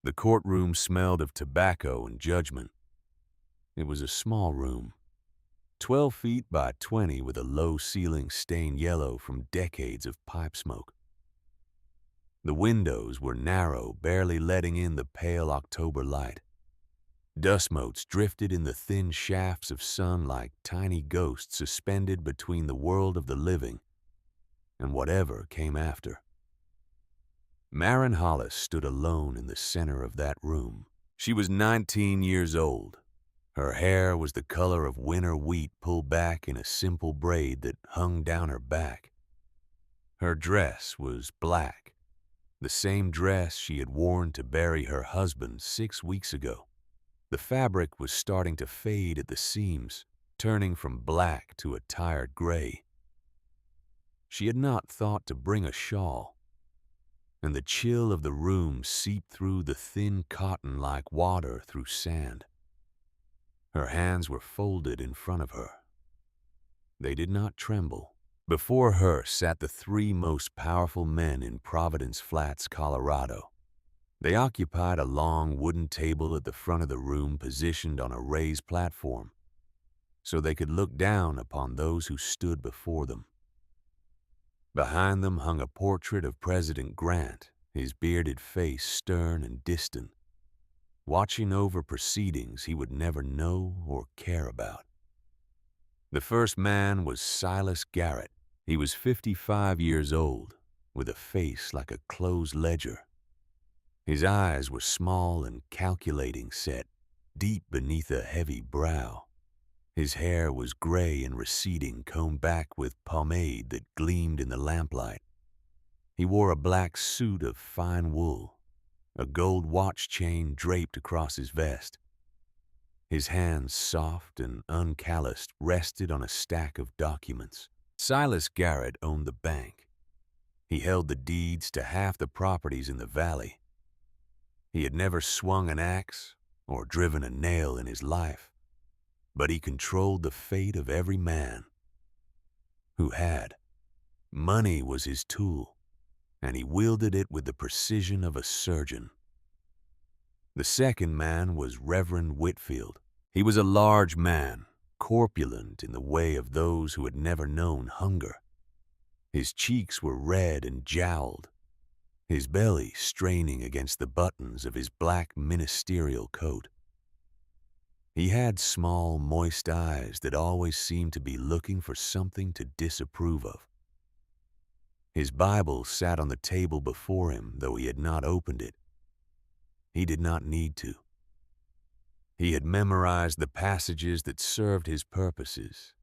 The courtroom smelled of tobacco and judgment. It was a small room, 12 feet by 20, with a low ceiling stained yellow from decades of pipe smoke. The windows were narrow, barely letting in the pale October light. Dust motes drifted in the thin shafts of sun like tiny ghosts suspended between the world of the living and whatever came after. Maren Hollis stood alone in the center of that room. She was 19 years old. Her hair was the color of winter wheat pulled back in a simple braid that hung down her back. Her dress was black, the same dress she had worn to bury her husband 6 weeks ago. The fabric was starting to fade at the seams, turning from black to a tired gray. She had not thought to bring a shawl, and the chill of the room seeped through the thin cotton like water through sand. Her hands were folded in front of her. They did not tremble. Before her sat the three most powerful men in Providence Flats, Colorado. They occupied a long wooden table at the front of the room, positioned on a raised platform, so they could look down upon those who stood before them. Behind them hung a portrait of President Grant, his bearded face stern and distant, watching over proceedings he would never know or care about. The first man was Silas Garrett. He was 55 years old, with a face like a closed ledger. His eyes were small and calculating, set deep beneath a heavy brow. His hair was gray and receding, combed back with pomade that gleamed in the lamplight. He wore a black suit of fine wool, a gold watch chain draped across his vest. His hands, soft and uncalloused, rested on a stack of documents. Silas Garrett owned the bank. He held the deeds to half the properties in the valley. He had never swung an axe or driven a nail in his life, but he controlled the fate of every man who had. Money was his tool, and he wielded it with the precision of a surgeon. The second man was Reverend Whitfield. He was a large man, corpulent in the way of those who had never known hunger. His cheeks were red and jowled, his belly straining against the buttons of his black ministerial coat. He had small, moist eyes that always seemed to be looking for something to disapprove of. His Bible sat on the table before him, though he had not opened it. He did not need to. He had memorized the passages that served his purposes.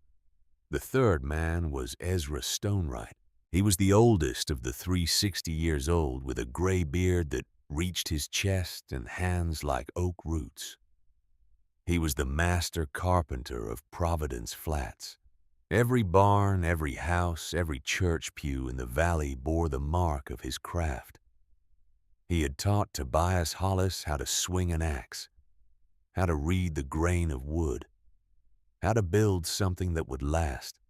The third man was Ezra Stonewright. He was the oldest of the 360 years old, with a gray beard that reached his chest and hands like oak roots. He was the master carpenter of Providence Flats. Every barn, every house, every church pew in the valley bore the mark of his craft. He had taught Tobias Hollis how to swing an axe, how to read the grain of wood, how to build something that would last.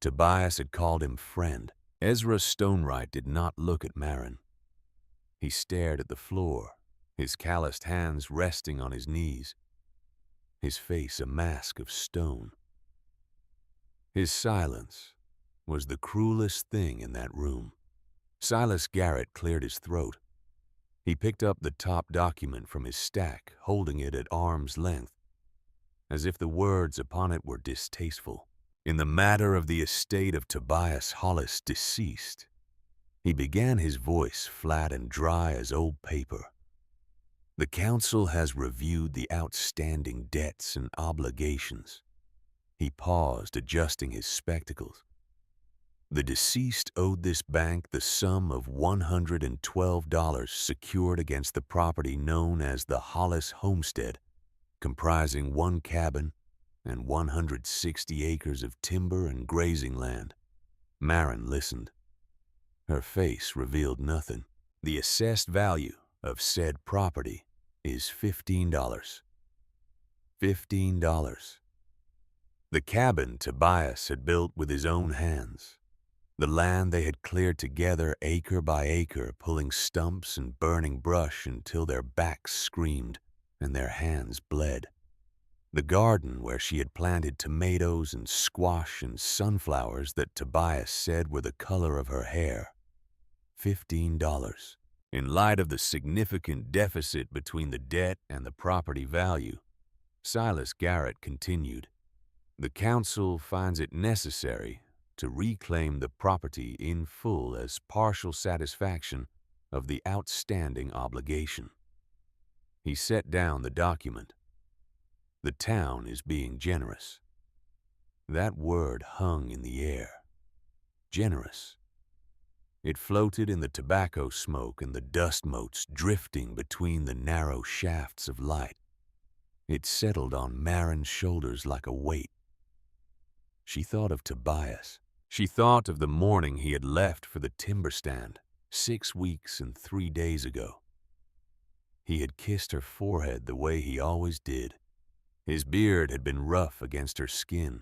Tobias had called him friend. Ezra Stonewright did not look at Maren. He stared at the floor, his calloused hands resting on his knees, his face a mask of stone. His silence was the cruelest thing in that room. Silas Garrett cleared his throat. He picked up the top document from his stack, holding it at arm's length, as if the words upon it were distasteful. In the matter of the estate of Tobias Hollis, deceased, he began, his voice flat and dry as old paper. The council has reviewed the outstanding debts and obligations. He paused, adjusting his spectacles. The deceased owed this bank the sum of $112 secured against the property known as the Hollis Homestead, comprising one cabin and 160 acres of timber and grazing land. Maren listened. Her face revealed nothing. The assessed value of said property is $15. $15. The cabin Tobias had built with his own hands. The land they had cleared together acre by acre, pulling stumps and burning brush until their backs screamed and their hands bled. The garden where she had planted tomatoes and squash and sunflowers that Tobias said were the color of her hair. $15. In light of the significant deficit between the debt and the property value, Silas Garrett continued, the council finds it necessary to reclaim the property in full as partial satisfaction of the outstanding obligation. He set down the document. The town is being generous. That word hung in the air. Generous. It floated in the tobacco smoke and the dust motes drifting between the narrow shafts of light. It settled on Marin's shoulders like a weight. She thought of Tobias. She thought of the morning he had left for the timber stand 6 weeks and 3 days ago. He had kissed her forehead the way he always did. His beard had been rough against her skin.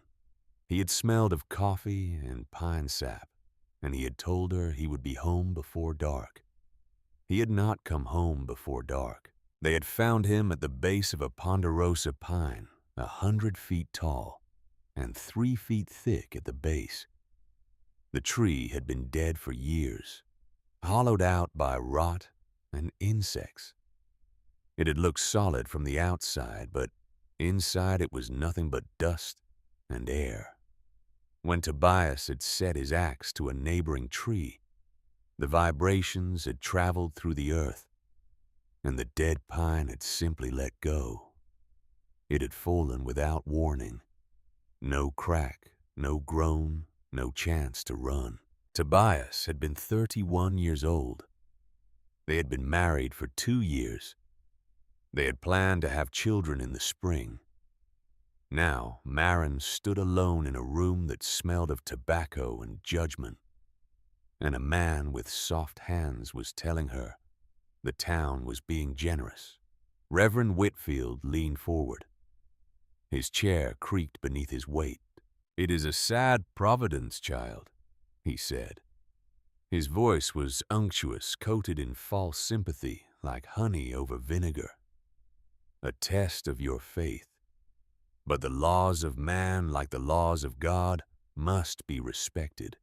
He had smelled of coffee and pine sap, and he had told her he would be home before dark. He had not come home before dark. They had found him at the base of a ponderosa pine, 100 feet tall, and 3 feet thick at the base. The tree had been dead for years, hollowed out by rot and insects. It had looked solid from the outside, but inside it was nothing but dust and air. When Tobias had set his axe to a neighboring tree, the vibrations had traveled through the earth, and the dead pine had simply let go. It had fallen without warning. No crack, no groan, no chance to run. Tobias had been 31 years old. They had been married for 2 years. They had planned to have children in the spring. Now, Marin stood alone in a room that smelled of tobacco and judgment, and a man with soft hands was telling her the town was being generous. Reverend Whitfield leaned forward. His chair creaked beneath his weight. "It is a sad providence, child," he said. His voice was unctuous, coated in false sympathy like honey over vinegar. "A test of your faith. But the laws of man, like the laws of God, must be respected.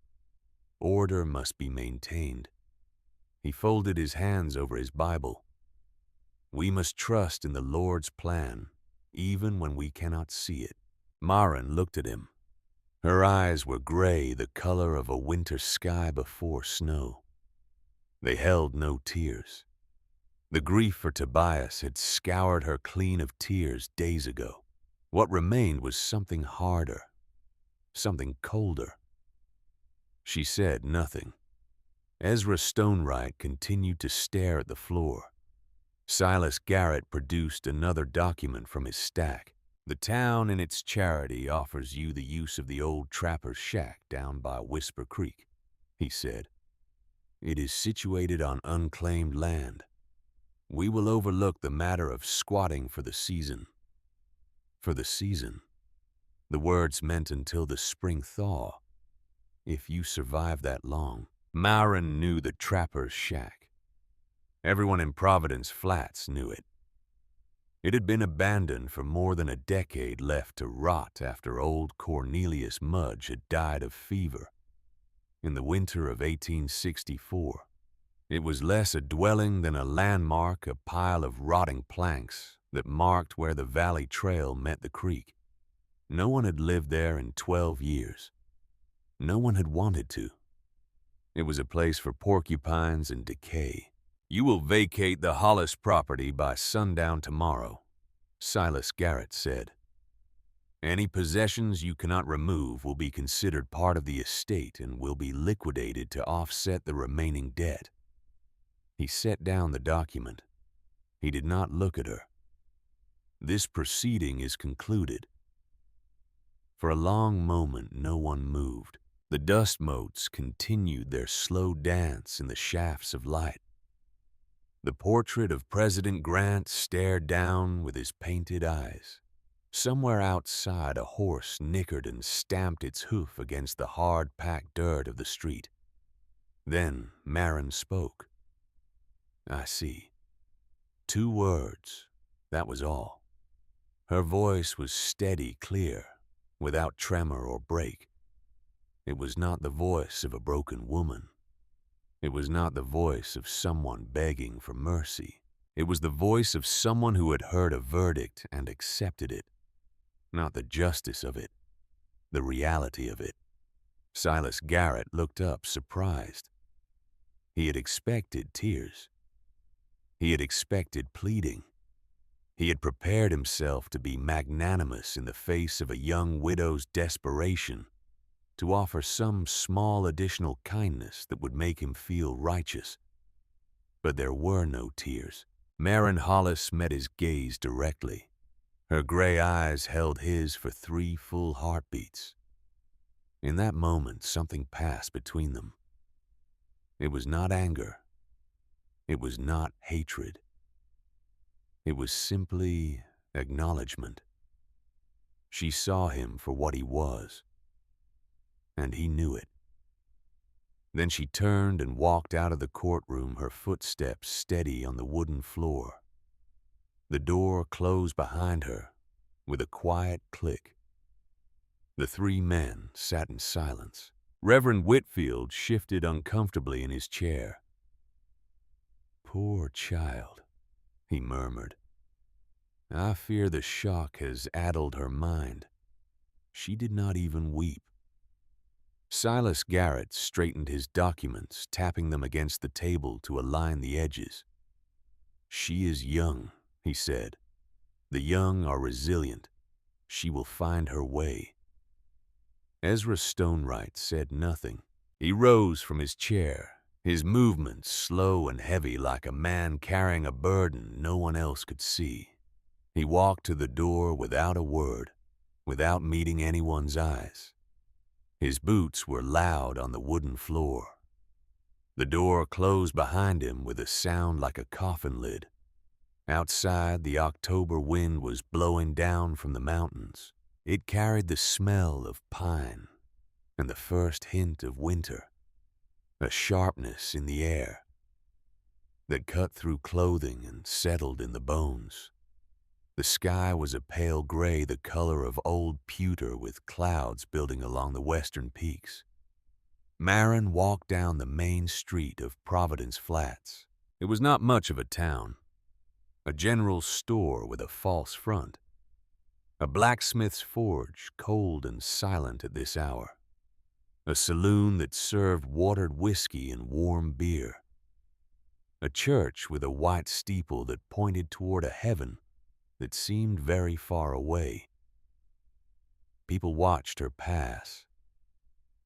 Order must be maintained." He folded his hands over his Bible. "We must trust in the Lord's plan, even when we cannot see it." Marin looked at him. Her eyes were gray, the color of a winter sky before snow. They held no tears. The grief for Tobias had scoured her clean of tears days ago. What remained was something harder, something colder. She said nothing. Ezra Stonewright continued to stare at the floor. Silas Garrett produced another document from his stack. "The town and its charity offers you the use of the old trapper's shack down by Whisper Creek," he said. "It is situated on unclaimed land. We will overlook the matter of squatting for the season." For the season. The words meant until the spring thaw. If you survive that long. Marin knew the trapper's shack. Everyone in Providence Flats knew it. It had been abandoned for more than a decade, left to rot after old Cornelius Mudge had died of fever in the winter of 1864. It was less a dwelling than a landmark, a pile of rotting planks that marked where the valley trail met the creek. No one had lived there in 12 years. No one had wanted to. It was a place for porcupines and decay. "You will vacate the Hollis property by sundown tomorrow," Silas Garrett said. "Any possessions you cannot remove will be considered part of the estate and will be liquidated to offset the remaining debt." He set down the document. He did not look at her. "This proceeding is concluded." For a long moment, no one moved. The dust motes continued their slow dance in the shafts of light. The portrait of President Grant stared down with his painted eyes. Somewhere outside, a horse nickered and stamped its hoof against the hard-packed dirt of the street. Then Marin spoke. "I see." 2 words, that was all. Her voice was steady, clear, without tremor or break. It was not the voice of a broken woman. It was not the voice of someone begging for mercy. It was the voice of someone who had heard a verdict and accepted it. Not the justice of it, the reality of it. Silas Garrett looked up, surprised. He had expected tears. He had expected pleading. He had prepared himself to be magnanimous in the face of a young widow's desperation, to offer some small additional kindness that would make him feel righteous. But there were no tears. Marin Hollis met his gaze directly. Her gray eyes held his for 3 full heartbeats. In that moment, something passed between them. It was not anger. It was not hatred. It was simply acknowledgement. She saw him for what he was, and he knew it. Then she turned and walked out of the courtroom, her footsteps steady on the wooden floor. The door closed behind her with a quiet click. The 3 men sat in silence. Reverend Whitfield shifted uncomfortably in his chair. "Poor child," he murmured. "I fear the shock has addled her mind. She did not even weep." Silas Garrett straightened his documents, tapping them against the table to align the edges. "She is young," he said. "The young are resilient. She will find her way." Ezra Stonewright said nothing. He rose from his chair, his movements slow and heavy like a man carrying a burden no one else could see. He walked to the door without a word, without meeting anyone's eyes. His boots were loud on the wooden floor. The door closed behind him with a sound like a coffin lid. Outside, the October wind was blowing down from the mountains. It carried the smell of pine and the first hint of winter, a sharpness in the air that cut through clothing and settled in the bones. The sky was a pale gray, the color of old pewter, with clouds building along the western peaks. Marin walked down the main street of Providence Flats. It was not much of a town. A general store with a false front. A blacksmith's forge, cold and silent at this hour. A saloon that served watered whiskey and warm beer. A church with a white steeple that pointed toward a heaven that seemed very far away. People watched her pass.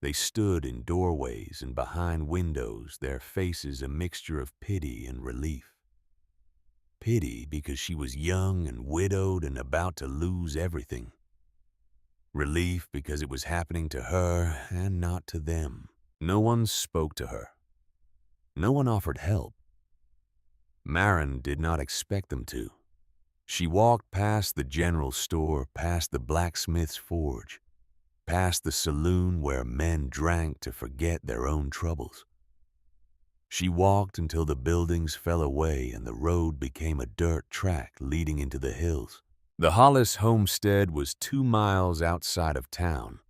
They stood in doorways and behind windows, their faces a mixture of pity and relief. Pity because she was young and widowed and about to lose everything. Relief because it was happening to her and not to them. No one spoke to her. No one offered help. Marin did not expect them to. She walked past the general store, past the blacksmith's forge, past the saloon where men drank to forget their own troubles. She walked until the buildings fell away and the road became a dirt track leading into the hills. The Hollis homestead was 2 miles outside of town,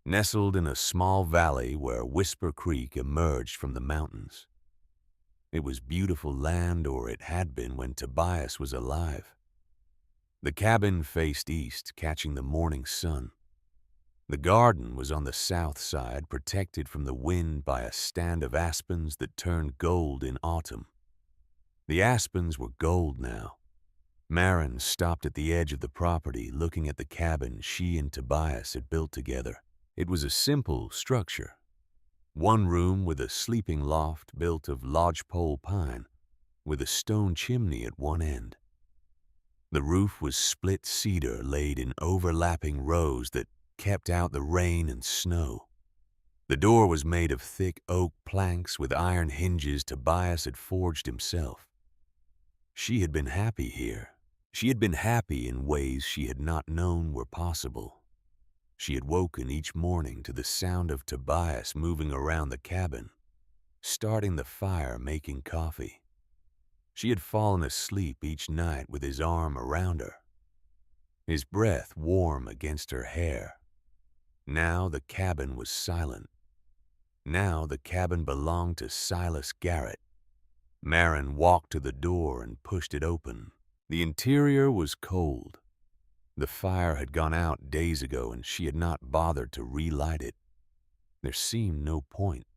nestled in a small valley where Whisper Creek emerged from the mountains. It was beautiful land, or it had been when Tobias was alive. The cabin faced east, catching the morning sun. The garden was on the south side, protected from the wind by a stand of aspens that turned gold in autumn. The aspens were gold now. Marin stopped at the edge of the property, looking at the cabin she and Tobias had built together. It was a simple structure. 1 room with a sleeping loft built of lodgepole pine, with a stone chimney at one end. The roof was split cedar laid in overlapping rows that kept out the rain and snow. The door was made of thick oak planks with iron hinges Tobias had forged himself. She had been happy here, She had been happy in ways she had not known were possible. She had woken each morning to the sound of Tobias moving around the cabin, starting the fire, making coffee. She had fallen asleep each night with his arm around her, his breath warm against her hair. Now the cabin was silent. Now the cabin belonged to Silas Garrett. Marin walked to the door and pushed it open. The interior was cold. The fire had gone out days ago and she had not bothered to relight it. There seemed no point.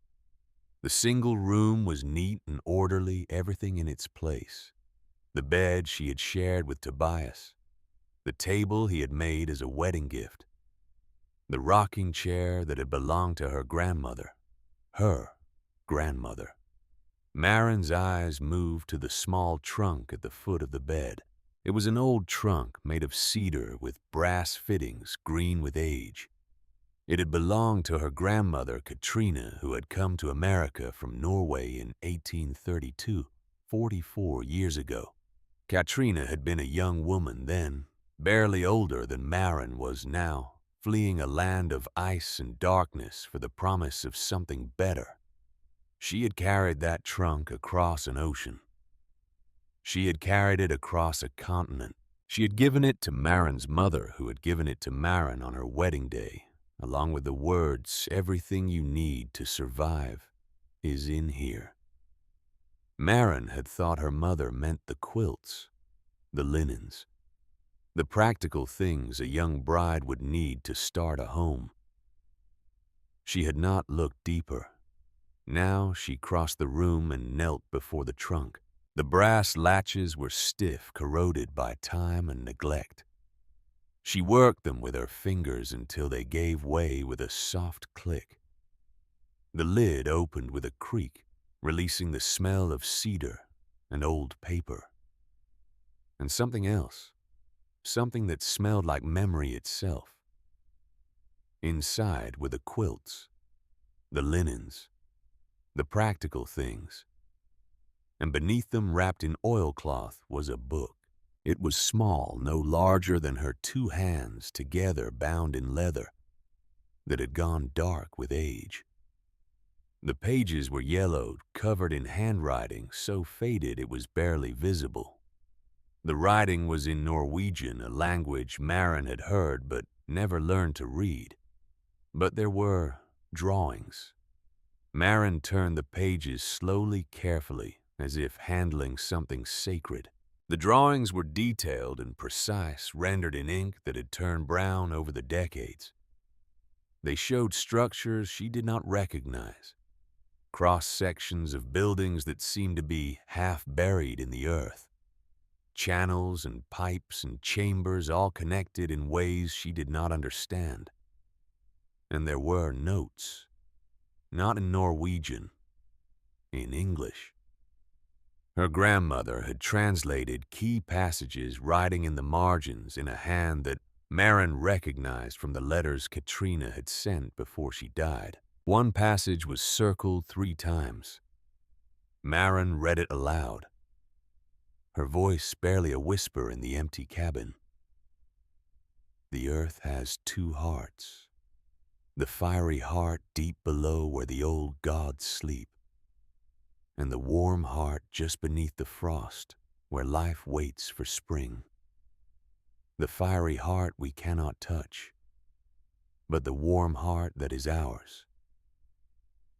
The single room was neat and orderly, everything in its place. The bed she had shared with Tobias. The table he had made as a wedding gift. The rocking chair that had belonged to her grandmother. Her grandmother. Marin's eyes moved to the small trunk at the foot of the bed. It was an old trunk made of cedar with brass fittings green with age. It had belonged to her grandmother, Katrina, who had come to America from Norway in 1832, 44 years ago. Katrina had been a young woman then, barely older than Marin was now, fleeing a land of ice and darkness for the promise of something better. She had carried that trunk across an ocean. She had carried it across a continent. She had given it to Marin's mother, who had given it to Marin on her wedding day, along with the words, "Everything you need to survive is in here." Marin had thought her mother meant the quilts, the linens, the practical things a young bride would need to start a home. She had not looked deeper. Now she crossed the room and knelt before the trunk. The brass latches were stiff, corroded by time and neglect. She worked them with her fingers until they gave way with a soft click. The lid opened with a creak, releasing the smell of cedar and old paper. And something else, something that smelled like memory itself. Inside were the quilts, the linens, the practical things. And beneath them, wrapped in oilcloth, was a book. It was small, no larger than her two hands together bound in leather, that had gone dark with age. The pages were yellowed, covered in handwriting so faded it was barely visible. The writing was in Norwegian, a language Marin had heard but never learned to read. But there were drawings. Marin turned the pages slowly, carefully, as if handling something sacred. The drawings were detailed and precise, rendered in ink that had turned brown over the decades. They showed structures she did not recognize, cross-sections of buildings that seemed to be half buried in the earth, channels and pipes and chambers all connected in ways she did not understand. And there were notes, not in Norwegian, in English. Her grandmother had translated key passages, writing in the margins in a hand that Marin recognized from the letters Katrina had sent before she died. One passage was circled 3 times. Marin read it aloud, her voice barely a whisper in the empty cabin. The earth has 2 hearts, the fiery heart deep below where the old gods sleep, and the warm heart just beneath the frost where life waits for spring. The fiery heart we cannot touch, but the warm heart that is ours.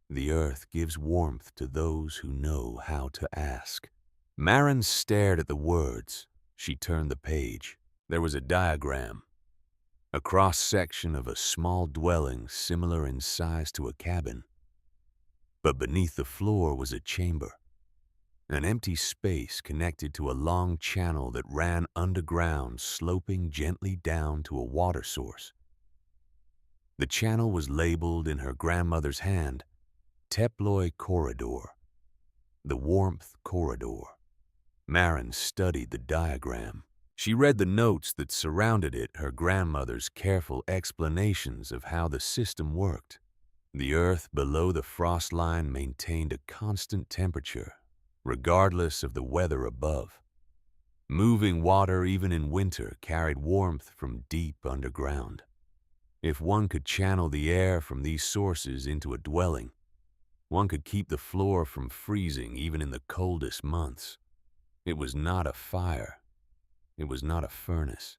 The earth gives warmth to those who know how to ask. Marin stared at the words. She turned the page. There was a diagram, a cross-section of a small dwelling similar in size to a cabin. But beneath the floor was a chamber, an empty space connected to a long channel that ran underground, sloping gently down to a water source. The channel was labeled in her grandmother's hand, Teploy Corridor, the Warmth Corridor. Marin studied the diagram. She read the notes that surrounded it, her grandmother's careful explanations of how the system worked. The earth below the frost line maintained a constant temperature, regardless of the weather above. Moving water even in winter carried warmth from deep underground. If one could channel the air from these sources into a dwelling, one could keep the floor from freezing even in the coldest months. It was not a fire. It was not a furnace.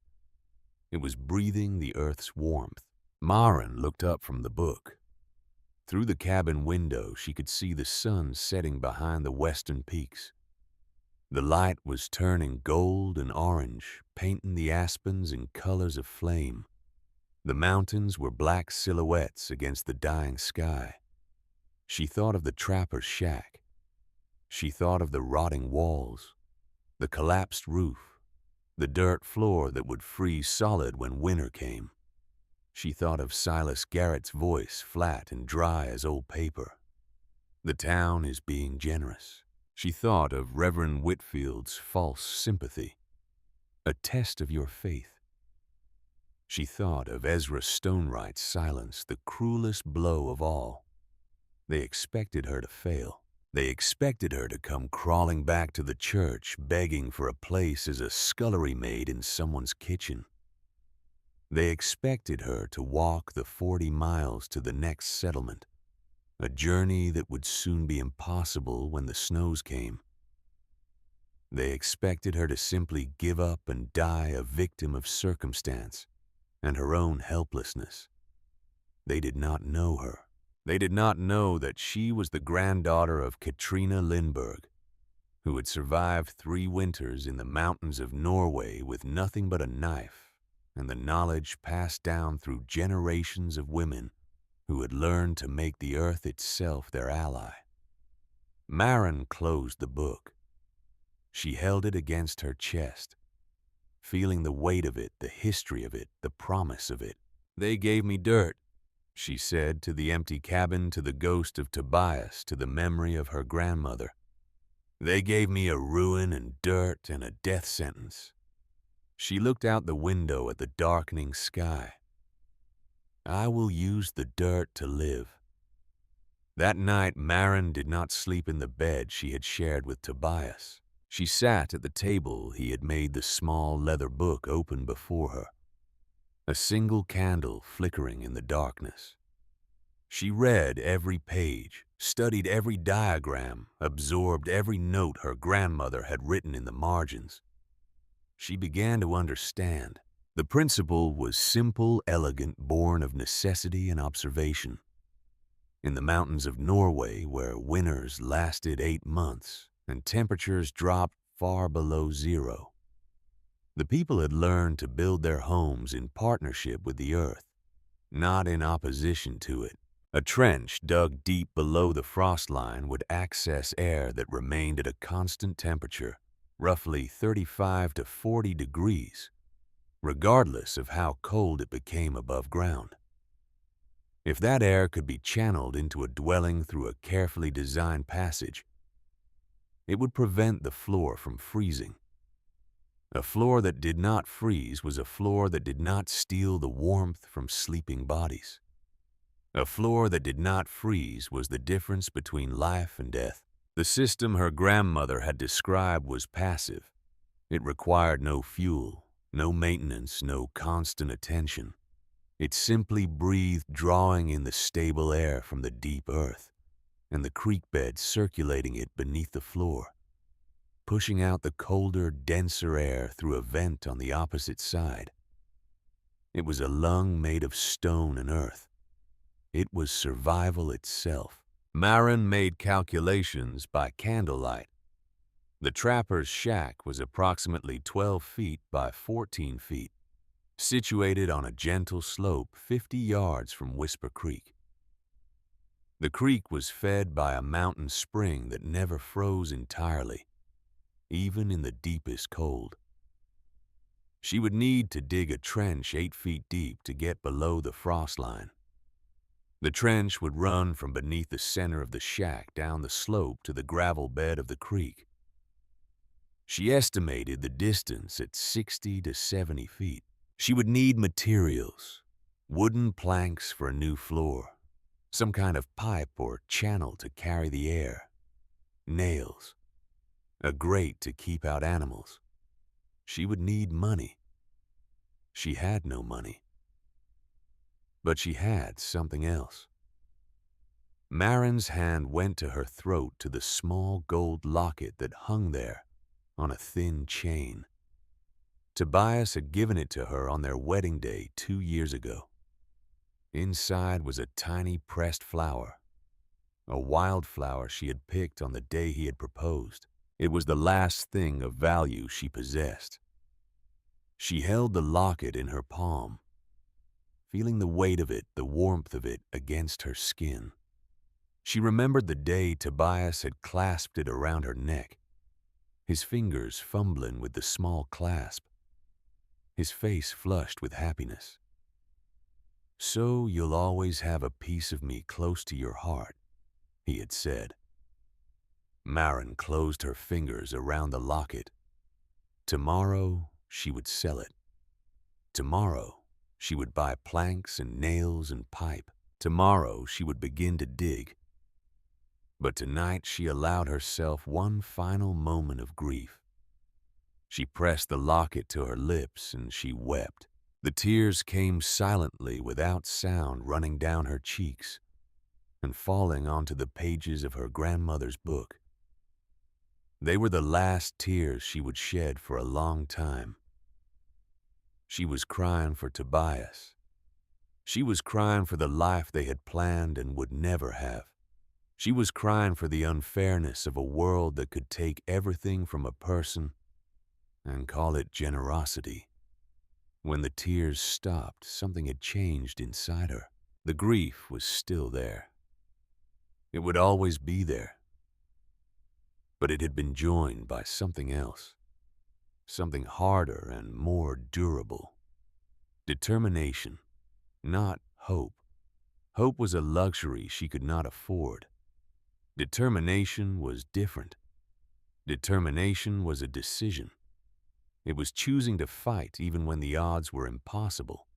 It was breathing the earth's warmth. Maren looked up from the book. Through the cabin window, she could see the sun setting behind the western peaks. The light was turning gold and orange, painting the aspens in colors of flame. The mountains were black silhouettes against the dying sky. She thought of the trapper's shack. She thought of the rotting walls, the collapsed roof, the dirt floor that would freeze solid when winter came. She thought of Silas Garrett's voice, flat and dry as old paper. The town is being generous. She thought of Reverend Whitfield's false sympathy, a test of your faith. She thought of Ezra Stonewright's silence, the cruelest blow of all. They expected her to fail. They expected her to come crawling back to the church, begging for a place as a scullery maid in someone's kitchen. They expected her to walk the 40 miles to the next settlement, a journey that would soon be impossible when the snows came. They expected her to simply give up and die a victim of circumstance and her own helplessness. They did not know her. They did not know that she was the granddaughter of Katrina Lindbergh, who had survived 3 winters in the mountains of Norway with nothing but a knife and the knowledge passed down through generations of women who had learned to make the earth itself their ally. Maren closed the book. She held it against her chest, feeling the weight of it, the history of it, the promise of it. "They gave me dirt," she said to the empty cabin, to the ghost of Tobias, to the memory of her grandmother. "They gave me a ruin and dirt and a death sentence." She looked out the window at the darkening sky. "I will use the dirt to live." That night, Maren did not sleep in the bed she had shared with Tobias. She sat at the table he had made the small leather book open before her, a single candle flickering in the darkness. She read every page, studied every diagram, absorbed every note her grandmother had written in the margins. She began to understand. The principle was simple, elegant, born of necessity and observation. In the mountains of Norway, where winters lasted 8 months and temperatures dropped far below zero, the people had learned to build their homes in partnership with the earth, not in opposition to it. A trench dug deep below the frost line would access air that remained at a constant temperature, roughly 35 to 40 degrees, regardless of how cold it became above ground. If that air could be channeled into a dwelling through a carefully designed passage, it would prevent the floor from freezing. A floor that did not freeze was a floor that did not steal the warmth from sleeping bodies. A floor that did not freeze was the difference between life and death. The system her grandmother had described was passive. It required no fuel, no maintenance, no constant attention. It simply breathed, drawing in the stable air from the deep earth, and the creek bed circulating it beneath the floor, pushing out the colder, denser air through a vent on the opposite side. It was a lung made of stone and earth. It was survival itself. Maren made calculations by candlelight. The trapper's shack was approximately 12 feet by 14 feet, situated on a gentle slope 50 yards from Whisper Creek. The creek was fed by a mountain spring that never froze entirely, even in the deepest cold. She would need to dig a trench 8 feet deep to get below the frost line. The trench would run from beneath the center of the shack down the slope to the gravel bed of the creek. She estimated the distance at 60 to 70 feet. She would need materials, wooden planks for a new floor, some kind of pipe or channel to carry the air, nails, a grate to keep out animals. She would need money. She had no money. But she had something else. Marin's hand went to her throat to the small gold locket that hung there on a thin chain. Tobias had given it to her on their wedding day 2 years ago. Inside was a tiny pressed flower, a wildflower she had picked on the day he had proposed. It was the last thing of value she possessed. She held the locket in her palm, feeling the weight of it, the warmth of it against her skin. She remembered the day Tobias had clasped it around her neck, his fingers fumbling with the small clasp, his face flushed with happiness. "So you'll always have a piece of me close to your heart," he had said. Marin closed her fingers around the locket. Tomorrow she would sell it. Tomorrow she would buy planks and nails and pipe. Tomorrow she would begin to dig. But tonight she allowed herself one final moment of grief. She pressed the locket to her lips and she wept. The tears came silently without sound, running down her cheeks and falling onto the pages of her grandmother's book. They were the last tears she would shed for a long time. She was crying for Tobias. She was crying for the life they had planned and would never have. She was crying for the unfairness of a world that could take everything from a person and call it generosity. When the tears stopped, something had changed inside her. The grief was still there. It would always be there. But it had been joined by something else, something harder and more durable. Determination, not hope. Hope was a luxury she could not afford. Determination was different. Determination was a decision. It was choosing to fight even when the odds were impossible.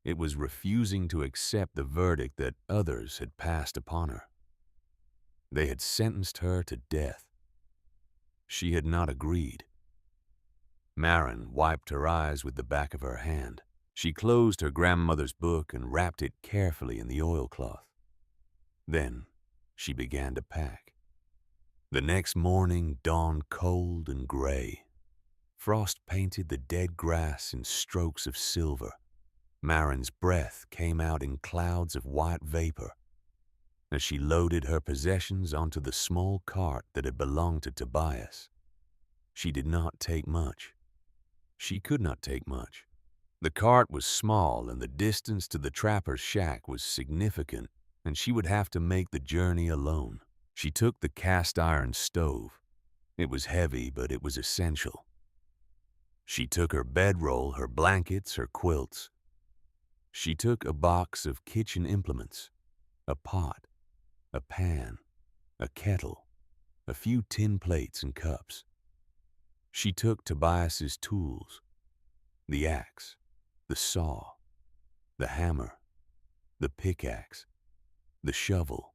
It was refusing to accept the verdict that others had passed upon her. They had sentenced her to death. She had not agreed. Marin wiped her eyes with the back of her hand. She closed her grandmother's book and wrapped it carefully in the oilcloth. Then she began to pack. The next morning dawned cold and gray. Frost painted the dead grass in strokes of silver. Marin's breath came out in clouds of white vapor as she loaded her possessions onto the small cart that had belonged to Tobias. She did not take much. She could not take much. The cart was small and the distance to the trapper's shack was significant, and she would have to make the journey alone. She took the cast-iron stove. It was heavy, but it was essential. She took her bedroll, her blankets, her quilts. She took a box of kitchen implements, a pot, a pan, a kettle, a few tin plates and cups. She took Tobias's tools, the axe, the saw, the hammer, the pickaxe, the shovel,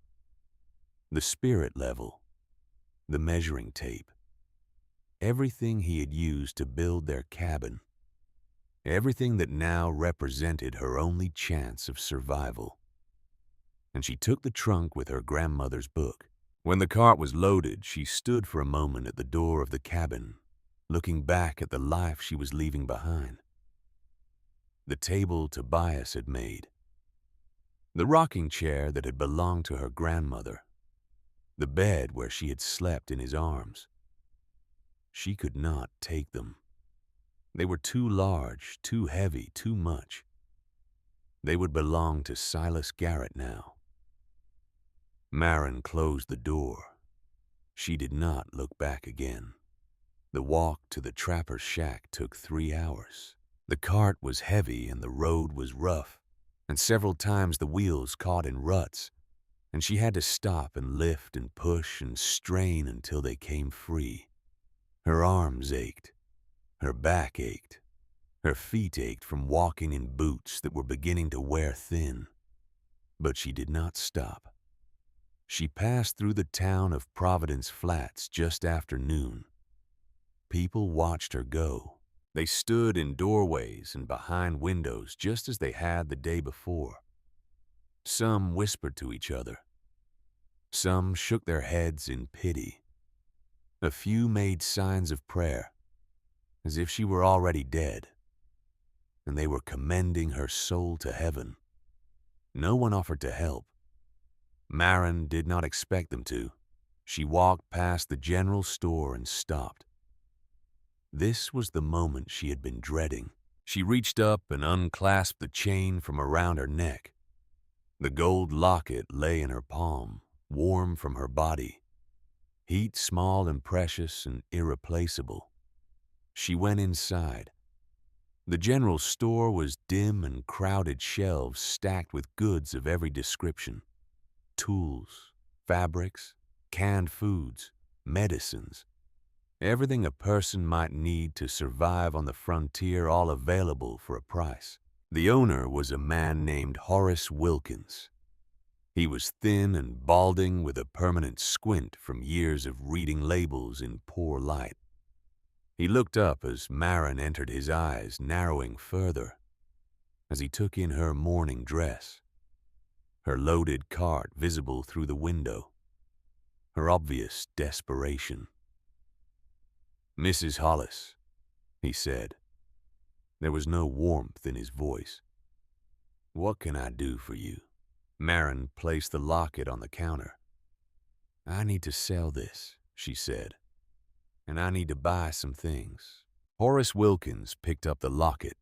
the spirit level, the measuring tape, everything he had used to build their cabin, everything that now represented her only chance of survival. And she took the trunk with her grandmother's book. When the cart was loaded, she stood for a moment at the door of the cabin, looking back at the life she was leaving behind. The table Tobias had made, the rocking chair that had belonged to her grandmother, the bed where she had slept in his arms. She could not take them. They were too large, too heavy, too much. They would belong to Silas Garrett now. Marin closed the door. She did not look back again. The walk to the trapper's shack took 3 hours. The cart was heavy and the road was rough, and several times the wheels caught in ruts, and she had to stop and lift and push and strain until they came free. Her arms ached. Her back ached. Her feet ached from walking in boots that were beginning to wear thin. But she did not stop. She passed through the town of Providence Flats just after noon. People watched her go. They stood in doorways and behind windows just as they had the day before. Some whispered to each other. Some shook their heads in pity. A few made signs of prayer, as if she were already dead, and they were commending her soul to heaven. No one offered to help. Maren did not expect them to. She walked past the general store and stopped. This was the moment she had been dreading. She reached up and unclasped the chain from around her neck. The gold locket lay in her palm, warm from her body. Heat small and precious and irreplaceable. She went inside. The general store was dim and crowded shelves stacked with goods of every description. Tools, fabrics, canned foods, medicines. Everything a person might need to survive on the frontier, all available for a price. The owner was a man named Horace Wilkins. He was thin and balding with a permanent squint from years of reading labels in poor light. He looked up as Maren entered, his eyes narrowing further as he took in her mourning dress, her loaded cart visible through the window, her obvious desperation. "Mrs. Hollis," he said. There was no warmth in his voice. "What can I do for you?" Maren placed the locket on the counter. "I need to sell this," she said, "and I need to buy some things." Horace Wilkins picked up the locket.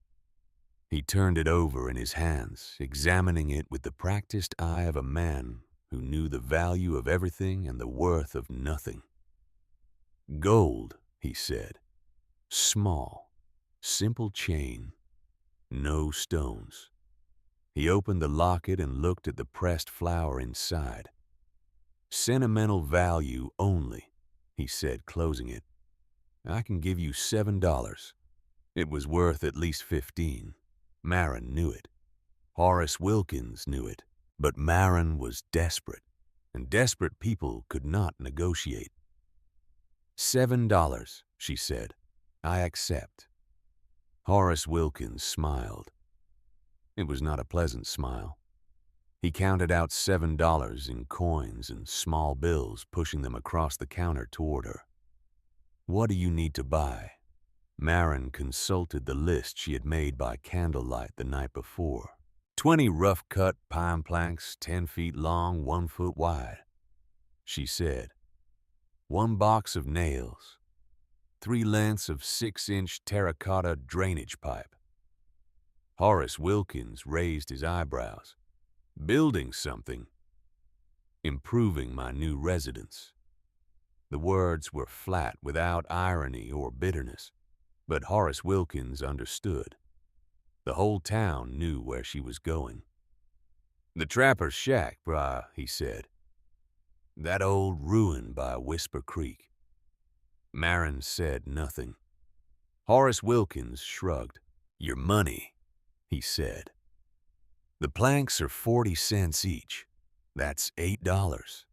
He turned it over in his hands, examining it with the practiced eye of a man who knew the value of everything and the worth of nothing. "Gold," he said. "Small, simple chain, no stones." He opened the locket and looked at the pressed flower inside. "Sentimental value only," he said, closing it. "I can give you $7. It was worth at least 15. Maren knew it. Horace Wilkins knew it. But Maren was desperate, and desperate people could not negotiate. $7, she said. "I accept." Horace Wilkins smiled. It was not a pleasant smile. He counted out $7 in coins and small bills, pushing them across the counter toward her. "What do you need to buy?" Maren consulted the list she had made by candlelight the night before. 20 rough-cut pine planks, 10 feet long, 1 foot wide, she said. 1 box of nails. 3 lengths of 6-inch terracotta drainage pipe. Horace Wilkins raised his eyebrows. "Building something." "Improving my new residence." The words were flat, without irony or bitterness, but Horace Wilkins understood. The whole town knew where she was going. "The trapper's shack, brah," he said. "That old ruin by Whisper Creek." Maren said nothing. Horace Wilkins shrugged. "Your money," he said. "The planks are 40 cents each. That's $8.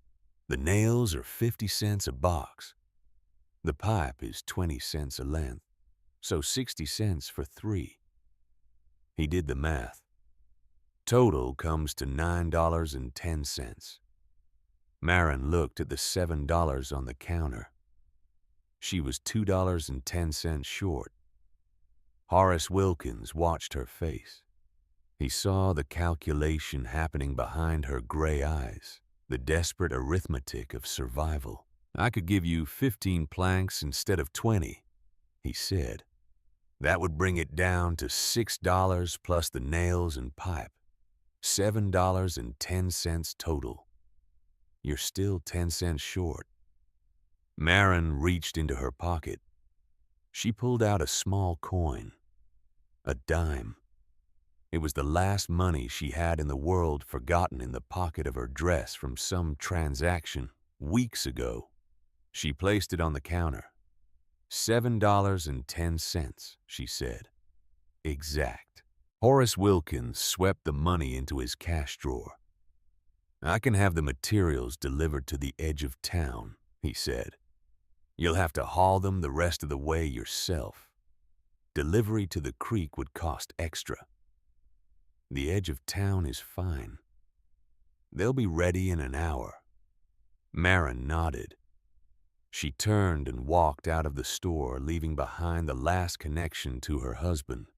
The nails are 50 cents a box. The pipe is 20 cents a length, so 60 cents for 3. He did the math. Total comes to $9.10. Maren looked at the $7 on the counter. She was $2.10 short. Horace Wilkins watched her face. He saw the calculation happening behind her gray eyes, the desperate arithmetic of survival. "I could give you 15 planks instead of 20, he said. "That would bring it down to $6 plus the nails and pipe. $7.10 total. You're still 10 cents short." Maren reached into her pocket. She pulled out a small coin, a dime. It was the last money she had in the world, forgotten in the pocket of her dress from some transaction weeks ago. She placed it on the counter. $7.10, she said. Exact. Horace Wilkins swept the money into his cash drawer. "I can have the materials delivered to the edge of town," he said. "You'll have to haul them the rest of the way yourself." Delivery to the creek would cost extra. The edge of town is fine. They'll be ready in an hour. Marin nodded. She turned and walked out of the store, leaving behind the last connection to her husband,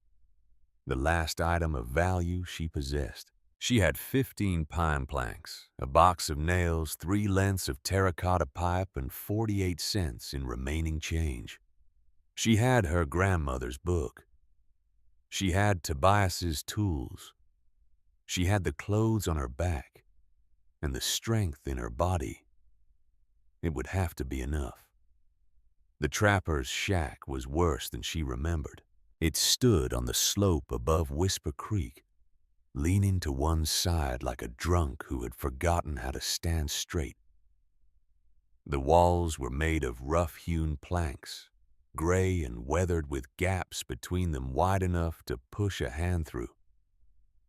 the last item of value she possessed. She had 15 pine planks, a box of nails, 3 lengths of terracotta pipe, and 48 cents in remaining change. She had her grandmother's book. She had Tobias's tools. She had the clothes on her back and the strength in her body. It would have to be enough. The trapper's shack was worse than she remembered. It stood on the slope above Whisper Creek, leaning to one side like a drunk who had forgotten how to stand straight. The walls were made of rough-hewn planks, gray and weathered with gaps between them wide enough to push a hand through.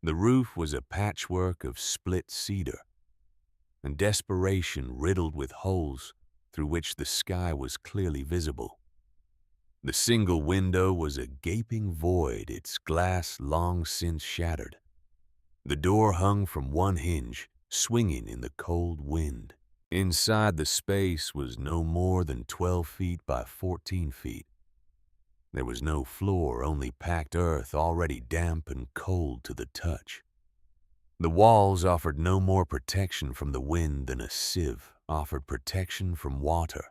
The roof was a patchwork of split cedar, and desperation riddled with holes through which the sky was clearly visible. The single window was a gaping void, its glass long since shattered. The door hung from one hinge, swinging in the cold wind. Inside, the space was no more than 12 feet by 14 feet. There was no floor, only packed earth already damp and cold to the touch. The walls offered no more protection from the wind than a sieve offered protection from water.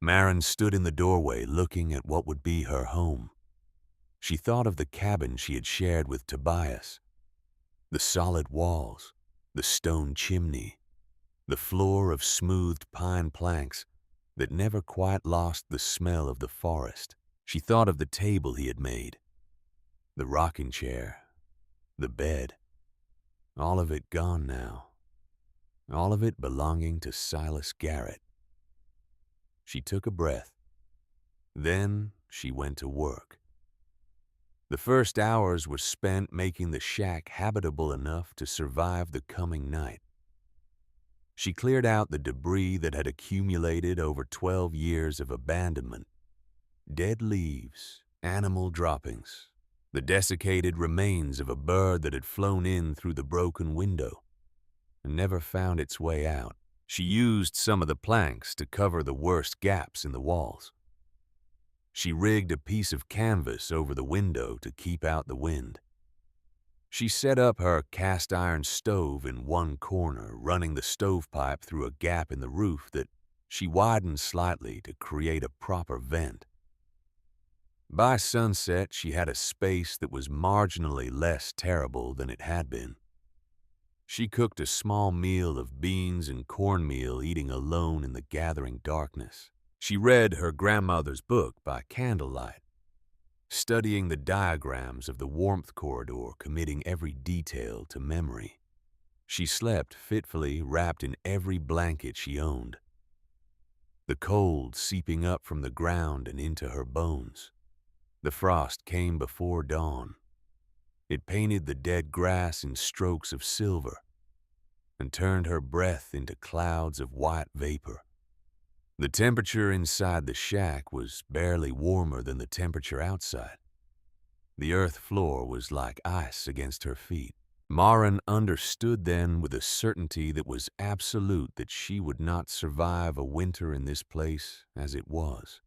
Marin stood in the doorway looking at what would be her home. She thought of the cabin she had shared with Tobias. The solid walls, the stone chimney, the floor of smoothed pine planks that never quite lost the smell of the forest. She thought of the table he had made, the rocking chair, the bed. All of it gone now. All of it belonging to Silas Garrett. She took a breath. Then she went to work. The first hours were spent making the shack habitable enough to survive the coming night. She cleared out the debris that had accumulated over 12 years of abandonment. Dead leaves, animal droppings, the desiccated remains of a bird that had flown in through the broken window and never found its way out. She used some of the planks to cover the worst gaps in the walls. She rigged a piece of canvas over the window to keep out the wind. She set up her cast-iron stove in one corner, running the stovepipe through a gap in the roof that she widened slightly to create a proper vent. By sunset, she had a space that was marginally less terrible than it had been. She cooked a small meal of beans and cornmeal, eating alone in the gathering darkness. She read her grandmother's book by candlelight, studying the diagrams of the warmth corridor, committing every detail to memory. She slept fitfully, wrapped in every blanket she owned, the cold seeping up from the ground and into her bones. The frost came before dawn. It painted the dead grass in strokes of silver and turned her breath into clouds of white vapor. The temperature inside the shack was barely warmer than the temperature outside. The earth floor was like ice against her feet. Marin understood then with a certainty that was absolute that she would not survive a winter in this place as it was.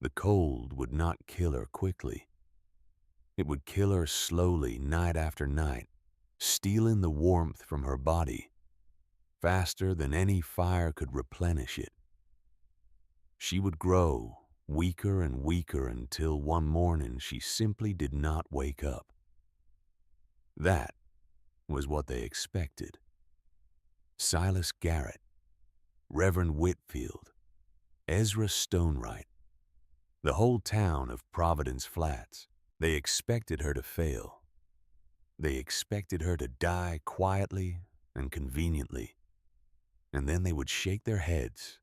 The cold would not kill her quickly. It would kill her slowly, night after night, stealing the warmth from her body, faster than any fire could replenish it. She would grow weaker and weaker until one morning she simply did not wake up. That was what they expected. Silas Garrett, Reverend Whitfield, Ezra Stonewright, the whole town of Providence Flats. They expected her to fail. They expected her to die quietly and conveniently. And then they would shake their heads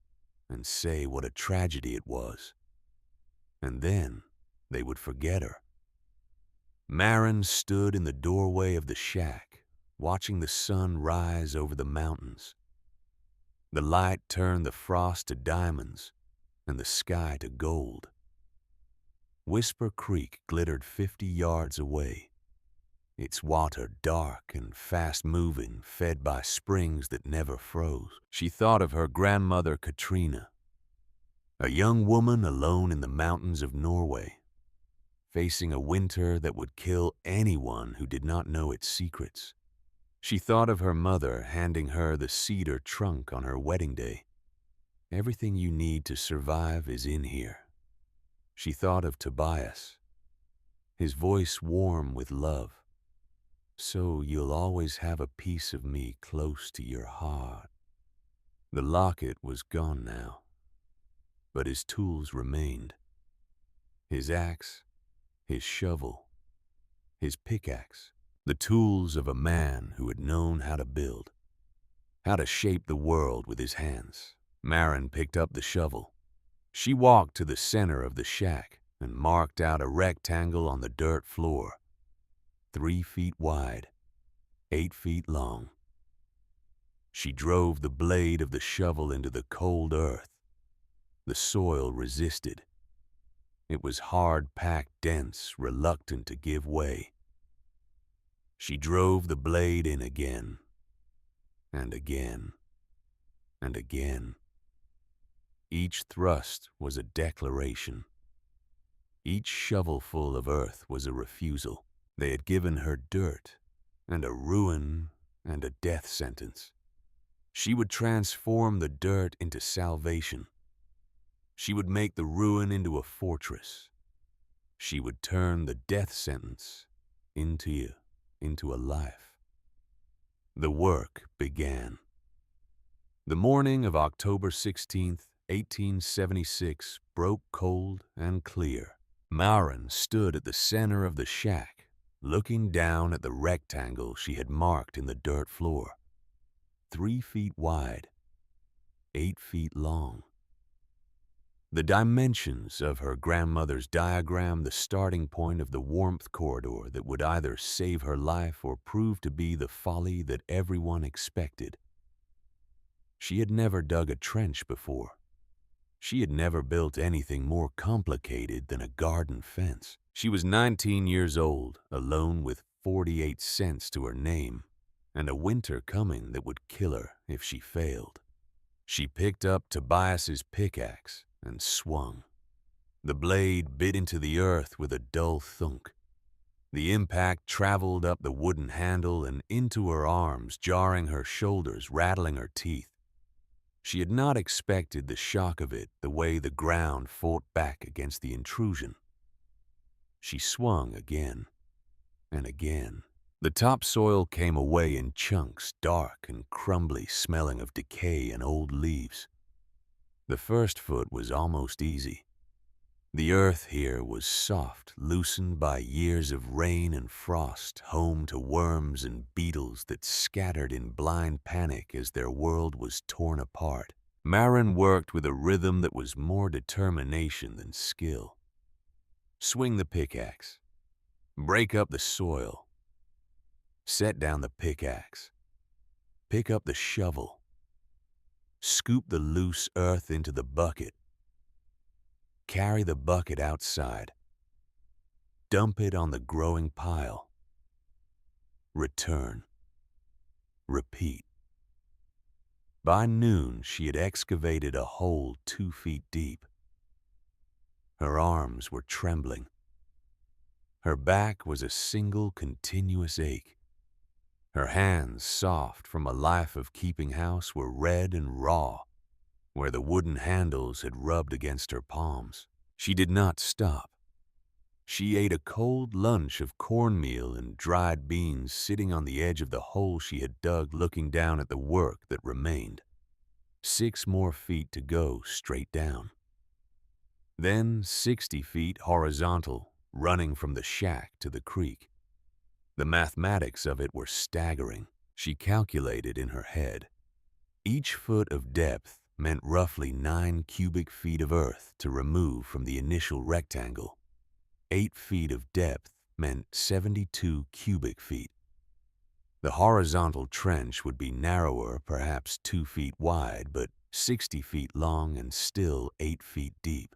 and say what a tragedy it was. And then they would forget her. Marin stood in the doorway of the shack, watching the sun rise over the mountains. The light turned the frost to diamonds and the sky to gold. Whisper Creek glittered 50 yards away, its water dark and fast-moving, fed by springs that never froze. She thought of her grandmother Katrina, a young woman alone in the mountains of Norway, facing a winter that would kill anyone who did not know its secrets. She thought of her mother handing her the cedar trunk on her wedding day. Everything you need to survive is in here. She thought of Tobias, his voice warm with love. So you'll always have a piece of me close to your heart. The locket was gone now, but his tools remained. His axe, his shovel, his pickaxe, the tools of a man who had known how to build, how to shape the world with his hands. Marin picked up the shovel. She walked to the center of the shack and marked out a rectangle on the dirt floor, 3 feet wide, 8 feet long. She drove the blade of the shovel into the cold earth. The soil resisted. It was hard-packed, dense, reluctant to give way. She drove the blade in again, and again, and again. Each thrust was a declaration. Each shovelful of earth was a refusal. They had given her dirt, and a ruin, and a death sentence. She would transform the dirt into salvation. She would make the ruin into a fortress. She would turn the death sentence into a life. The work began. The morning of October 16th, 1876 broke cold and clear. Marin stood at the center of the shack, looking down at the rectangle she had marked in the dirt floor. 3 feet wide, 8 feet long. The dimensions of her grandmother's diagram, the starting point of the warmth corridor that would either save her life or prove to be the folly that everyone expected. She had never dug a trench before. She had never built anything more complicated than a garden fence. She was 19 years old, alone with 48 cents to her name, and a winter coming that would kill her if she failed. She picked up Tobias's pickaxe and swung. The blade bit into the earth with a dull thunk. The impact traveled up the wooden handle and into her arms, jarring her shoulders, rattling her teeth. She had not expected the shock of it, the way the ground fought back against the intrusion. She swung again and again. The topsoil came away in chunks, dark and crumbly, smelling of decay and old leaves. The first foot was almost easy. The earth here was soft, loosened by years of rain and frost, home to worms and beetles that scattered in blind panic as their world was torn apart. Marin worked with a rhythm that was more determination than skill. Swing the pickaxe. Break up the soil. Set down the pickaxe. Pick up the shovel. Scoop the loose earth into the bucket. Carry the bucket outside. Dump it on the growing pile. Return. Repeat. By noon, she had excavated a hole 2 feet deep. Her arms were trembling. Her back was a single continuous ache. Her hands, soft from a life of keeping house, were red and raw, where the wooden handles had rubbed against her palms. She did not stop. She ate a cold lunch of cornmeal and dried beans, sitting on the edge of the hole she had dug, looking down at the work that remained. 6 more feet to go straight down. Then 60 feet horizontal, running from the shack to the creek. The mathematics of it were staggering. She calculated in her head. Each foot of depth meant roughly 9 cubic feet of earth to remove from the initial rectangle. 8 feet of depth meant 72 cubic feet. The horizontal trench would be narrower, perhaps 2 feet wide, but 60 feet long and still 8 feet deep.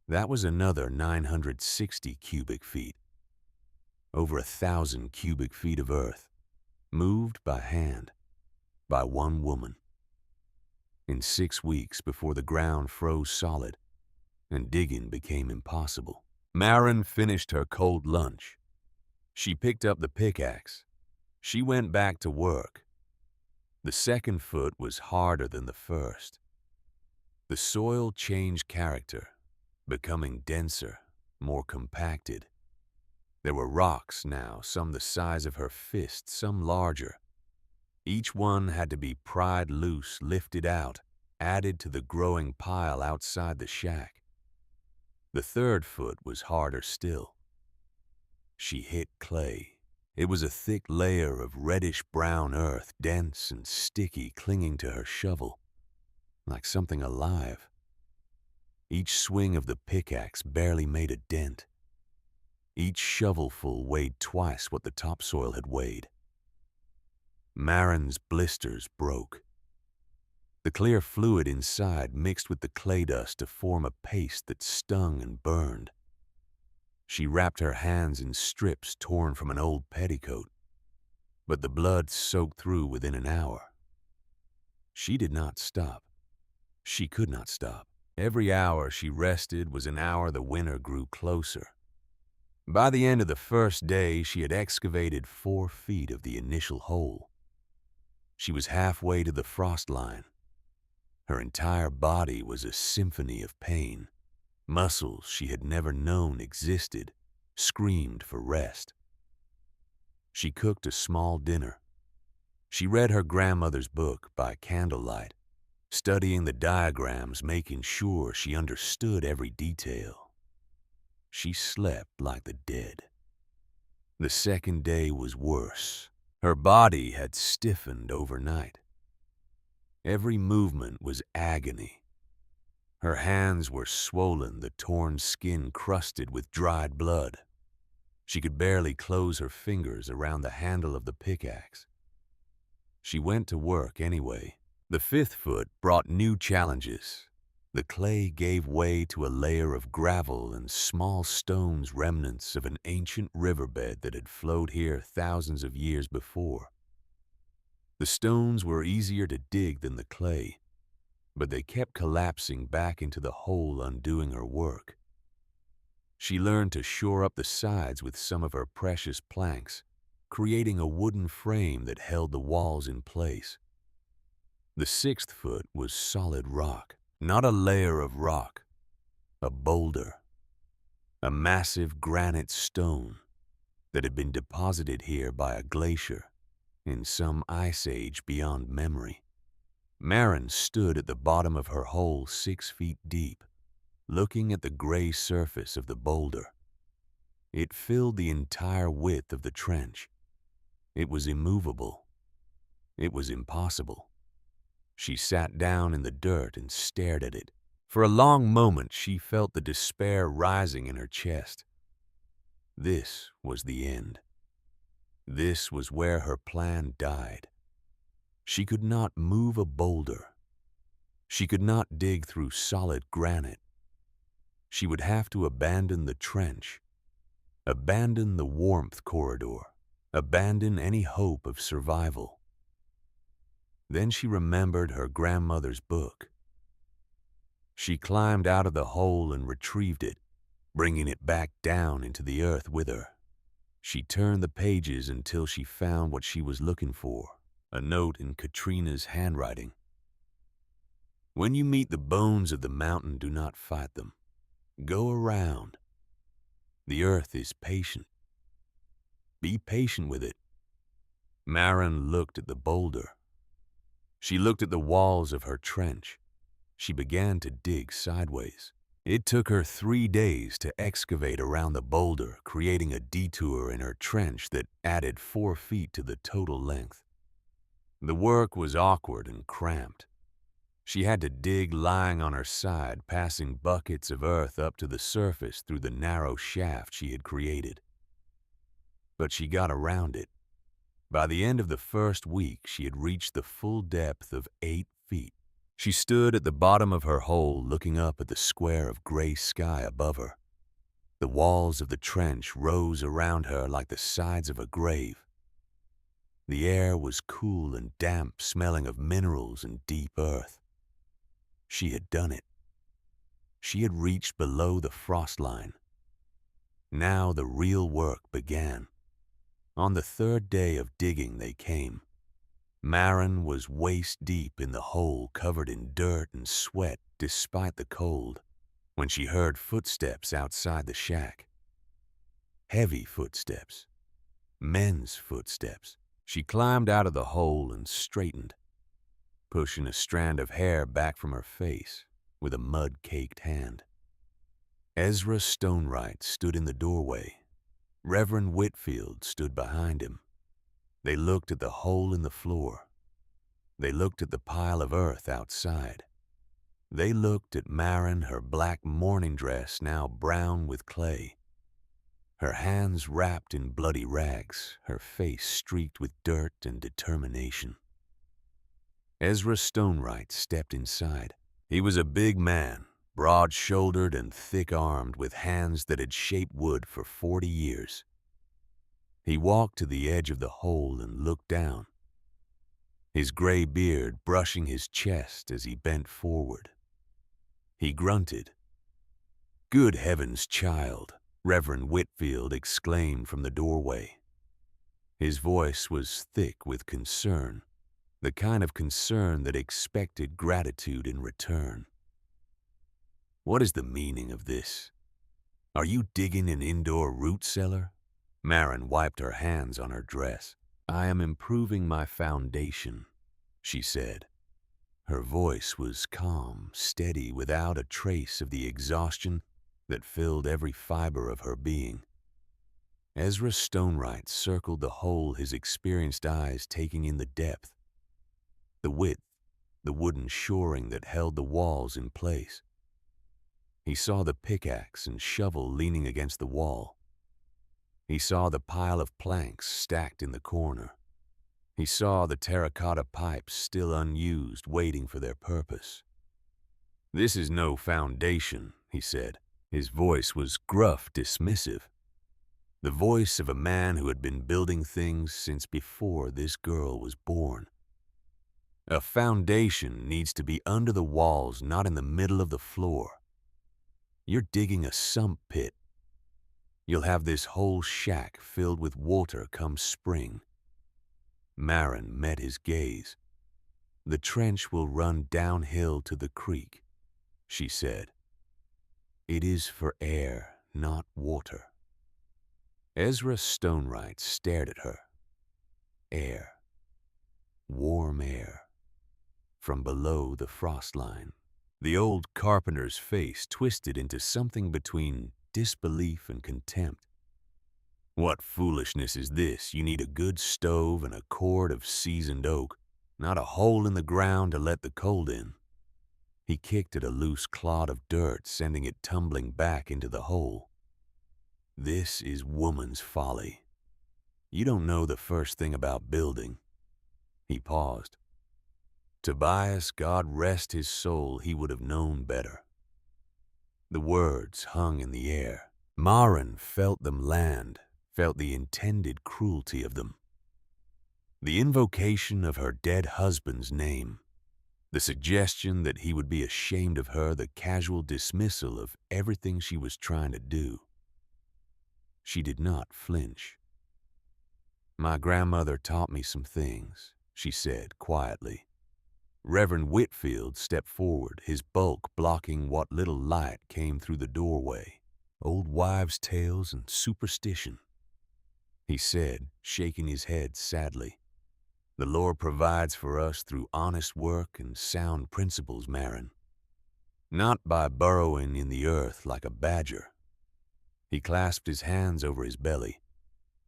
That was another 960 cubic feet, over 1,000 cubic feet of earth, moved by hand, by one woman. In 6 weeks before the ground froze solid and digging became impossible. Maren finished her cold lunch. She picked up the pickaxe. She went back to work. The second foot was harder than the first. The soil changed character, becoming denser, more compacted. There were rocks now, some the size of her fist, some larger. Each one had to be pried loose, lifted out, added to the growing pile outside the shack. The third foot was harder still. She hit clay. It was a thick layer of reddish-brown earth, dense and sticky, clinging to her shovel, like something alive. Each swing of the pickaxe barely made a dent. Each shovelful weighed twice what the topsoil had weighed. Maren's blisters broke. The clear fluid inside mixed with the clay dust to form a paste that stung and burned. She wrapped her hands in strips torn from an old petticoat, but the blood soaked through within an hour. She did not stop. She could not stop. Every hour she rested was an hour the winter grew closer. By the end of the first day, she had excavated 4 feet of the initial hole. She was halfway to the frost line. Her entire body was a symphony of pain. Muscles she had never known existed screamed for rest. She cooked a small dinner. She read her grandmother's book by candlelight, studying the diagrams, making sure she understood every detail. She slept like the dead. The second day was worse. Her body had stiffened overnight. Every movement was agony. Her hands were swollen, the torn skin crusted with dried blood. She could barely close her fingers around the handle of the pickaxe. She went to work anyway. The fifth foot brought new challenges. The clay gave way to a layer of gravel and small stones, remnants of an ancient riverbed that had flowed here thousands of years before. The stones were easier to dig than the clay, but they kept collapsing back into the hole, undoing her work. She learned to shore up the sides with some of her precious planks, creating a wooden frame that held the walls in place. The sixth foot was solid rock, not a layer of rock, a boulder, a massive granite stone that had been deposited here by a glacier in some ice age beyond memory. Maren stood at the bottom of her hole 6 feet deep, looking at the gray surface of the boulder. It filled the entire width of the trench. It was immovable. It was impossible. She sat down in the dirt and stared at it. For a long moment, she felt the despair rising in her chest. This was the end. This was where her plan died. She could not move a boulder. She could not dig through solid granite. She would have to abandon the trench, abandon the warmth corridor, abandon any hope of survival. Then she remembered her grandmother's book. She climbed out of the hole and retrieved it, bringing it back down into the earth with her. She turned the pages until she found what she was looking for, a note in Katrina's handwriting. When you meet the bones of the mountain, do not fight them. Go around. The earth is patient. Be patient with it. Maren looked at the boulder. She looked at the walls of her trench. She began to dig sideways. It took her 3 days to excavate around the boulder, creating a detour in her trench that added 4 feet to the total length. The work was awkward and cramped. She had to dig lying on her side, passing buckets of earth up to the surface through the narrow shaft she had created. But she got around it. By the end of the first week, she had reached the full depth of 8 feet. She stood at the bottom of her hole looking up at the square of gray sky above her. The walls of the trench rose around her like the sides of a grave. The air was cool and damp, smelling of minerals and deep earth. She had done it. She had reached below the frost line. Now the real work began. On the third day of digging they came. Maren was waist deep in the hole, covered in dirt and sweat despite the cold, when she heard footsteps outside the shack. Heavy footsteps. Men's footsteps. She climbed out of the hole and straightened, pushing a strand of hair back from her face with a mud-caked hand. Ezra Stonewright stood in the doorway. Reverend Whitfield stood behind him. They looked at the hole in the floor. They looked at the pile of earth outside. They looked at Maren, her black mourning dress now brown with clay, her hands wrapped in bloody rags, her face streaked with dirt and determination. Ezra Stonewright stepped inside. He was a big man, broad-shouldered and thick-armed, with hands that had shaped wood for 40 years. He walked to the edge of the hole and looked down, his gray beard brushing his chest as he bent forward. He grunted. "Good heavens, child," Reverend Whitfield exclaimed from the doorway. His voice was thick with concern, the kind of concern that expected gratitude in return. "What is the meaning of this? Are you digging an indoor root cellar?" Maren wiped her hands on her dress. "I am improving my foundation," she said. Her voice was calm, steady, without a trace of the exhaustion that filled every fiber of her being. Ezra Stonewright circled the hole, his experienced eyes taking in the depth, the width, the wooden shoring that held the walls in place. He saw the pickaxe and shovel leaning against the wall. He saw the pile of planks stacked in the corner. He saw the terracotta pipes still unused, waiting for their purpose. "This is no foundation," he said. His voice was gruff, dismissive. The voice of a man who had been building things since before this girl was born. "A foundation needs to be under the walls, not in the middle of the floor. You're digging a sump pit. You'll have this whole shack filled with water come spring." Maren met his gaze. "The trench will run downhill to the creek," she said. "It is for air, not water." Ezra Stonewright stared at her. Air. Warm air. From below the frost line. The old carpenter's face twisted into something between disbelief and contempt. "What foolishness is this? You need a good stove and a cord of seasoned oak, not a hole in the ground to let the cold in." He kicked at a loose clod of dirt, sending it tumbling back into the hole. "This is woman's folly. You don't know the first thing about building." He paused. Tobias, God rest his soul, he would have known better. The words hung in the air. Maren felt them land, felt the intended cruelty of them. The invocation of her dead husband's name, the suggestion that he would be ashamed of her, the casual dismissal of everything she was trying to do. She did not flinch. "My grandmother taught me some things," she said quietly. Reverend Whitfield stepped forward, his bulk blocking what little light came through the doorway. "Old wives' tales and superstition," he said, shaking his head sadly. "The Lord provides for us through honest work and sound principles, Maren. Not by burrowing in the earth like a badger." He clasped his hands over his belly.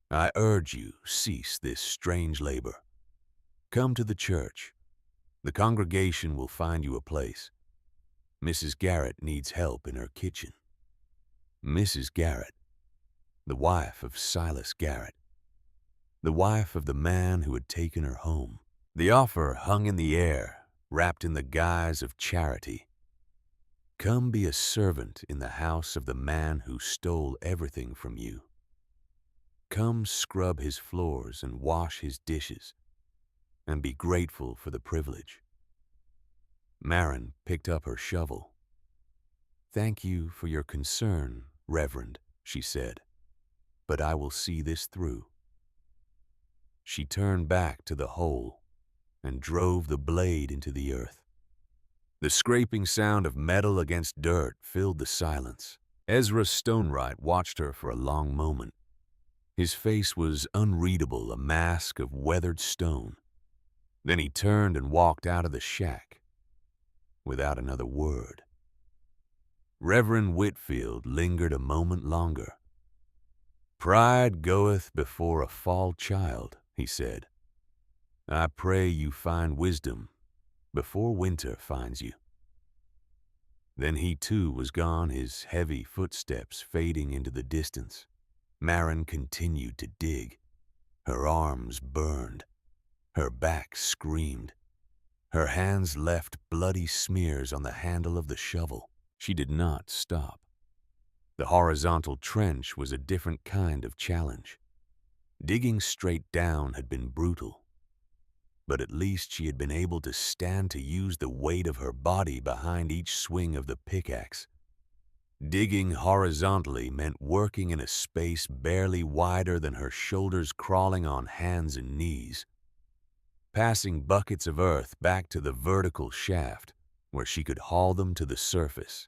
"I urge you, cease this strange labor. Come to the church. The congregation will find you a place. Mrs. Garrett needs help in her kitchen." Mrs. Garrett, the wife of Silas Garrett, the wife of the man who had taken her home. The offer hung in the air, wrapped in the guise of charity. Come be a servant in the house of the man who stole everything from you. Come scrub his floors and wash his dishes, and be grateful for the privilege. Marin picked up her shovel. Thank you for your concern, Reverend, she said, but I will see this through. She turned back to the hole and drove the blade into the earth. The scraping sound of metal against dirt filled the silence. Ezra Stonewright watched her for a long moment. His face was unreadable, a mask of weathered stone. Then he turned and walked out of the shack without another word. Reverend Whitfield lingered a moment longer. Pride goeth before a fall child, he said. I pray you find wisdom before winter finds you. Then he too was gone, his heavy footsteps fading into the distance. Marin continued to dig. Her arms burned. Her back screamed. Her hands left bloody smears on the handle of the shovel. She did not stop. The horizontal trench was a different kind of challenge. Digging straight down had been brutal, but at least she had been able to stand to use the weight of her body behind each swing of the pickaxe. Digging horizontally meant working in a space barely wider than her shoulders, crawling on hands and knees, passing buckets of earth back to the vertical shaft where she could haul them to the surface.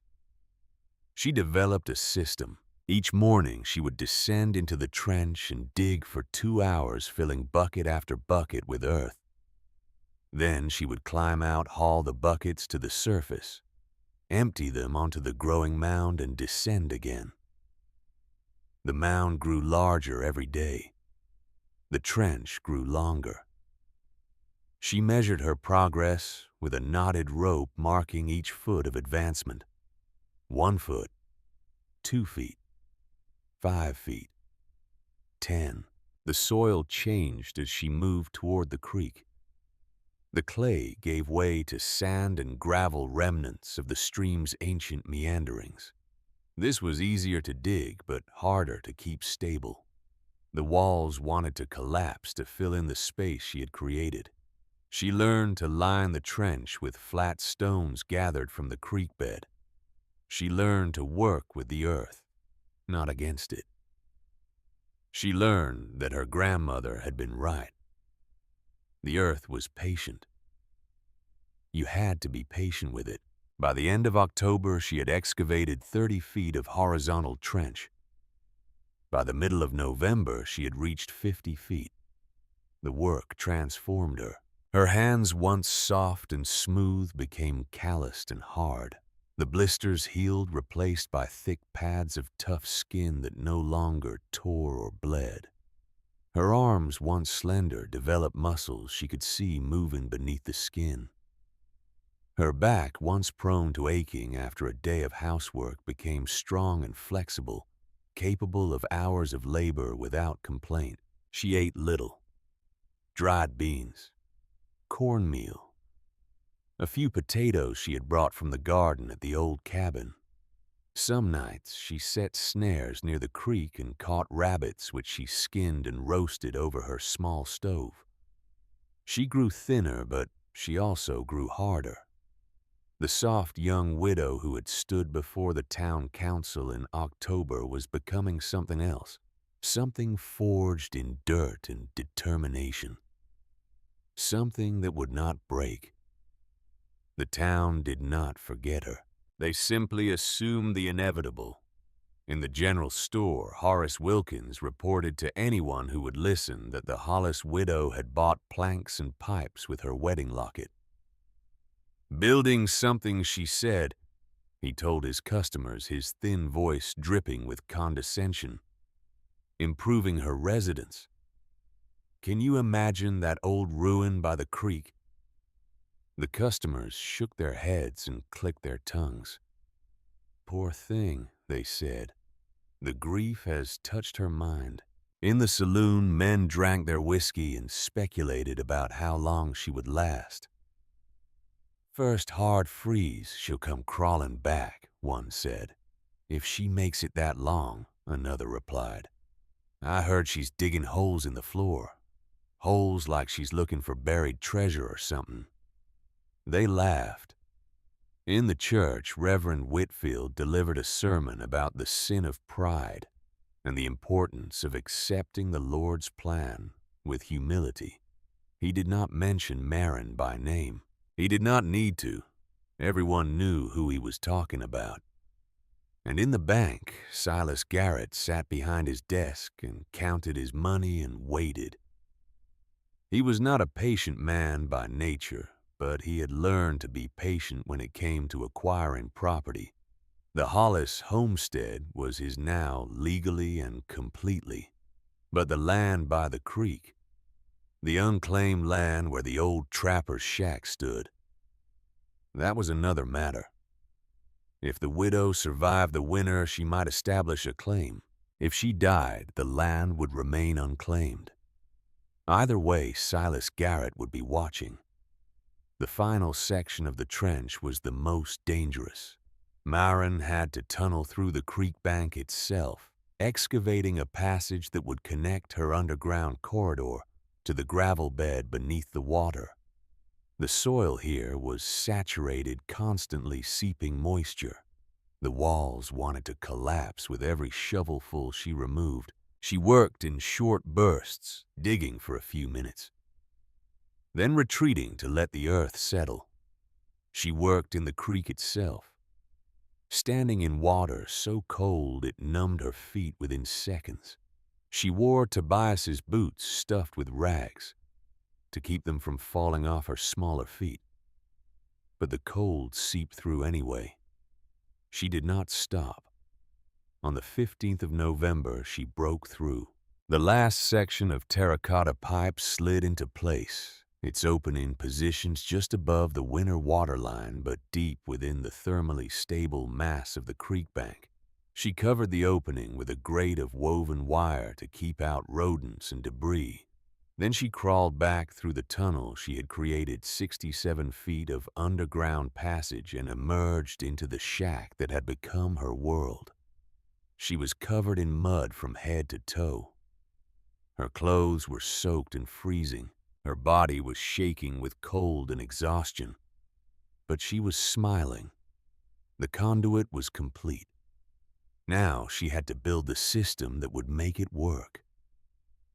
She developed a system. Each morning she would descend into the trench and dig for 2 hours, filling bucket after bucket with earth. Then she would climb out, haul the buckets to the surface, empty them onto the growing mound, and descend again. The mound grew larger every day. The trench grew longer. She measured her progress with a knotted rope marking each foot of advancement. 1 foot, 2 feet, 5 feet, 10. The soil changed as she moved toward the creek. The clay gave way to sand and gravel, remnants of the stream's ancient meanderings. This was easier to dig, but harder to keep stable. The walls wanted to collapse to fill in the space she had created. She learned to line the trench with flat stones gathered from the creek bed. She learned to work with the earth, not against it. She learned that her grandmother had been right. The earth was patient. You had to be patient with it. By the end of October, she had excavated 30 feet of horizontal trench. By the middle of November, she had reached 50 feet. The work transformed her. Her hands, once soft and smooth, became calloused and hard. The blisters healed, replaced by thick pads of tough skin that no longer tore or bled. Her arms, once slender, developed muscles she could see moving beneath the skin. Her back, once prone to aching after a day of housework, became strong and flexible, capable of hours of labor without complaint. She ate little. Dried beans, cornmeal, a few potatoes she had brought from the garden at the old cabin. Some nights she set snares near the creek and caught rabbits, which she skinned and roasted over her small stove. She grew thinner, but she also grew harder. The soft young widow who had stood before the town council in October was becoming something else, something forged in dirt and determination, something that would not break. The town did not forget her. They simply assumed the inevitable. In the general store, Horace Wilkins reported to anyone who would listen that the Hollis widow had bought planks and pipes with her wedding locket. Building something, she said, he told his customers, his thin voice dripping with condescension. Improving her residence. Can you imagine that old ruin by the creek? The customers shook their heads and clicked their tongues. Poor thing, they said. The grief has touched her mind. In the saloon, men drank their whiskey and speculated about how long she would last. First hard freeze, she'll come crawling back, one said. If she makes it that long, another replied. I heard she's digging holes in the floor. Holes like she's looking for buried treasure or something. They laughed. In the church, Reverend Whitfield delivered a sermon about the sin of pride and the importance of accepting the Lord's plan with humility. He did not mention Marin by name. He did not need to. Everyone knew who he was talking about. And in the bank, Silas Garrett sat behind his desk and counted his money and waited. He was not a patient man by nature, but he had learned to be patient when it came to acquiring property. The Hollis homestead was his now legally and completely, but the land by the creek, the unclaimed land where the old trapper's shack stood, that was another matter. If the widow survived the winter, she might establish a claim. If she died, the land would remain unclaimed. Either way, Silas Garrett would be watching. The final section of the trench was the most dangerous. Marin had to tunnel through the creek bank itself, excavating a passage that would connect her underground corridor to the gravel bed beneath the water. The soil here was saturated, constantly seeping moisture. The walls wanted to collapse with every shovelful she removed. She worked in short bursts, digging for a few minutes, then retreating to let the earth settle. She worked in the creek itself, standing in water so cold it numbed her feet within seconds. She wore Tobias's boots stuffed with rags to keep them from falling off her smaller feet. But the cold seeped through anyway. She did not stop. On the 15th of November, she broke through. The last section of terracotta pipe slid into place, its opening positioned just above the winter water line but deep within the thermally stable mass of the creek bank. She covered the opening with a grate of woven wire to keep out rodents and debris. Then she crawled back through the tunnel she had created 67 feet of underground passage and emerged into the shack that had become her world. She was covered in mud from head to toe. Her clothes were soaked and freezing. Her body was shaking with cold and exhaustion. But she was smiling. The conduit was complete. Now she had to build the system that would make it work.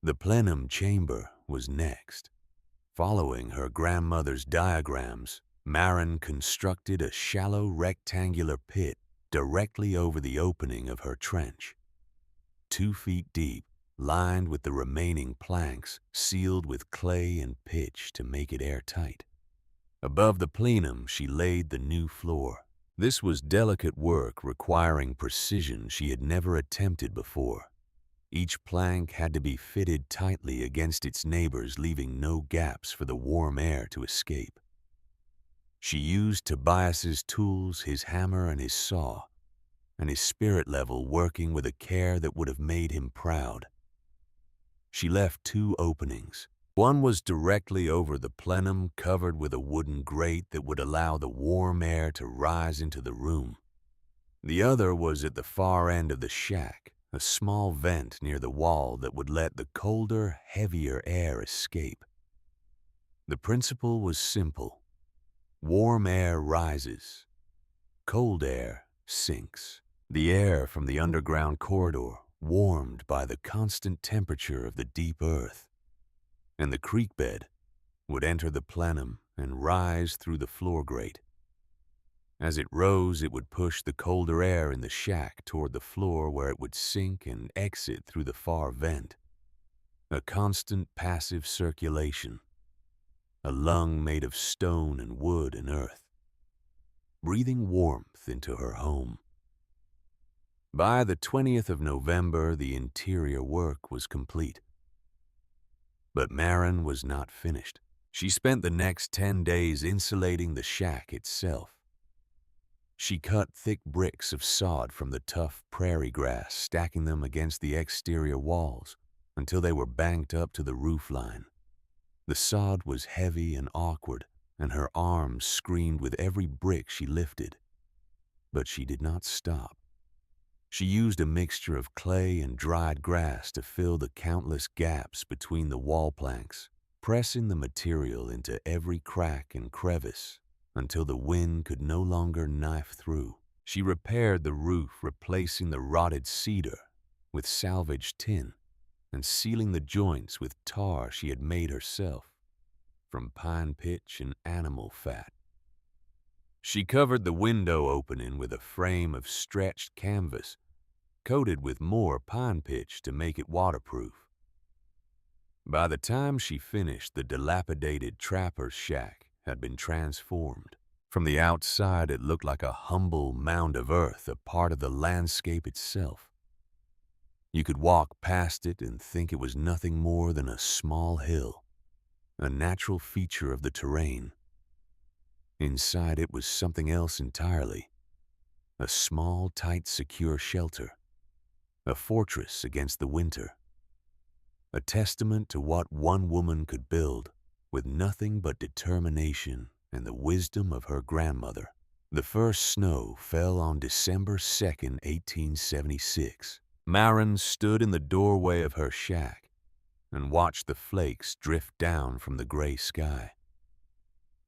The plenum chamber was next. Following her grandmother's diagrams, Marin constructed a shallow rectangular pit directly over the opening of her trench. 2 feet deep, lined with the remaining planks, sealed with clay and pitch to make it airtight. Above the plenum, she laid the new floor. This was delicate work requiring precision she had never attempted before. Each plank had to be fitted tightly against its neighbors, leaving no gaps for the warm air to escape. She used Tobias's tools, his hammer and his saw, and his spirit level working with a care that would have made him proud. She left 2 openings. One was directly over the plenum, covered with a wooden grate that would allow the warm air to rise into the room. The other was at the far end of the shack, a small vent near the wall that would let the colder, heavier air escape. The principle was simple. Warm air rises. Cold air sinks. The air from the underground corridor warmed by the constant temperature of the deep earth. And the creek bed would enter the plenum and rise through the floor grate. As it rose, it would push the colder air in the shack toward the floor where it would sink and exit through the far vent. A constant passive circulation. A lung made of stone and wood and earth, breathing warmth into her home. By the 20th of November, the interior work was complete. But Marin was not finished. She spent the next 10 days insulating the shack itself. She cut thick bricks of sod from the tough prairie grass, stacking them against the exterior walls until they were banked up to the roof line. The sod was heavy and awkward, and her arms screamed with every brick she lifted. But she did not stop. She used a mixture of clay and dried grass to fill the countless gaps between the wall planks, pressing the material into every crack and crevice until the wind could no longer knife through. She repaired the roof, replacing the rotted cedar with salvaged tin and sealing the joints with tar she had made herself from pine pitch and animal fat. She covered the window opening with a frame of stretched canvas coated with more pine pitch to make it waterproof. By the time she finished, the dilapidated trapper's shack had been transformed. From the outside, it looked like a humble mound of earth, a part of the landscape itself. You could walk past it and think it was nothing more than a small hill, a natural feature of the terrain. Inside it was something else entirely, a small, tight, secure shelter, a fortress against the winter, a testament to what one woman could build with nothing but determination and the wisdom of her grandmother. The first snow fell on December 2nd, 1876. Maren stood in the doorway of her shack and watched the flakes drift down from the gray sky.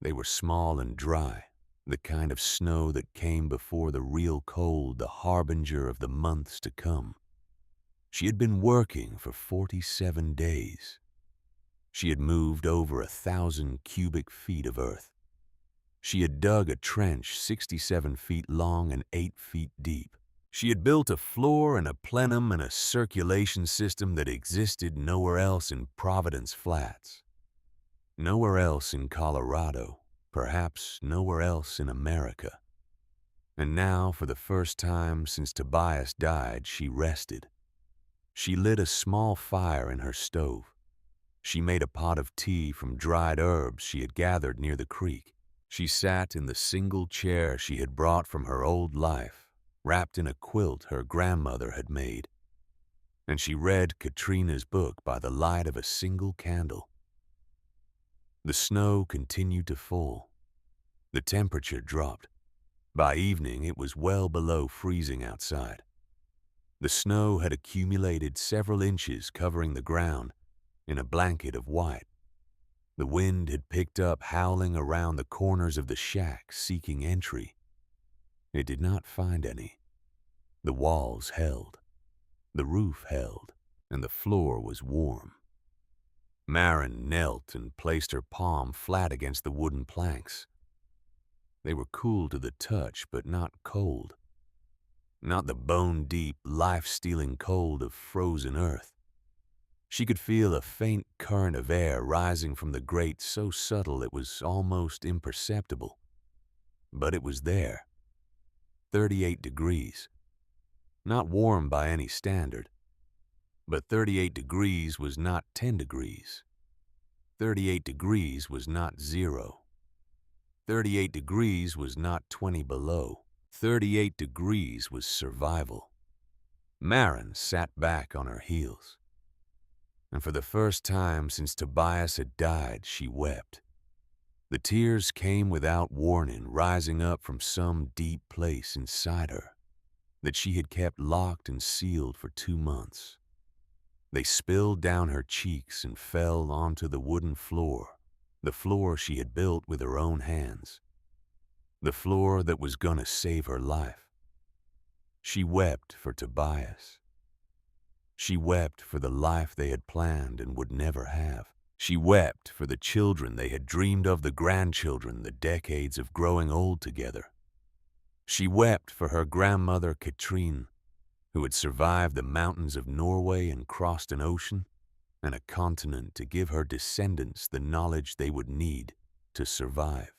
They were small and dry, the kind of snow that came before the real cold, the harbinger of the months to come. She had been working for 47 days. She had moved over 1,000 cubic feet of earth. She had dug a trench 67 feet long and 8 feet deep. She had built a floor and a plenum and a circulation system that existed nowhere else in Providence Flats, nowhere else in Colorado, perhaps nowhere else in America. And now, for the first time since Tobias died, she rested. She lit a small fire in her stove. She made a pot of tea from dried herbs she had gathered near the creek. She sat in the single chair she had brought from her old life, wrapped in a quilt her grandmother had made, and she read Katrina's book by the light of a single candle. The snow continued to fall. The temperature dropped. By evening, it was well below freezing outside. The snow had accumulated several inches, covering the ground in a blanket of white. The wind had picked up, howling around the corners of the shack, seeking entry. It did not find any. The walls held, the roof held, and the floor was warm. Maren knelt and placed her palm flat against the wooden planks. They were cool to the touch, but not cold. Not the bone-deep, life-stealing cold of frozen earth. She could feel a faint current of air rising from the grate, so subtle it was almost imperceptible. But it was there. 38 degrees. Not warm by any standard. But 38 degrees was not 10 degrees. 38 degrees was not 0. 38 degrees was not 20 below. 38 degrees was survival. Maren sat back on her heels. And for the first time since Tobias had died, she wept. The tears came without warning, rising up from some deep place inside her that she had kept locked and sealed for 2 months. They spilled down her cheeks and fell onto the wooden floor, the floor she had built with her own hands, the floor that was gonna save her life. She wept for Tobias. She wept for the life they had planned and would never have. She wept for the children they had dreamed of, the grandchildren, the decades of growing old together. She wept for her grandmother Katrine, who had survived the mountains of Norway and crossed an ocean and a continent to give her descendants the knowledge they would need to survive.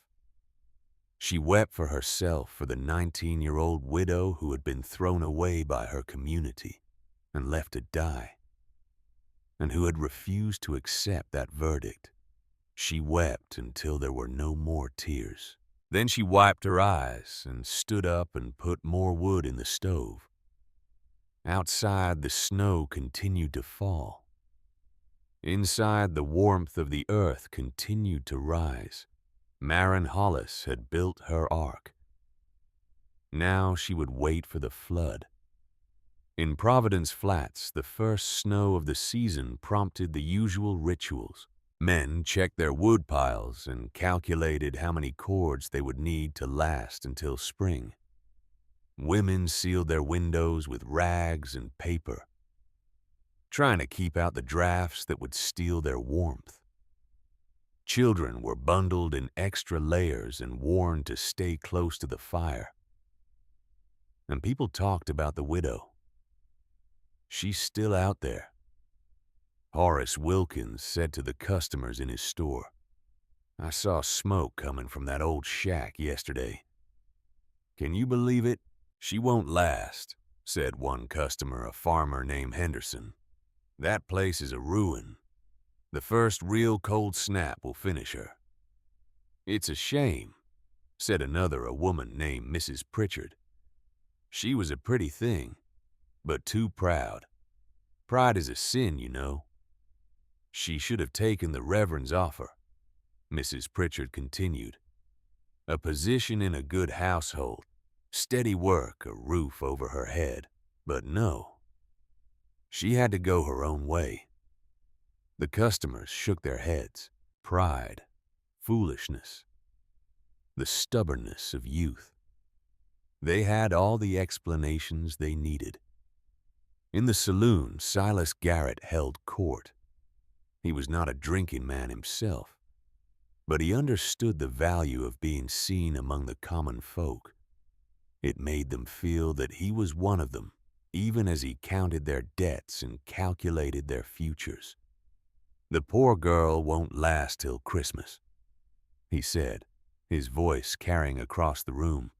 She wept for herself, for the 19-year-old widow who had been thrown away by her community and left to die, and who had refused to accept that verdict. She wept until there were no more tears. Then she wiped her eyes and stood up and put more wood in the stove. Outside, the snow continued to fall. Inside, the warmth of the earth continued to rise. Maren Hollis had built her ark. Now she would wait for the flood. In Providence Flats, the first snow of the season prompted the usual rituals. Men checked their wood piles and calculated how many cords they would need to last until spring. Women sealed their windows with rags and paper, trying to keep out the drafts that would steal their warmth. Children were bundled in extra layers and warned to stay close to the fire. And people talked about the widow. She's still out there. Horace Wilkins said to the customers in his store, "I saw smoke coming from that old shack yesterday. Can you believe it? She won't last," said one customer, a farmer named Henderson. "That place is a ruin. The first real cold snap will finish her." "It's a shame," said another, a woman named Mrs. Pritchard. "She was a pretty thing, but too proud. Pride is a sin, you know." "She should have taken the Reverend's offer," Mrs. Pritchard continued. "A position in a good household, steady work, a roof over her head. But no. She had to go her own way." The customers shook their heads. Pride, foolishness, the stubbornness of youth. They had all the explanations they needed. In the saloon, Silas Garrett held court. He was not a drinking man himself, but he understood the value of being seen among the common folk. It made them feel that he was one of them, even as he counted their debts and calculated their futures. "The poor girl won't last till Christmas," he said, his voice carrying across the room.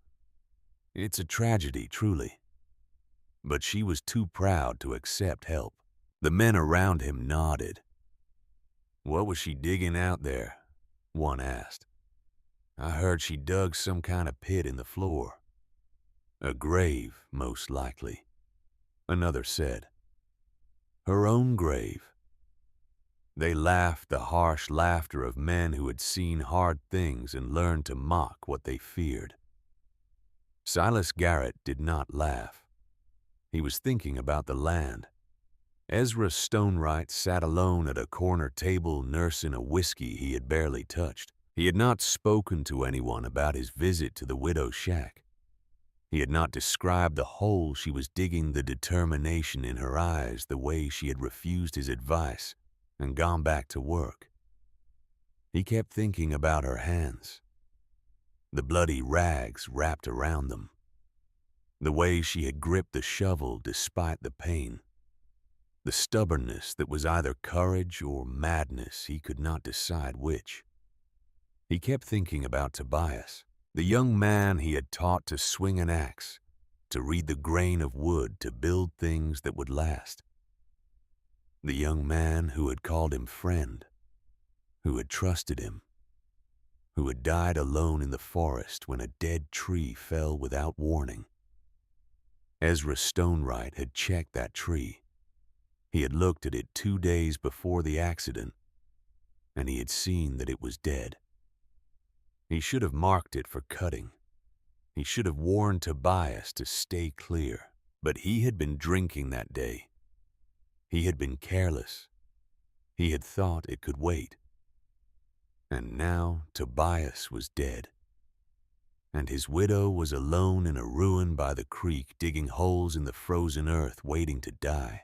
"It's a tragedy, truly. But she was too proud to accept help." The men around him nodded. "What was she digging out there?" one asked. "I heard she dug some kind of pit in the floor." "A grave, most likely," another said. "Her own grave." They laughed the harsh laughter of men who had seen hard things and learned to mock what they feared. Silas Garrett did not laugh. He was thinking about the land. Ezra Stonewright sat alone at a corner table nursing a whiskey he had barely touched. He had not spoken to anyone about his visit to the widow's shack. He had not described the hole she was digging, the determination in her eyes, the way she had refused his advice and gone back to work. He kept thinking about her hands, the bloody rags wrapped around them, the way she had gripped the shovel despite the pain, the stubbornness that was either courage or madness, he could not decide which. He kept thinking about Tobias, the young man he had taught to swing an axe, to read the grain of wood, to build things that would last. The young man who had called him friend, who had trusted him, who had died alone in the forest when a dead tree fell without warning. Ezra Stonewright had checked that tree. He had looked at it 2 days before the accident, and he had seen that it was dead. He should have marked it for cutting. He should have warned Tobias to stay clear, but he had been drinking that day. He had been careless. He had thought it could wait. And now Tobias was dead, and his widow was alone in a ruin by the creek, digging holes in the frozen earth, waiting to die.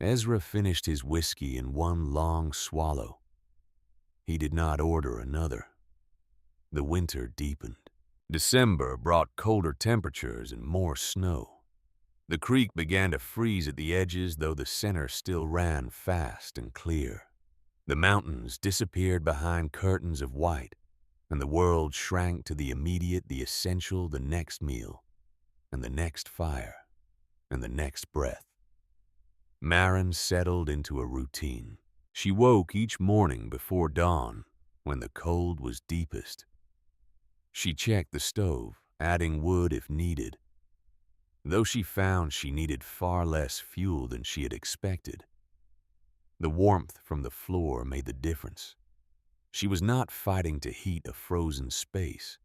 Ezra finished his whiskey in one long swallow. He did not order another. The winter deepened. December brought colder temperatures and more snow. The creek began to freeze at the edges, though the center still ran fast and clear. The mountains disappeared behind curtains of white, and the world shrank to the immediate, the essential, the next meal, and the next fire, and the next breath. Maren settled into a routine. She woke each morning before dawn, when the cold was deepest. She checked the stove, adding wood if needed, though she found she needed far less fuel than she had expected. The warmth from the floor made the difference. She was not fighting to heat a frozen space.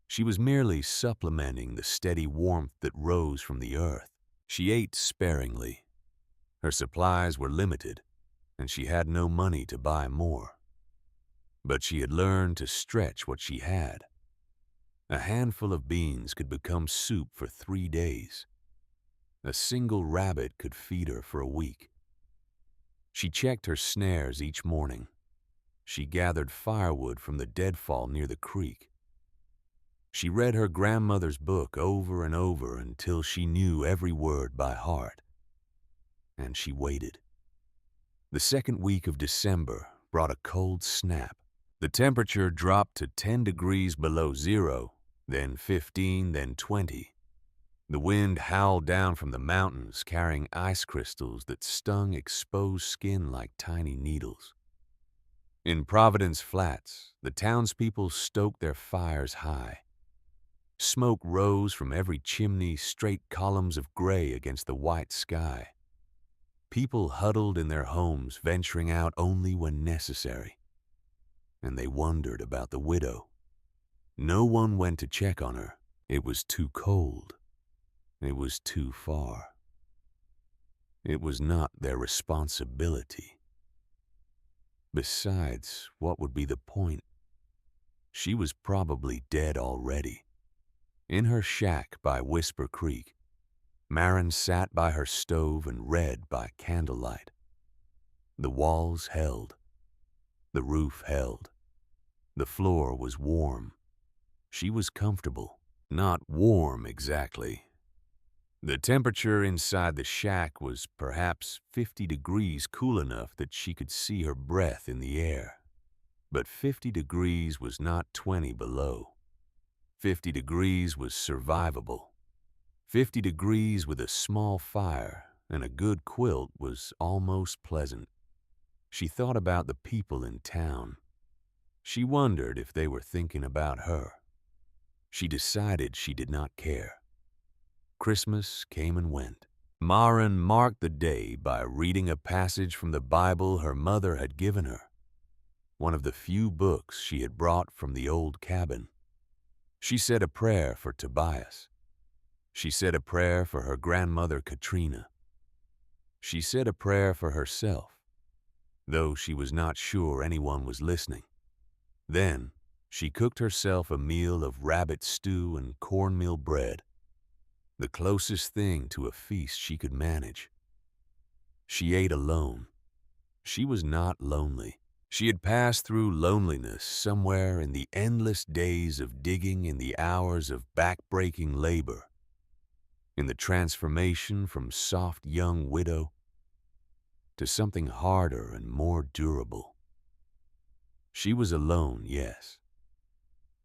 She was merely supplementing the steady warmth that rose from the earth. She ate sparingly. Her supplies were limited, and she had no money to buy more. But she had learned to stretch what she had. A handful of beans could become soup for 3 days. A single rabbit could feed her for a week. She checked her snares each morning. She gathered firewood from the deadfall near the creek. She read her grandmother's book over and over until she knew every word by heart. And she waited. The second week of December brought a cold snap. The temperature dropped to 10 degrees below zero, then 15, then 20. The wind howled down from the mountains, carrying ice crystals that stung exposed skin like tiny needles. In Providence Flats, the townspeople stoked their fires high. Smoke rose from every chimney, straight columns of gray against the white sky. People huddled in their homes, venturing out only when necessary. And they wondered about the widow. No one went to check on her. It was too cold. It was too far. It was not their responsibility. Besides, what would be the point? She was probably dead already. In her shack by Whisper Creek, Marin sat by her stove and read by candlelight. The walls held. The roof held. The floor was warm. She was comfortable. Not warm exactly. The temperature inside the shack was perhaps 50 degrees, cool enough that she could see her breath in the air. But 50 degrees was not 20 below. 50 degrees was survivable. 50 degrees with a small fire and a good quilt was almost pleasant. She thought about the people in town. She wondered if they were thinking about her. She decided she did not care. Christmas came and went. Marin marked the day by reading a passage from the Bible her mother had given her, one of the few books she had brought from the old cabin. She said a prayer for Tobias. She said a prayer for her grandmother Katrina. She said a prayer for herself, though she was not sure anyone was listening. Then she cooked herself a meal of rabbit stew and cornmeal bread, the closest thing to a feast she could manage. She ate alone. She was not lonely. She had passed through loneliness somewhere in the endless days of digging, in the hours of back-breaking labor, in the transformation from soft young widow to something harder and more durable. She was alone, yes,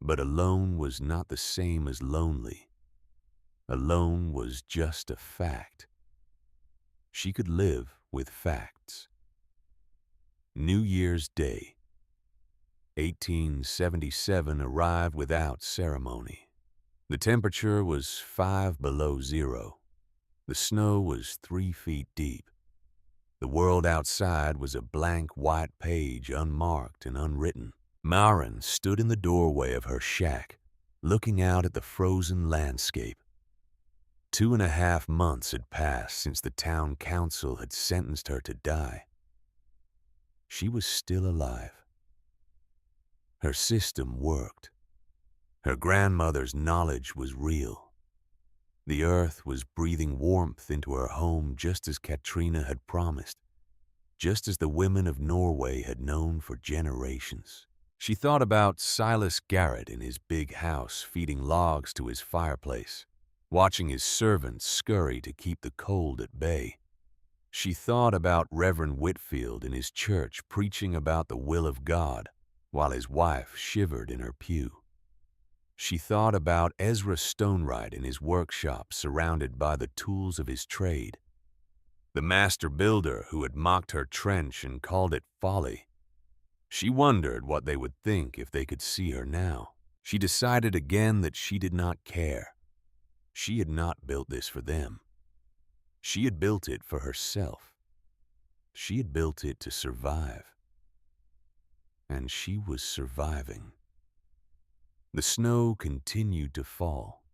but alone was not the same as lonely. Alone was just a fact. She could live with facts. New Year's Day, 1877, arrived without ceremony. The temperature was 5 below zero. The snow was 3 feet deep. The world outside was a blank white page, unmarked and unwritten. Marin stood in the doorway of her shack, looking out at the frozen landscape. 2.5 months had passed since the town council had sentenced her to die. She was still alive. Her system worked. Her grandmother's knowledge was real. The earth was breathing warmth into her home just as Katrina had promised, just as the women of Norway had known for generations. She thought about Silas Garrett in his big house feeding logs to his fireplace, watching his servants scurry to keep the cold at bay. She thought about Reverend Whitfield in his church preaching about the will of God while his wife shivered in her pew. She thought about Ezra Stonewright in his workshop surrounded by the tools of his trade, the master builder who had mocked her trench and called it folly. She wondered what they would think if they could see her now. She decided again that she did not care. She had not built this for them. She had built it for herself. She had built it to survive. and she was surviving. The snow continued to fall.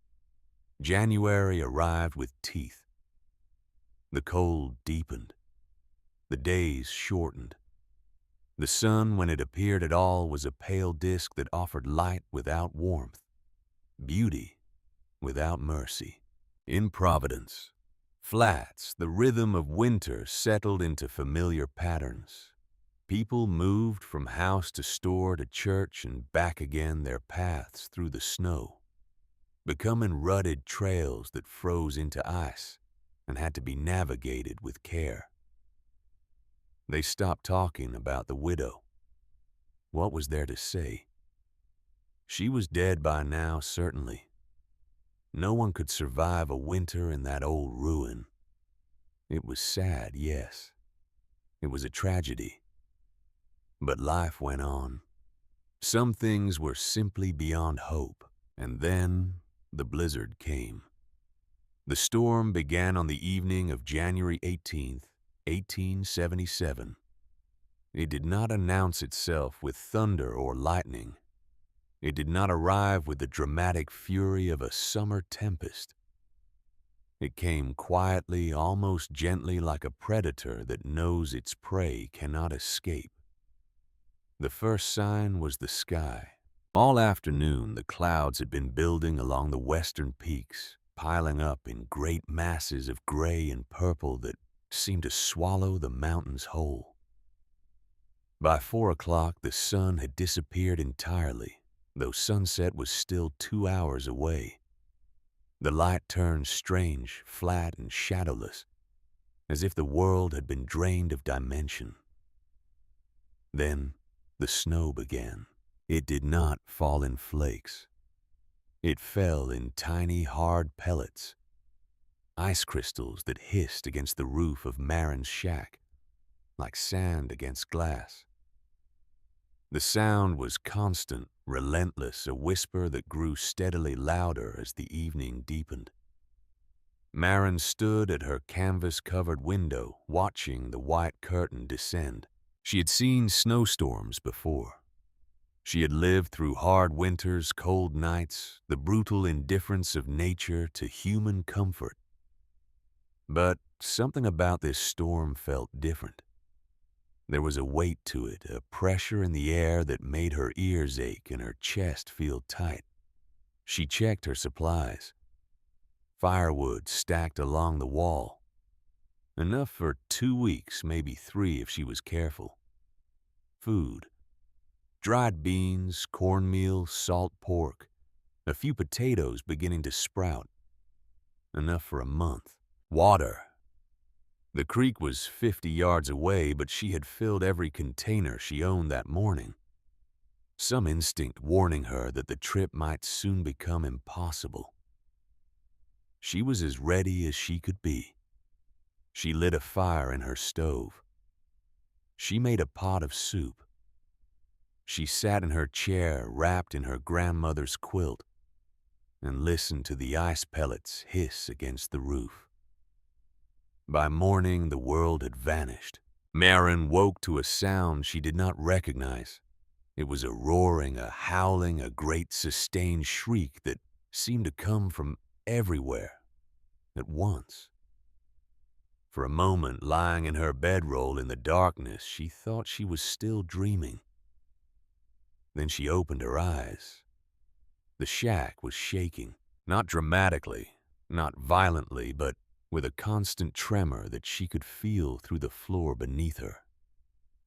January arrived with teeth. The cold deepened. The days shortened. The sun, when it appeared at all, was a pale disk that offered light without warmth, beauty without mercy. In Providence, Flats, the rhythm of winter settled into familiar patterns. People moved from house to store to church and back again, their paths through the snow, becoming rutted trails that froze into ice and had to be navigated with care. They stopped talking about the widow. What was there to say? She was dead by now, certainly. No one could survive a winter in that old ruin. It was sad, yes. It was a tragedy. But life went on. Some things were simply beyond hope. And then the blizzard came. The storm began on the evening of January 18th, 1877. It did not announce itself with thunder or lightning. It did not arrive with the dramatic fury of a summer tempest. It came quietly, almost gently, like a predator that knows its prey cannot escape. The first sign was the sky. All afternoon, the clouds had been building along the western peaks, piling up in great masses of gray and purple that seemed to swallow the mountains whole. By 4 o'clock, the sun had disappeared entirely, though sunset was still 2 hours away. The light turned strange, flat, and shadowless, as if the world had been drained of dimension. Then the snow began. It did not fall in flakes. It fell in tiny, hard pellets, ice crystals that hissed against the roof of Marin's shack, like sand against glass. The sound was constant, relentless, a whisper that grew steadily louder as the evening deepened. Marin stood at her canvas-covered window, watching the white curtain descend. She had seen snowstorms before. She had lived through hard winters, cold nights, the brutal indifference of nature to human comfort. But something about this storm felt different. There was a weight to it, a pressure in the air that made her ears ache and her chest feel tight. She checked her supplies. Firewood stacked along the wall. Enough for 2 weeks, maybe 3 if she was careful. Food. Dried beans, cornmeal, salt pork, a few potatoes beginning to sprout. Enough for a month. Water. The creek was 50 yards away, but she had filled every container she owned that morning. Some instinct warning her that the trip might soon become impossible. She was as ready as she could be. She lit a fire in her stove. She made a pot of soup. She sat in her chair, wrapped in her grandmother's quilt, and listened to the ice pellets hiss against the roof. By morning, the world had vanished. Marin woke to a sound she did not recognize. It was a roaring, a howling, a great sustained shriek that seemed to come from everywhere at once. For a moment, lying in her bedroll in the darkness, she thought she was still dreaming. Then she opened her eyes. The shack was shaking, not dramatically, not violently, but with a constant tremor that she could feel through the floor beneath her.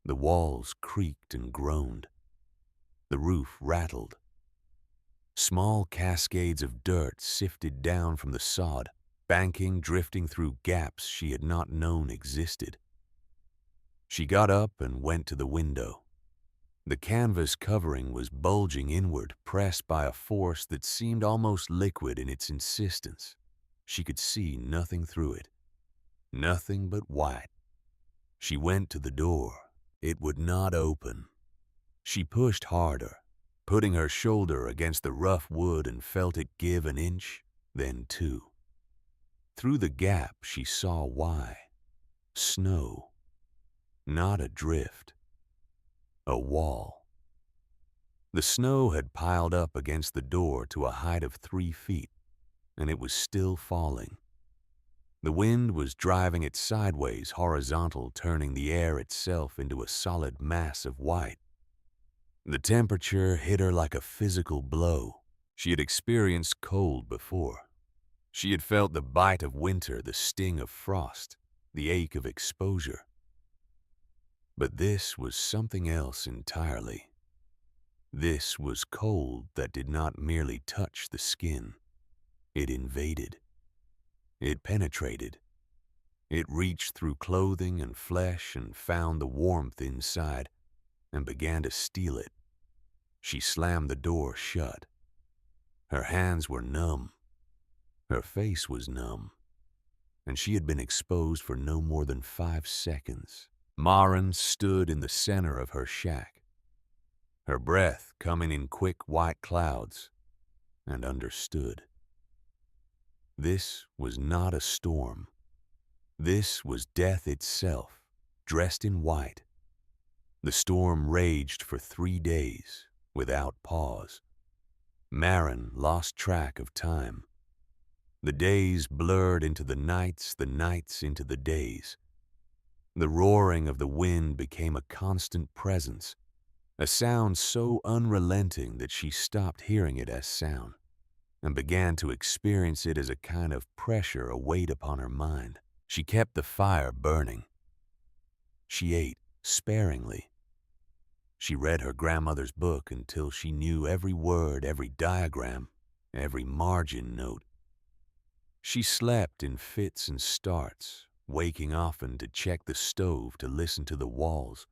The walls creaked and groaned. The roof rattled. Small cascades of dirt sifted down from the sod, banking, drifting through gaps she had not known existed. She got up and went to the window. The canvas covering was bulging inward, pressed by a force that seemed almost liquid in its insistence. She could see nothing through it. Nothing but white. She went to the door. It would not open. She pushed harder, putting her shoulder against the rough wood, and felt it give an inch, then 2. Through the gap she saw why. Snow. Not a drift. A wall. The snow had piled up against the door to a height of 3 feet, and it was still falling. The wind was driving it sideways, horizontal, turning the air itself into a solid mass of white. The temperature hit her like a physical blow. She had experienced cold before. She had felt the bite of winter, the sting of frost, the ache of exposure. But this was something else entirely. This was cold that did not merely touch the skin. It invaded. It penetrated. It reached through clothing and flesh and found the warmth inside and began to steal it. She slammed the door shut. Her hands were numb. Her face was numb. And she had been exposed for no more than 5 seconds. Maren stood in the center of her shack, her breath coming in quick white clouds, and understood. This was not a storm. This was death itself, dressed in white. The storm raged for 3 days, without pause. Maren lost track of time. The days blurred into the nights into the days. The roaring of the wind became a constant presence, a sound so unrelenting that she stopped hearing it as sound and began to experience it as a kind of pressure, a weight upon her mind. She kept the fire burning. She ate sparingly. She read her grandmother's book until she knew every word, every diagram, every margin note. She slept in fits and starts, waking often to check the stove, to listen to the walls,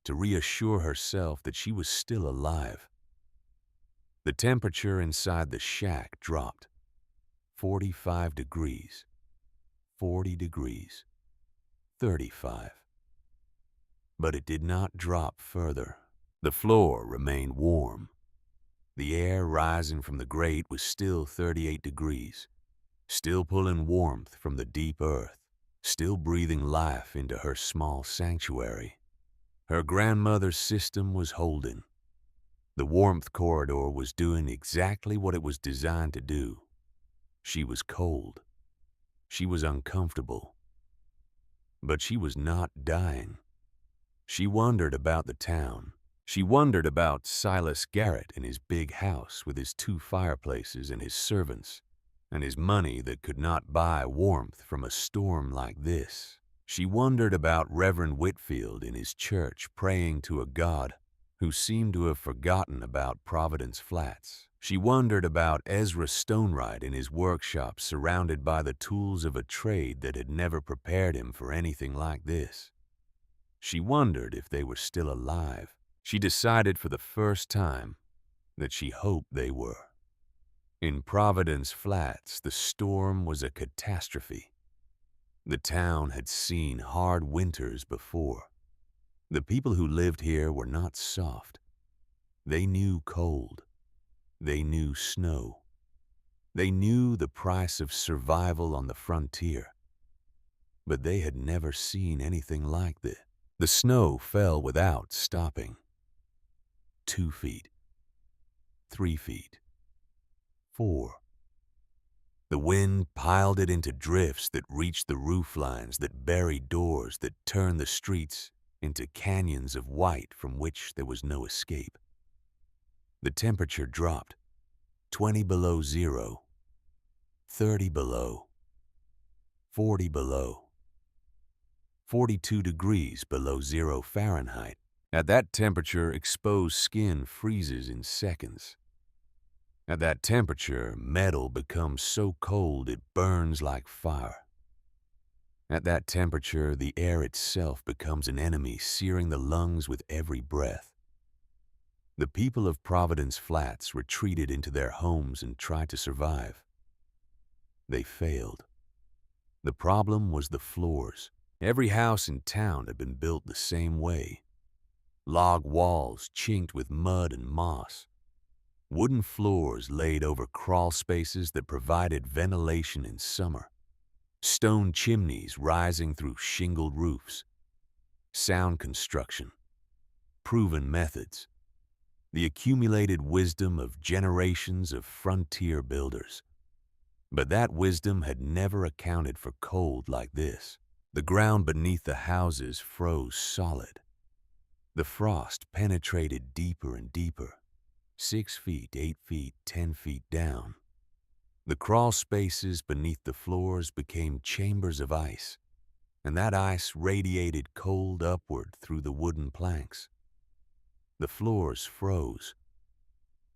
to reassure herself that she was still alive. The temperature inside the shack dropped. 45 degrees, 40 degrees, 35. But it did not drop further. The floor remained warm. The air rising from the grate was still 38 degrees, still pulling warmth from the deep earth, still breathing life into her small sanctuary. Her grandmother's system was holding. The warmth corridor was doing exactly what it was designed to do. She was cold. She was uncomfortable. But she was not dying. She wondered about the town. She wondered about Silas Garrett and his big house with his 2 fireplaces and his servants and his money that could not buy warmth from a storm like this. She wondered about Reverend Whitfield in his church praying to a God who seemed to have forgotten about Providence Flats. She wondered about Ezra Stonewright in his workshop surrounded by the tools of a trade that had never prepared him for anything like this. She wondered if they were still alive. She decided for the first time that she hoped they were. In Providence Flats, the storm was a catastrophe. The town had seen hard winters before. The people who lived here were not soft. They knew cold. They knew snow. They knew the price of survival on the frontier. But they had never seen anything like this. The snow fell without stopping. 2 feet. 3 feet. 4. The wind piled it into drifts that reached the roof lines, that buried doors, that turned the streets into canyons of white from which there was no escape. The temperature dropped. 20 below zero. 30 below. 40 below. 42 degrees below 0 Fahrenheit. At that temperature, exposed skin freezes in seconds. At that temperature, metal becomes so cold it burns like fire. At that temperature, the air itself becomes an enemy, searing the lungs with every breath. The people of Providence Flats retreated into their homes and tried to survive. They failed. The problem was the floors. Every house in town had been built the same way. Log walls chinked with mud and moss. Wooden floors laid over crawl spaces that provided ventilation in summer. Stone chimneys rising through shingled roofs. Sound construction. Proven methods. the accumulated wisdom of generations of frontier builders. But that wisdom had never accounted for cold like this. The ground beneath the houses froze solid. The frost penetrated deeper and deeper, 6 feet, 8 feet, 10 feet down. The crawl spaces beneath the floors became chambers of ice, and that ice radiated cold upward through the wooden planks. The floors froze,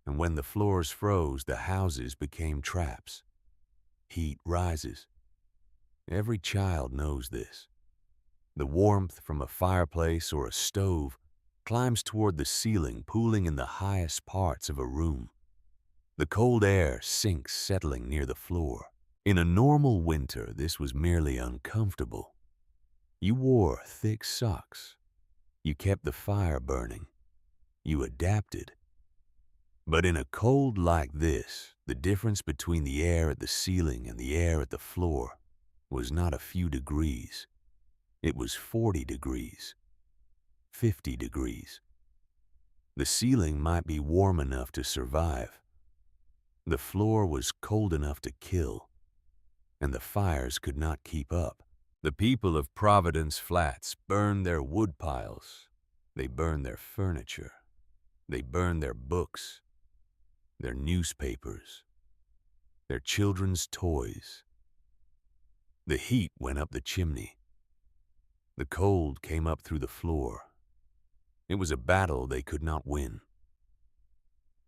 and when the floors froze, the houses became traps. Heat rises. Every child knows this. The warmth from a fireplace or a stove climbs toward the ceiling, pooling in the highest parts of a room. The cold air sinks, settling near the floor. In a normal winter, this was merely uncomfortable. You wore thick socks. You kept the fire burning. You adapted. But in a cold like this, the difference between the air at the ceiling and the air at the floor was not a few degrees. It was 40 degrees, 50 degrees. The ceiling might be warm enough to survive. The floor was cold enough to kill, and the fires could not keep up. The people of Providence Flats burned their wood piles. They burned their furniture. They burned their books, their newspapers, their children's toys. The heat went up the chimney. The cold came up through the floor. It was a battle they could not win.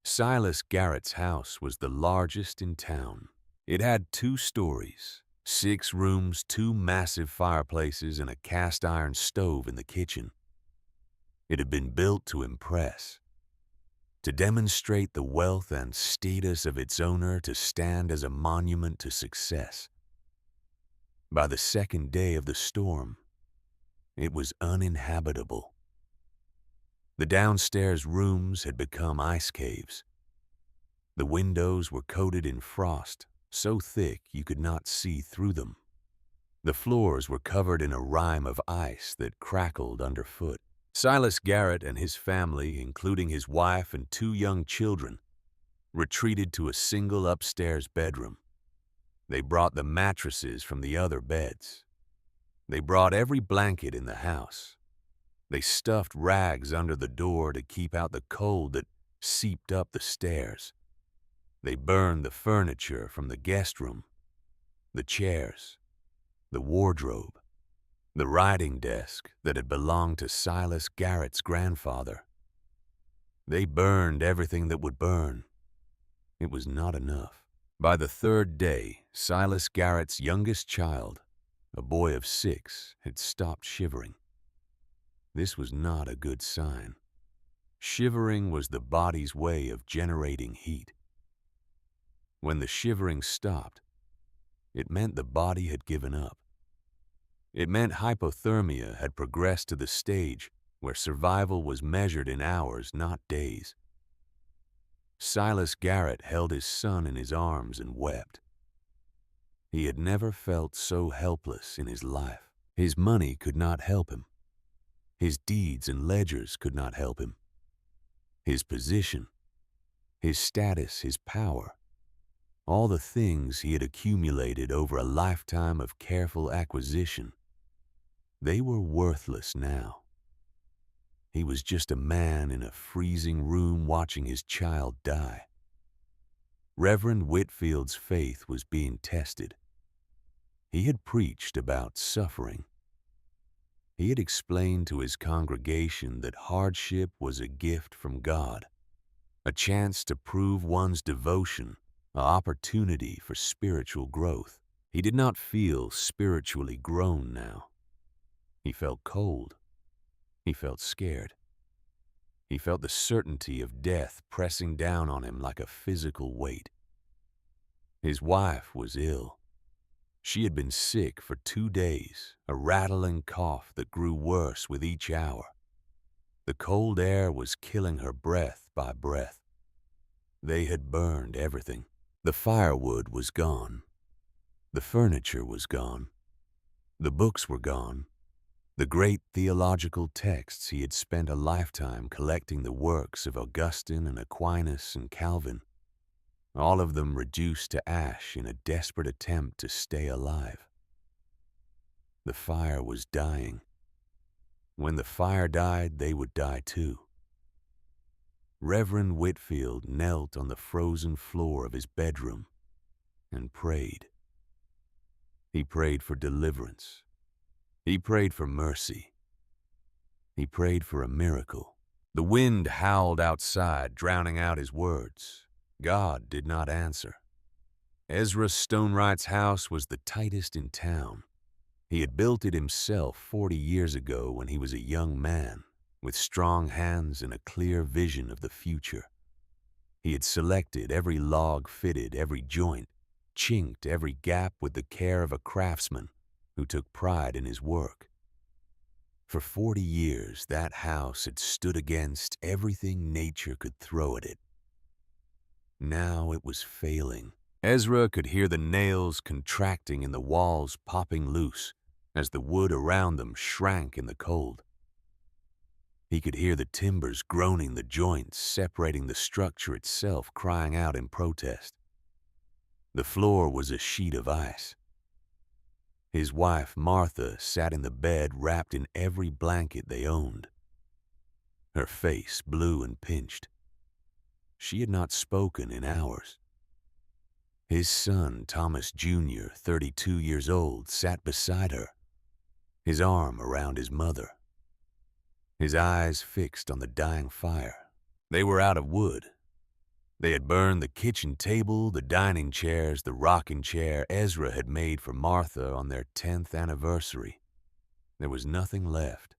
Silas Garrett's house was the largest in town. It had 2 stories, 6 rooms, 2 massive fireplaces, and a cast-iron stove in the kitchen. It had been built to impress, to demonstrate the wealth and status of its owner, to stand as a monument to success. By the second day of the storm, it was uninhabitable. The downstairs rooms had become ice caves. The windows were coated in frost, so thick you could not see through them. The floors were covered in a rime of ice that crackled underfoot. Silas Garrett and his family, including his wife and 2 young children, retreated to a single upstairs bedroom. They brought the mattresses from the other beds. They brought every blanket in the house. They stuffed rags under the door to keep out the cold that seeped up the stairs. They burned the furniture from the guest room, the chairs, the wardrobe, the writing desk that had belonged to Silas Garrett's grandfather. They burned everything that would burn. It was not enough. By the 3rd day, Silas Garrett's youngest child, a boy of 6, had stopped shivering. This was not a good sign. Shivering was the body's way of generating heat. When the shivering stopped, it meant the body had given up. It meant hypothermia had progressed to the stage where survival was measured in hours, not days. Silas Garrett held his son in his arms and wept. He had never felt so helpless in his life. His money could not help him. His deeds and ledgers could not help him. His position, his status, his power, all the things he had accumulated over a lifetime of careful acquisition, they were worthless now. He was just a man in a freezing room watching his child die. Reverend Whitfield's faith was being tested. He had preached about suffering. He had explained to his congregation that hardship was a gift from God, a chance to prove one's devotion, an opportunity for spiritual growth. He did not feel spiritually grown now. He felt cold. He felt scared. He felt the certainty of death pressing down on him like a physical weight. His wife was ill. She had been sick for 2 days, a rattling cough that grew worse with each hour. The cold air was killing her breath by breath. They had burned everything. The firewood was gone. The furniture was gone. The books were gone. The great theological texts he had spent a lifetime collecting, the works of Augustine and Aquinas and Calvin, all of them reduced to ash in a desperate attempt to stay alive. The fire was dying. When the fire died, they would die too. Reverend Whitfield knelt on the frozen floor of his bedroom and prayed. He prayed for deliverance. He prayed for mercy. He prayed for a miracle. The wind howled outside, drowning out his words. God did not answer. Ezra Stonewright's house was the tightest in town. He had built it himself 40 years ago when he was a young man, with strong hands and a clear vision of the future. He had selected every log, fitted every joint, chinked every gap with the care of a craftsman who took pride in his work. For 40 years, that house had stood against everything nature could throw at it. Now it was failing. Ezra could hear the nails contracting and the walls popping loose as the wood around them shrank in the cold. He could hear the timbers groaning, the joints separating the structure itself crying out in protest. The floor was a sheet of ice. His wife, Martha, sat in the bed wrapped in every blanket they owned. Her face blue and pinched. She had not spoken in hours. His son, Thomas Jr., 32 years old, sat beside her, his arm around his mother, his eyes fixed on the dying fire. They were out of wood. They had burned the kitchen table, the dining chairs, the rocking chair Ezra had made for Martha on their 10th anniversary. There was nothing left.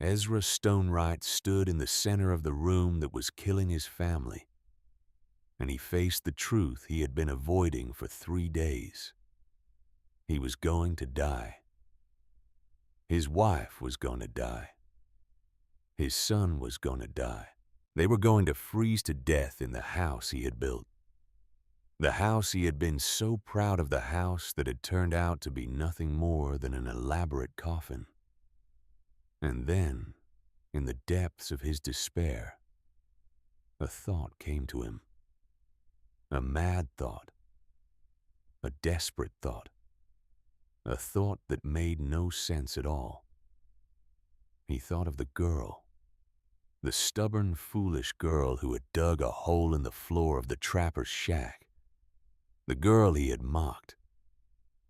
Ezra Stonewright stood in the center of the room that was killing his family, and he faced the truth he had been avoiding for 3 days. He was going to die. His wife was going to die. His son was going to die. They were going to freeze to death in the house he had built. The house he had been so proud of, the house that had turned out to be nothing more than an elaborate coffin. And then, in the depths of his despair, a thought came to him. A mad thought. A desperate thought. A thought that made no sense at all. He thought of the girl. The stubborn, foolish girl who had dug a hole in the floor of the trapper's shack. The girl he had mocked.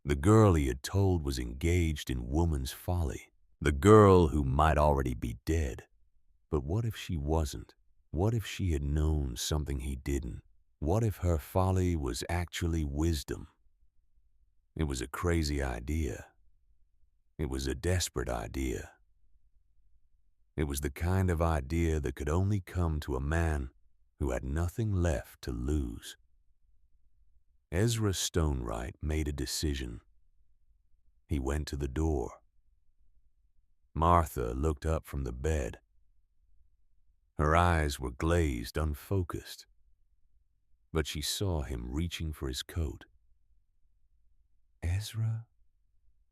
The girl he had told was engaged in woman's folly. The girl who might already be dead. But what if she wasn't? What if she had known something he didn't? What if her folly was actually wisdom? It was a crazy idea. It was a desperate idea. It was the kind of idea that could only come to a man who had nothing left to lose. Ezra Stonewright made a decision. He went to the door. Martha looked up from the bed. Her eyes were glazed, unfocused, but she saw him reaching for his coat. "Ezra,"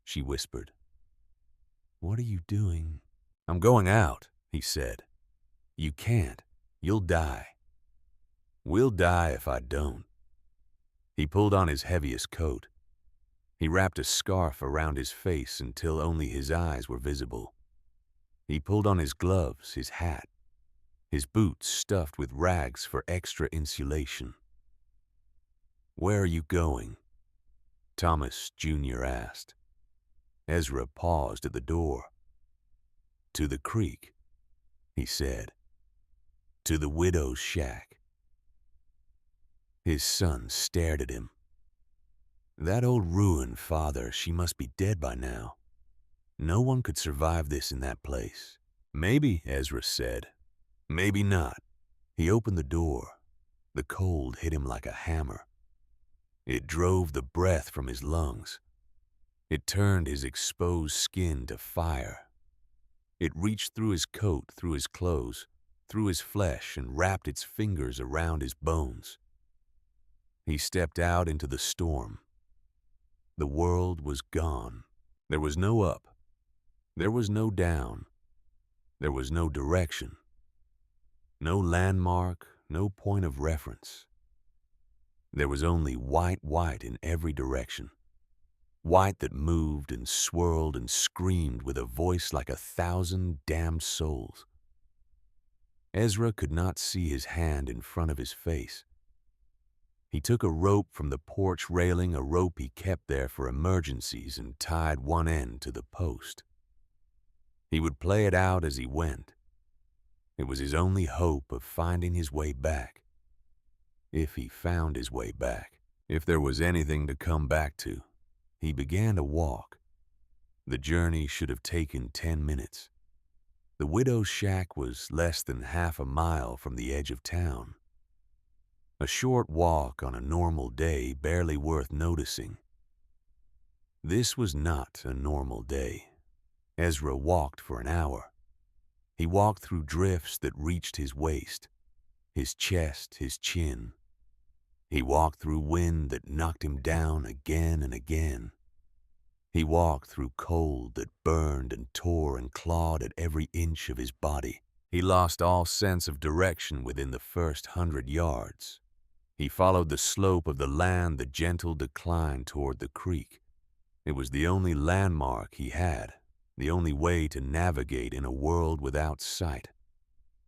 she whispered, "what are you doing?" "I'm going out," he said. "You can't. You'll die. We'll die if I don't." He pulled on his heaviest coat. He wrapped a scarf around his face until only his eyes were visible. He pulled on his gloves, his hat, his boots stuffed with rags for extra insulation. "Where are you going?" Thomas Jr. asked. Ezra paused at the door. "To the creek," he said. "To the widow's shack." His son stared at him. That old ruin, father, she must be dead by now. No one could survive this in that place. "Maybe," Ezra said. "Maybe not." He opened the door. The cold hit him like a hammer. It drove the breath from his lungs. It turned his exposed skin to fire. It reached through his coat, through his clothes, through his flesh, and wrapped its fingers around his bones. He stepped out into the storm. The world was gone. There was no up. There was no down. There was no direction. No landmark, no point of reference. There was only white in every direction. White that moved and swirled and screamed with a voice like 1,000 damned souls. Ezra could not see his hand in front of his face. He took a rope from the porch railing, a rope he kept there for emergencies, and tied one end to the post. He would play it out as he went. It was his only hope of finding his way back. If he found his way back, if there was anything to come back to, he began to walk. The journey should have taken 10 minutes. The widow's shack was less than half a mile from the edge of town. A short walk on a normal day, barely worth noticing. This was not a normal day. Ezra walked for an hour. He walked through drifts that reached his waist, his chest, his chin. He walked through wind that knocked him down again and again. He walked through cold that burned and tore and clawed at every inch of his body. He lost all sense of direction within the first 100 yards. He followed the slope of the land, the gentle decline toward the creek. It was the only landmark he had, the only way to navigate in a world without sight.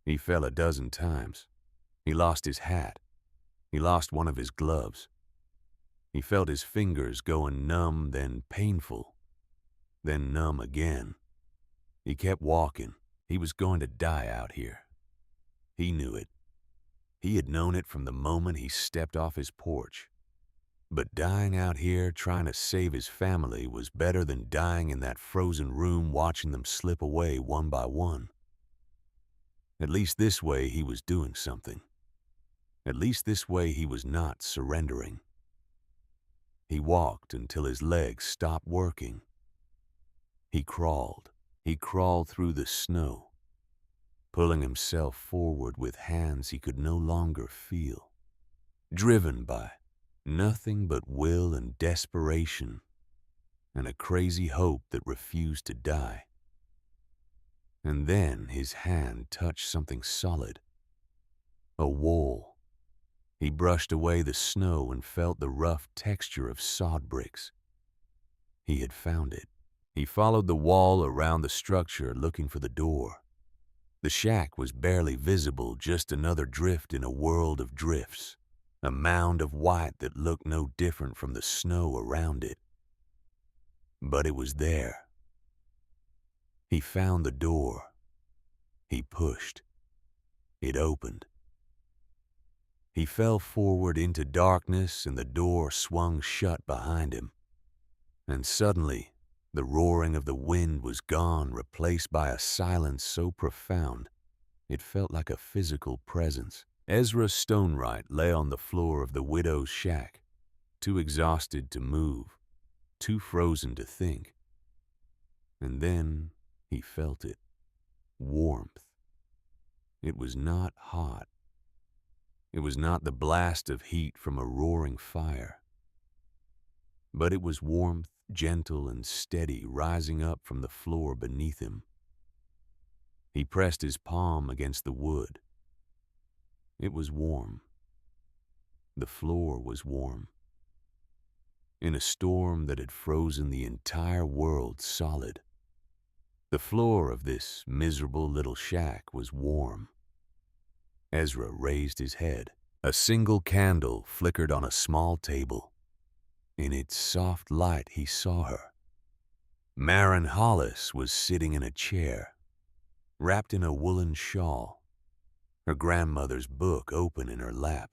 He fell a dozen times. He lost his hat. He lost one of his gloves. He felt his fingers going numb, then painful, then numb again. He kept walking. He was going to die out here. He knew it. He had known it from the moment he stepped off his porch. But dying out here trying to save his family was better than dying in that frozen room watching them slip away one by one. At least this way he was doing something. At least this way he was not surrendering. He walked until his legs stopped working. He crawled. He crawled through the snow, pulling himself forward with hands he could no longer feel, driven by nothing but will and desperation and a crazy hope that refused to die. And then his hand touched something solid, a wall. He brushed away the snow and felt the rough texture of sod bricks. He had found it. He followed the wall around the structure looking for the door. The shack was barely visible, just another drift in a world of drifts, a mound of white that looked no different from the snow around it. But it was there. He found the door. He pushed. It opened. He fell forward into darkness and the door swung shut behind him. And suddenly, the roaring of the wind was gone, replaced by a silence so profound it felt like a physical presence. Ezra Stonewright lay on the floor of the widow's shack, too exhausted to move, too frozen to think. And then he felt it. Warmth. It was not hot. It was not the blast of heat from a roaring fire. But it was warmth, gentle and steady, rising up from the floor beneath him. He pressed his palm against the wood. It was warm. The floor was warm. In a storm that had frozen the entire world solid, the floor of this miserable little shack was warm. Ezra raised his head. A single candle flickered on a small table. In its soft light he saw her. Maren Hollis was sitting in a chair, wrapped in a woolen shawl, her grandmother's book open in her lap.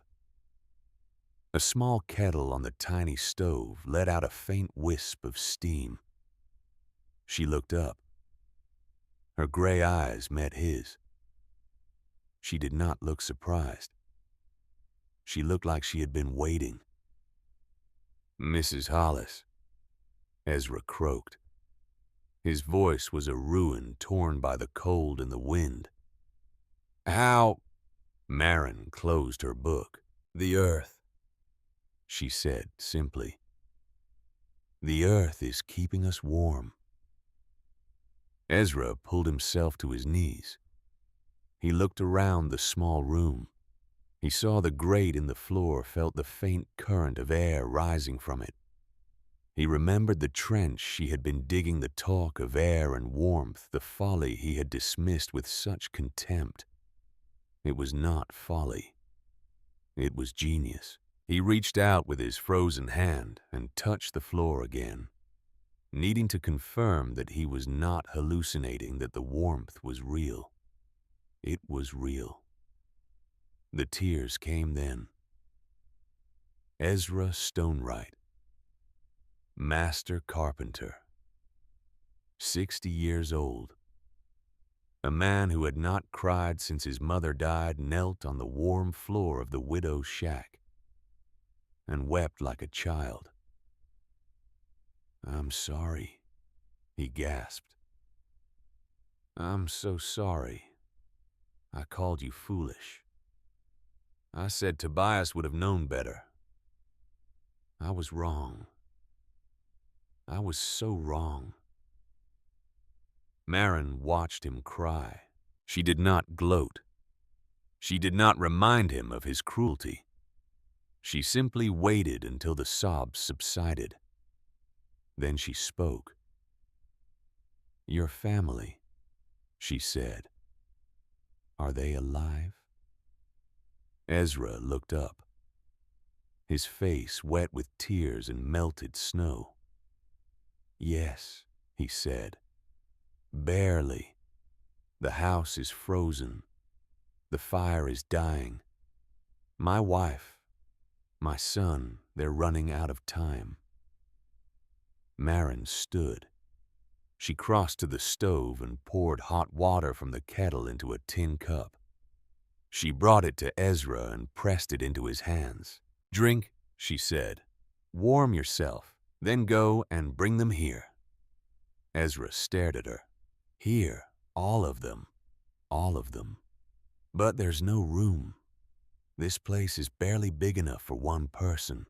A small kettle on the tiny stove let out a faint wisp of steam. She looked up. Her gray eyes met his. She did not look surprised. She looked like she had been waiting. "Mrs. Hollis," Ezra croaked. His voice was a ruin torn by the cold and the wind. "How?" Maren closed her book. "The earth," she said simply. "The earth is keeping us warm." Ezra pulled himself to his knees. He looked around the small room. He saw the grate in the floor, felt the faint current of air rising from it. He remembered the trench she had been digging, the talk of air and warmth, the folly he had dismissed with such contempt. It was not folly. It was genius. He reached out with his frozen hand and touched the floor again, needing to confirm that he was not hallucinating, that the warmth was real. It was real. The tears came then. Ezra Stonewright, master carpenter, 60 years old. A man who had not cried since his mother died knelt on the warm floor of the widow's shack and wept like a child. "I'm sorry," he gasped. "I'm so sorry. I called you foolish. I said Tobias would have known better. I was wrong. I was so wrong." Marin watched him cry. She did not gloat. She did not remind him of his cruelty. She simply waited until the sobs subsided. Then she spoke. "Your family," she said. "Are they alive?" Ezra looked up, his face wet with tears and melted snow. "Yes," he said. "Barely. The house is frozen. The fire is dying. My wife, my son, they're running out of time." Marin stood. She crossed to the stove and poured hot water from the kettle into a tin cup. She brought it to Ezra and pressed it into his hands. "Drink," she said. "Warm yourself, then go and bring them here." Ezra stared at her. "Here, all of them. All of them. But there's no room. This place is barely big enough for one person."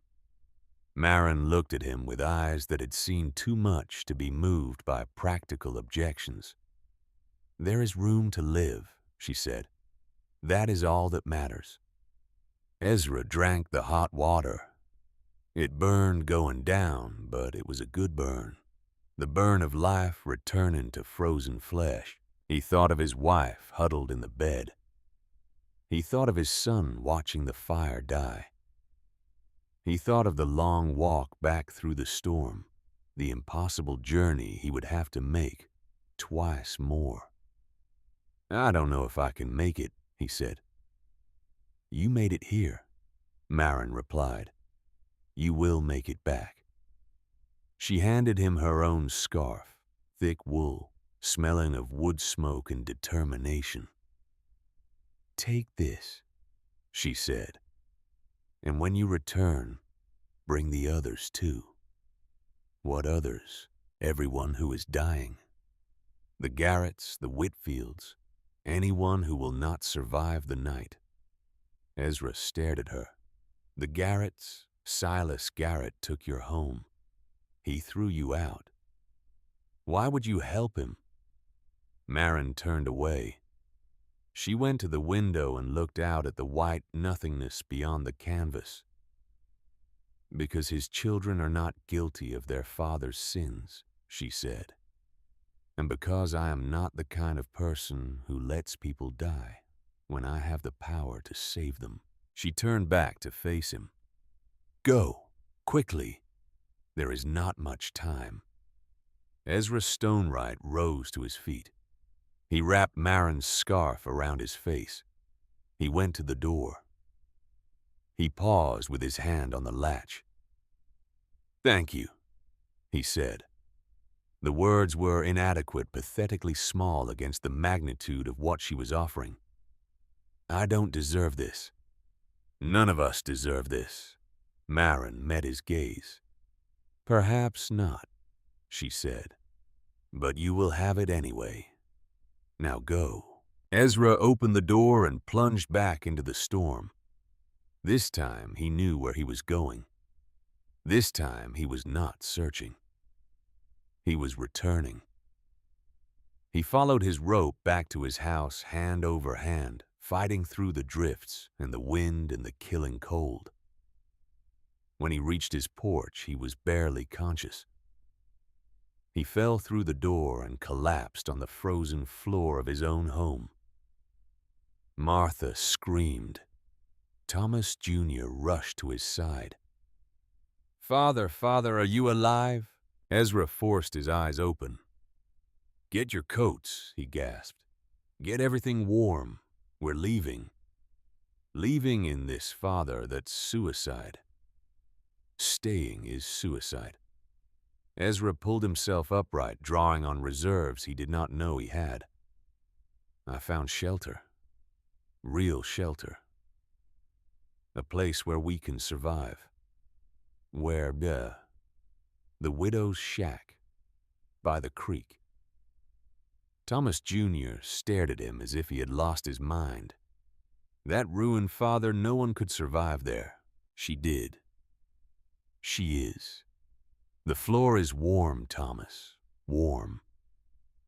Marin looked at him with eyes that had seen too much to be moved by practical objections. "There is room to live," she said. "That is all that matters." Ezra drank the hot water. It burned going down, but it was a good burn. The burn of life returning to frozen flesh. He thought of his wife huddled in the bed. He thought of his son watching the fire die. He thought of the long walk back through the storm, the impossible journey he would have to make twice more. "I don't know if I can make it," he said. "You made it here," Marin replied. "You will make it back." She handed him her own scarf, thick wool, smelling of wood smoke and determination. "Take this," she said, "and when you return, bring the others too." "What others?" "Everyone who is dying. The Garretts, the Whitfields, anyone who will not survive the night." Ezra stared at her. "The Garretts, Silas Garrett took your home. He threw you out. Why would you help him?" Marin turned away. She went to the window and looked out at the white nothingness beyond the canvas. "Because his children are not guilty of their father's sins," she said. "And because I am not the kind of person who lets people die when I have the power to save them." She turned back to face him. "Go, quickly. There is not much time." Ezra Stonewright rose to his feet. He wrapped Marin's scarf around his face. He went to the door. He paused with his hand on the latch. "Thank you," he said. The words were inadequate, pathetically small against the magnitude of what she was offering. "I don't deserve this. None of us deserve this." Marin met his gaze. "Perhaps not," she said, "but you will have it anyway. Now go." Ezra opened the door and plunged back into the storm. This time he knew where he was going. This time he was not searching. He was returning. He followed his rope back to his house hand over hand, fighting through the drifts and the wind and the killing cold. When he reached his porch, he was barely conscious. He fell through the door and collapsed on the frozen floor of his own home. Martha screamed. Thomas Jr. rushed to his side. "Father, Father, are you alive?" Ezra forced his eyes open. "Get your coats," he gasped. "Get everything warm. We're leaving. Leaving in this, Father, that's suicide. Staying is suicide." Ezra pulled himself upright, drawing on reserves he did not know he had. "I found shelter. Real shelter. A place where we can survive. Where, the widow's shack, by the creek." Thomas Jr. stared at him as if he had lost his mind. "That ruined, Father, no one could survive there. She did. She is. The floor is warm, Thomas. Warm.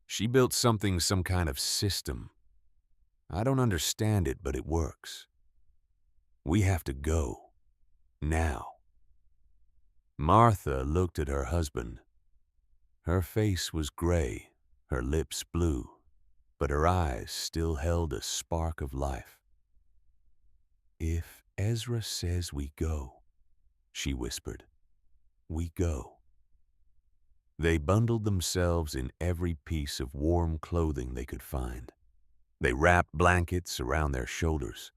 She built something, some kind of system. I don't understand it, but it works. We have to go. Now." Martha looked at her husband. Her face was gray, her lips blue, but her eyes still held a spark of life. "If Ezra says we go," she whispered, "we go." They bundled themselves in every piece of warm clothing they could find. They wrapped blankets around their shoulders.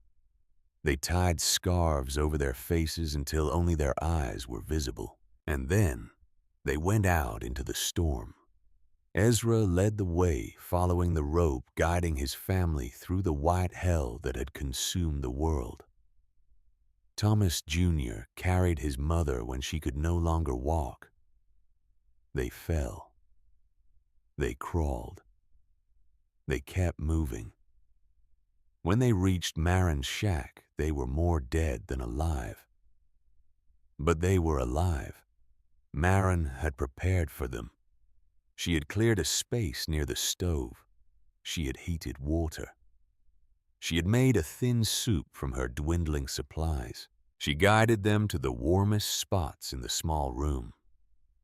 They tied scarves over their faces until only their eyes were visible. And then they went out into the storm. Ezra led the way, following the rope, guiding his family through the white hell that had consumed the world. Thomas Jr. carried his mother when she could no longer walk. They fell. They crawled. They kept moving. When they reached Marin's shack, they were more dead than alive. But they were alive. Marin had prepared for them. She had cleared a space near the stove. She had heated water. She had made a thin soup from her dwindling supplies. She guided them to the warmest spots in the small room.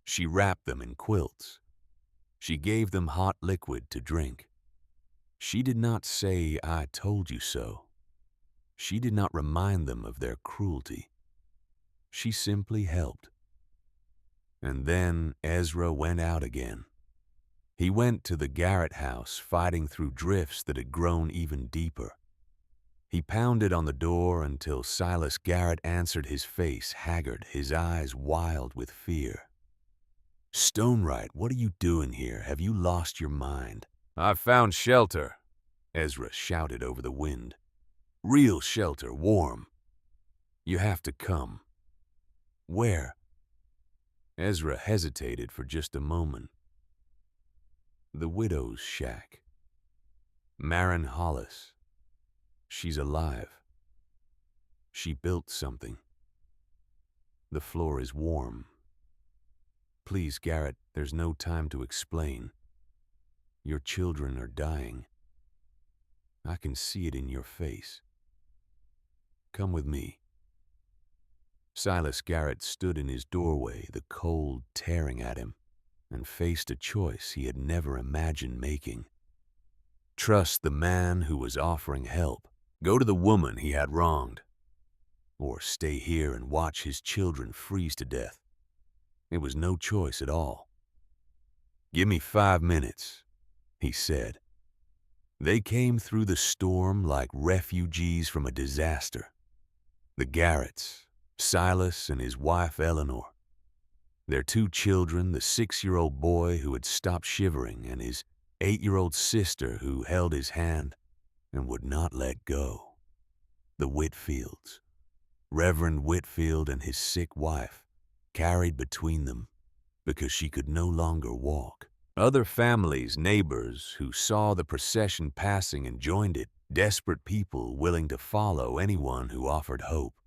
She wrapped them in quilts. She gave them hot liquid to drink. She did not say, "I told you so." She did not remind them of their cruelty. She simply helped. And then Ezra went out again. He went to the Garrett house, fighting through drifts that had grown even deeper. He pounded on the door until Silas Garrett answered, his face haggard, his eyes wild with fear. "Stonewright, what are you doing here? Have you lost your mind?" "I've found shelter," Ezra shouted over the wind. "Real shelter, warm. You have to come." "Where?" Ezra hesitated for just a moment. "The widow's shack. Marin Hollis. She's alive. She built something. The floor is warm. Please, Garrett, there's no time to explain. Your children are dying. I can see it in your face. Come with me." Silas Garrett stood in his doorway, the cold tearing at him, and faced a choice he had never imagined making. Trust the man who was offering help, go to the woman he had wronged, or stay here and watch his children freeze to death. It was no choice at all. "Give me 5 minutes," he said. They came through the storm like refugees from a disaster. The Garretts, Silas and his wife Eleanor. Their 2 children, the 6-year-old boy who had stopped shivering and his 8-year-old sister who held his hand and would not let go. The Whitfields, Reverend Whitfield and his sick wife, carried between them because she could no longer walk. Other families, neighbors who saw the procession passing and joined it, desperate people willing to follow anyone who offered hope.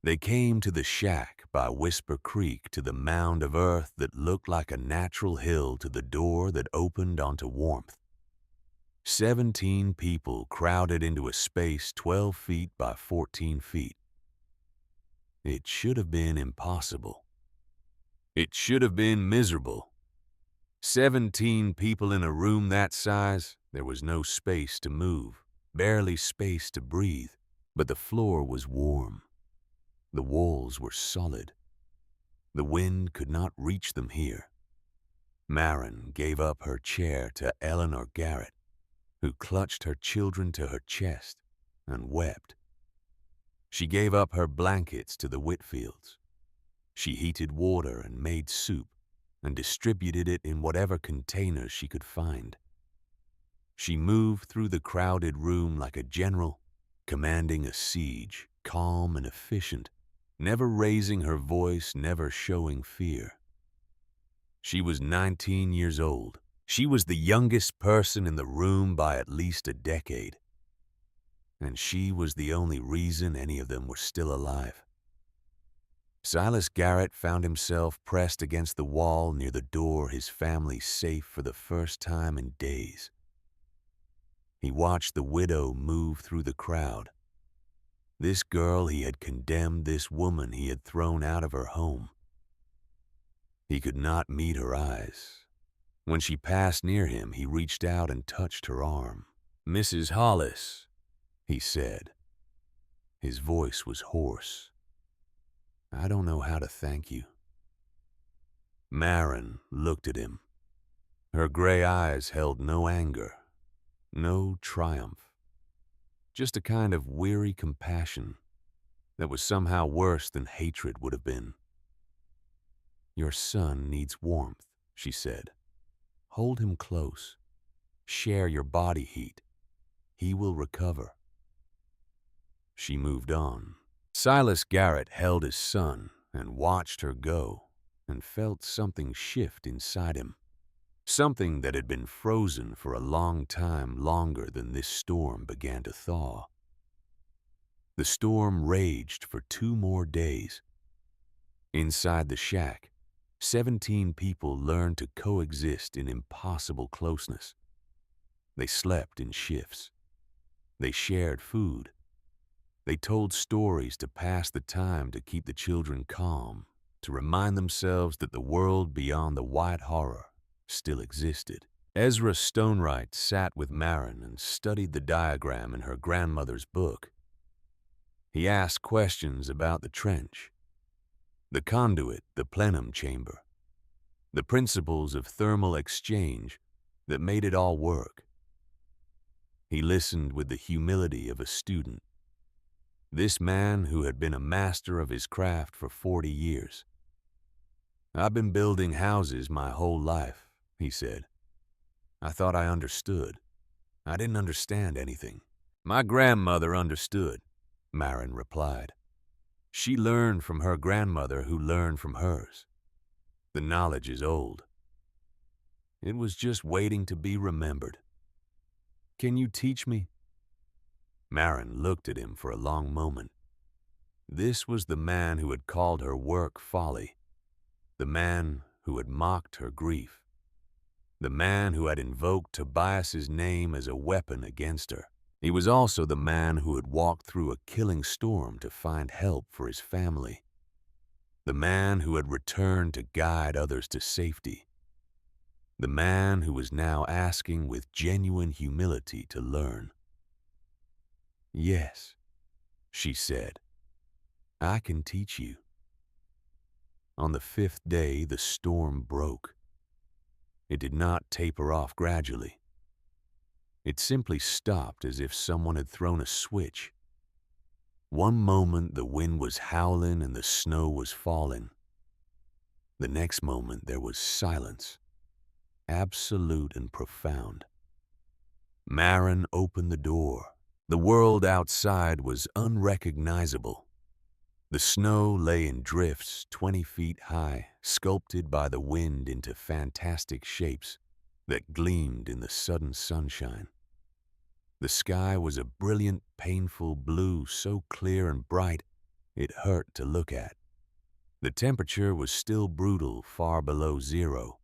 They came to the shack by Whisper Creek, to the mound of earth that looked like a natural hill, to the door that opened onto warmth. 17 people crowded into a space 12 feet by 14 feet. It should have been impossible. It should have been miserable. 17 people in a room that size, there was no space to move, barely space to breathe, but the floor was warm. The walls were solid. The wind could not reach them here. Marin gave up her chair to Eleanor Garrett, who clutched her children to her chest and wept. She gave up her blankets to the Whitfields. She heated water and made soup and distributed it in whatever containers she could find. She moved through the crowded room like a general, commanding a siege, calm and efficient, never raising her voice, never showing fear. She was 19 years old. She was the youngest person in the room by at least a decade. And she was the only reason any of them were still alive. Silas Garrett found himself pressed against the wall near the door, his family safe for the first time in days. He watched the widow move through the crowd. This girl he had condemned, this woman he had thrown out of her home. He could not meet her eyes. When she passed near him, he reached out and touched her arm. "Mrs. Hollis," he said. His voice was hoarse. "I don't know how to thank you." Marin looked at him. Her gray eyes held no anger, no triumph, just a kind of weary compassion that was somehow worse than hatred would have been. "Your son needs warmth," she said. "Hold him close. Share your body heat. He will recover." She moved on. Silas Garrett held his son and watched her go and felt something shift inside him. Something that had been frozen for a long time, longer than this storm began to thaw. The storm raged for 2 more days. Inside the shack, 17 people learned to coexist in impossible closeness. They slept in shifts. They shared food. They told stories to pass the time, to keep the children calm, to remind themselves that the world beyond the white horror still existed. Ezra Stonewright sat with Marin and studied the diagram in her grandmother's book. He asked questions about the trench, the conduit, the plenum chamber, the principles of thermal exchange that made it all work. He listened with the humility of a student. This man who had been a master of his craft for 40 years. "I've been building houses my whole life," he said. "I thought I understood. I didn't understand anything." "My grandmother understood," Marin replied. "She learned from her grandmother who learned from hers. The knowledge is old. It was just waiting to be remembered. Can you teach me?" Marin looked at him for a long moment. This was the man who had called her work folly, the man who had mocked her grief, the man who had invoked Tobias's name as a weapon against her. He was also the man who had walked through a killing storm to find help for his family, the man who had returned to guide others to safety, the man who was now asking with genuine humility to learn. "Yes," she said, "I can teach you." On the 5th day, the storm broke. It did not taper off gradually. It simply stopped as if someone had thrown a switch. One moment the wind was howling and the snow was falling. The next moment there was silence, absolute and profound. Marin opened the door. The world outside was unrecognizable. The snow lay in drifts 20 feet high, sculpted by the wind into fantastic shapes that gleamed in the sudden sunshine. The sky was a brilliant, painful blue, so clear and bright It hurt to look at. The temperature was still brutal, far below zero,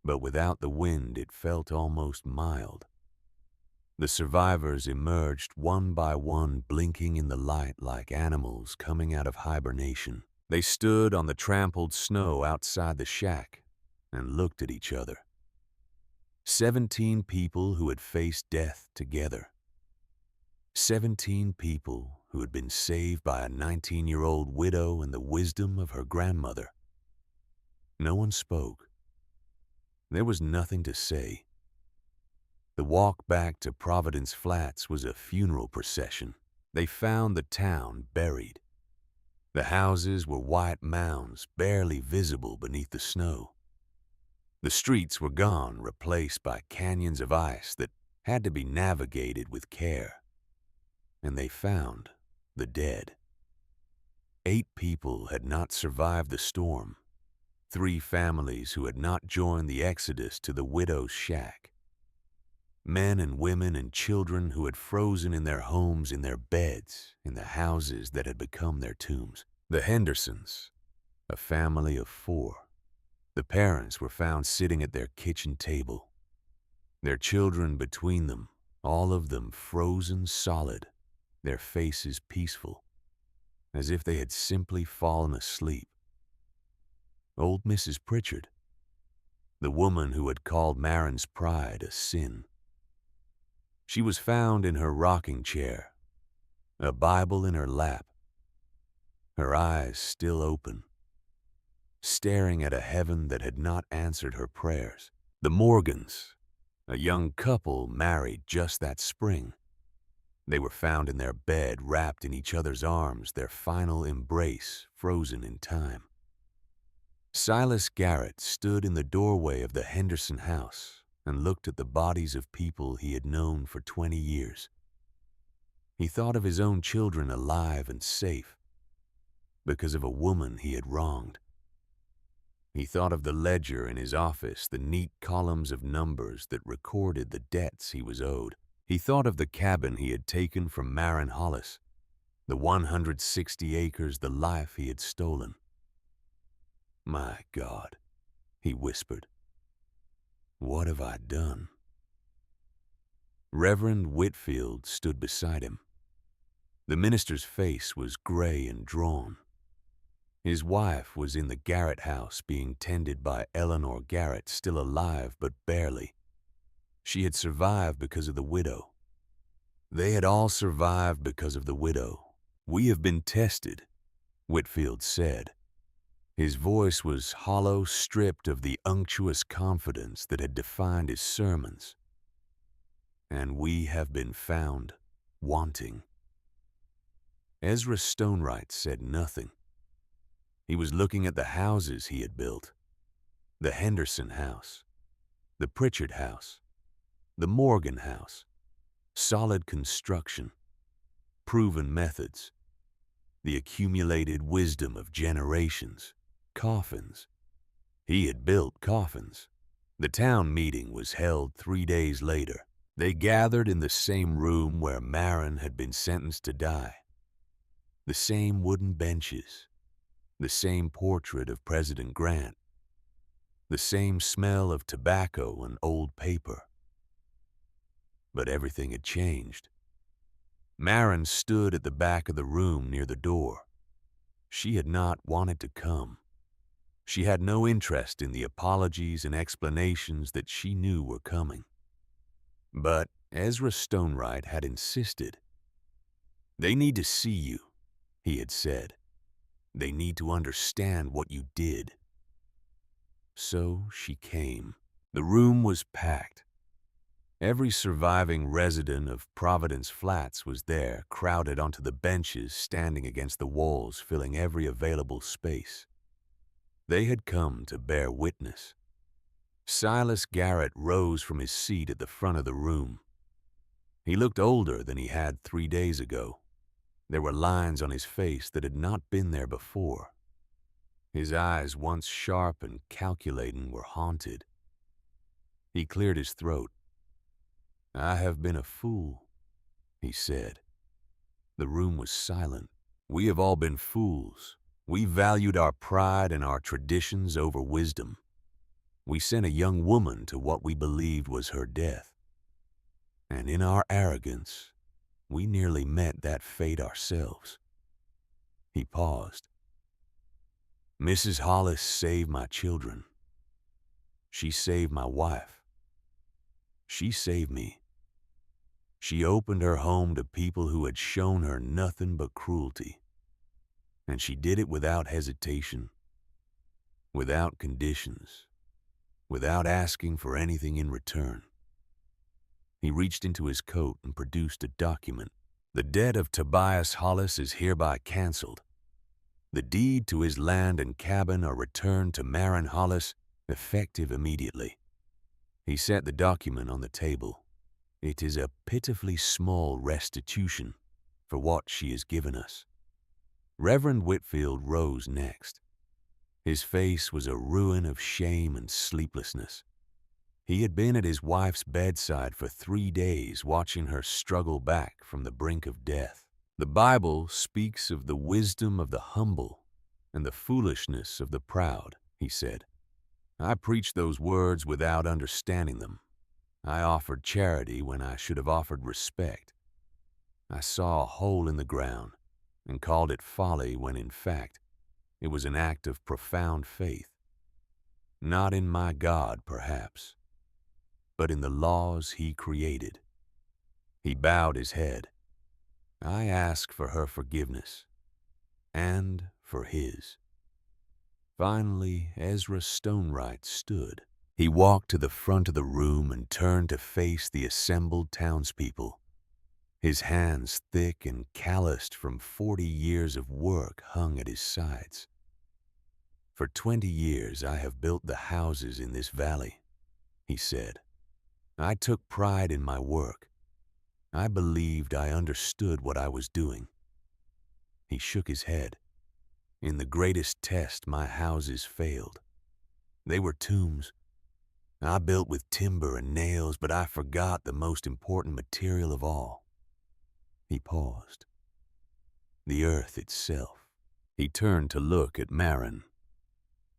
but without the wind it felt almost mild. The survivors emerged one by one, blinking in the light like animals coming out of hibernation. They stood on the trampled snow outside the shack and looked at each other. 17 people who had faced death together. 17 people who had been saved by a 19-year-old widow and the wisdom of her grandmother. No one spoke. There was nothing to say. The walk back to Providence Flats was a funeral procession. They found the town buried. The houses were white mounds, barely visible beneath the snow. The streets were gone, replaced by canyons of ice that had to be navigated with care. And they found the dead. 8 people had not survived the storm. 3 families who had not joined the exodus to the widow's shack. Men and women and children who had frozen in their homes, in their beds, in the houses that had become their tombs. The Hendersons, a family of 4. The parents were found sitting at their kitchen table. Their children between them, all of them frozen solid, their faces peaceful, as if they had simply fallen asleep. Old Mrs. Pritchard, the woman who had called Maren's pride a sin. She was found in her rocking chair, a Bible in her lap, her eyes still open, staring at a heaven that had not answered her prayers. The Morgans, a young couple married just that spring. They were found in their bed, wrapped in each other's arms, their final embrace frozen in time. Silas Garrett stood in the doorway of the Henderson house and looked at the bodies of people he had known for 20 years. He thought of his own children alive and safe because of a woman he had wronged. He thought of the ledger in his office, the neat columns of numbers that recorded the debts he was owed. He thought of the cabin he had taken from Maren Hollis, the 160 acres, the life he had stolen. "My God," he whispered, "what have I done?" Reverend Whitfield stood beside him. The minister's face was gray and drawn. His wife was in the Garrett house being tended by Eleanor Garrett, still alive but barely. She had survived because of the widow. They had all survived because of the widow. "We have been tested," Whitfield said. His voice was hollow, stripped of the unctuous confidence that had defined his sermons. "And we have been found wanting." Ezra Stonewright said nothing. He was looking at the houses he had built. The Henderson house, the Pritchard house, the Morgan house. Solid construction, proven methods, the accumulated wisdom of generations. Coffins. He had built coffins. The town meeting was held 3 days later. They gathered in the same room where Maren had been sentenced to die. The same wooden benches, the same portrait of President Grant, the same smell of tobacco and old paper. But everything had changed. Maren stood at the back of the room near the door. She had not wanted to come. She had no interest in the apologies and explanations that she knew were coming. But Ezra Stonewright had insisted. "They need to see you," he had said. "They need to understand what you did." So she came. The room was packed. Every surviving resident of Providence Flats was there, crowded onto the benches, standing against the walls, filling every available space. They had come to bear witness. Silas Garrett rose from his seat at the front of the room. He looked older than he had 3 days ago. There were lines on his face that had not been there before. His eyes, once sharp and calculating, were haunted. He cleared his throat. "I have been a fool," he said. The room was silent. We have all been fools. We valued our pride and our traditions over wisdom. We sent a young woman to what we believed was her death. And in our arrogance, we nearly met that fate ourselves. He paused. Mrs. Hollis saved my children. She saved my wife. She saved me. She opened her home to people who had shown her nothing but cruelty. And she did it without hesitation, without conditions, without asking for anything in return. He reached into his coat and produced a document. The debt of Tobias Hollis is hereby canceled. The deed to his land and cabin are returned to Maren Hollis, effective immediately. He set the document on the table. It is a pitifully small restitution for what she has given us. Reverend Whitfield rose next. His face was a ruin of shame and sleeplessness. He had been at his wife's bedside for 3 days, watching her struggle back from the brink of death. The Bible speaks of the wisdom of the humble and the foolishness of the proud, he said. I preached those words without understanding them. I offered charity when I should have offered respect. I saw a hole in the ground and called it folly when in fact it was an act of profound faith. Not in my God, perhaps, but in the laws he created. He bowed his head. I ask for her forgiveness, and for his. Finally, Ezra Stonewright stood. He walked to the front of the room and turned to face the assembled townspeople. His hands, thick and calloused from 40 years of work, hung at his sides. For 20 years I have built the houses in this valley, he said. I took pride in my work. I believed I understood what I was doing. He shook his head. In the greatest test, my houses failed. They were tombs. I built with timber and nails, but I forgot the most important material of all. He paused. The earth itself. He turned to look at Maren.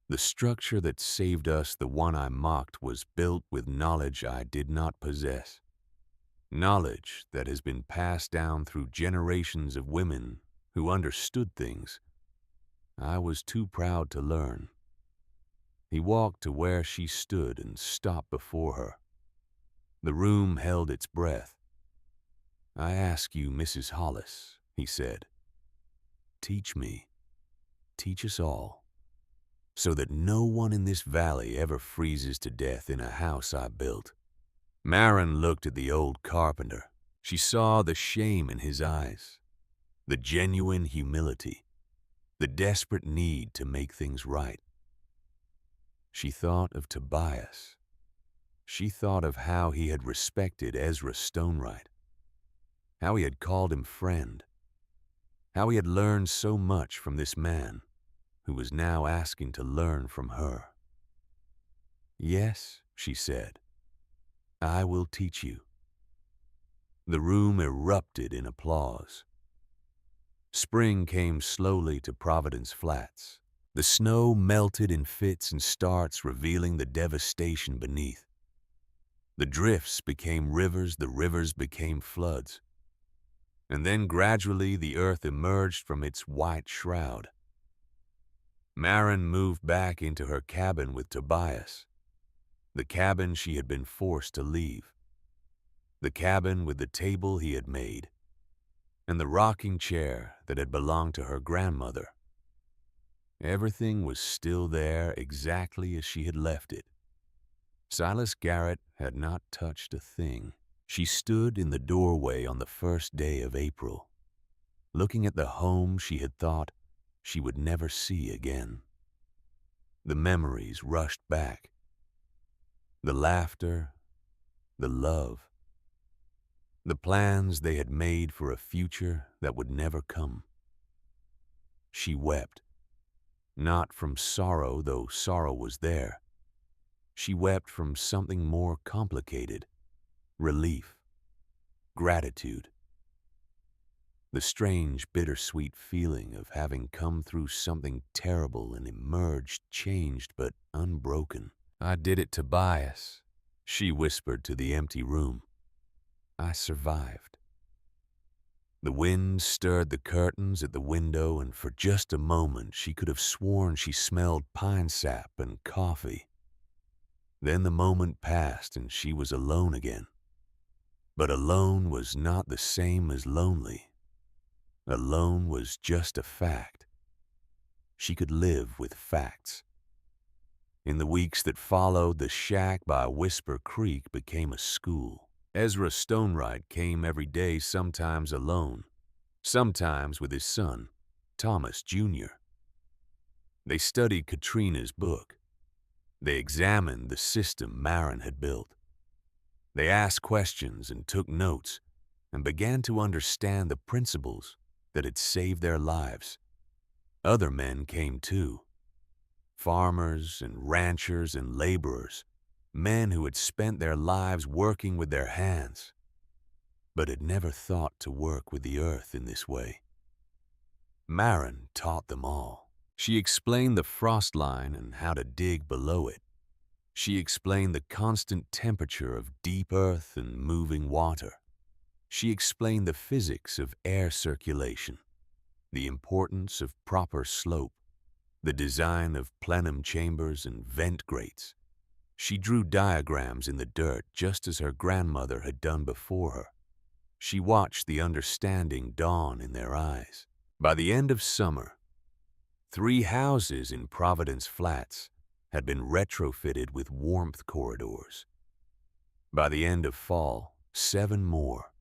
The structure that saved us, the one I mocked, was built with knowledge I did not possess. Knowledge that has been passed down through generations of women who understood things I was too proud to learn. He walked to where she stood and stopped before her. The room held its breath. I ask you, Mrs. Hollis, he said, teach me, teach us all, so that no one in this valley ever freezes to death in a house I built. Maren looked at the old carpenter. She saw the shame in his eyes, the genuine humility, the desperate need to make things right. She thought of Tobias. She thought of how he had respected Ezra Stonewright, how he had called him friend, how he had learned so much from this man who was now asking to learn from her. Yes, she said, I will teach you. The room erupted in applause. Spring came slowly to Providence Flats. The snow melted in fits and starts, revealing the devastation beneath. The drifts became rivers, the rivers became floods. And then gradually the earth emerged from its white shroud. Maren moved back into her cabin with Tobias, the cabin she had been forced to leave, the cabin with the table he had made, and the rocking chair that had belonged to her grandmother. Everything was still there exactly as she had left it. Silas Garrett had not touched a thing. She stood in the doorway on the first day of April, looking at the home she had thought she would never see again. The memories rushed back. The laughter, the love, the plans they had made for a future that would never come. She wept, not from sorrow, though sorrow was there. She wept from something more complicated, relief, gratitude. The strange, bittersweet feeling of having come through something terrible and emerged changed but unbroken. "I did it, Tobias," she whispered to the empty room. "I survived." The wind stirred the curtains at the window, and for just a moment she could have sworn she smelled pine sap and coffee. Then the moment passed and she was alone again. But alone was not the same as lonely. Alone was just a fact. She could live with facts. In the weeks that followed, the shack by Whisper Creek became a school. Ezra Stonewright came every day, sometimes alone, sometimes with his son, Thomas Jr. They studied Katrina's book. They examined the system Marin had built. They asked questions and took notes and began to understand the principles that had saved their lives. Other men came too. Farmers and ranchers and laborers, men who had spent their lives working with their hands, but had never thought to work with the earth in this way. Marin taught them all. She explained the frost line and how to dig below it. She explained the constant temperature of deep earth and moving water. She explained the physics of air circulation, the importance of proper slope, the design of plenum chambers and vent grates. She drew diagrams in the dirt just as her grandmother had done before her. She watched the understanding dawn in their eyes. By the end of summer, 3 houses in Providence Flats had been retrofitted with warmth corridors. By the end of fall, 7 more.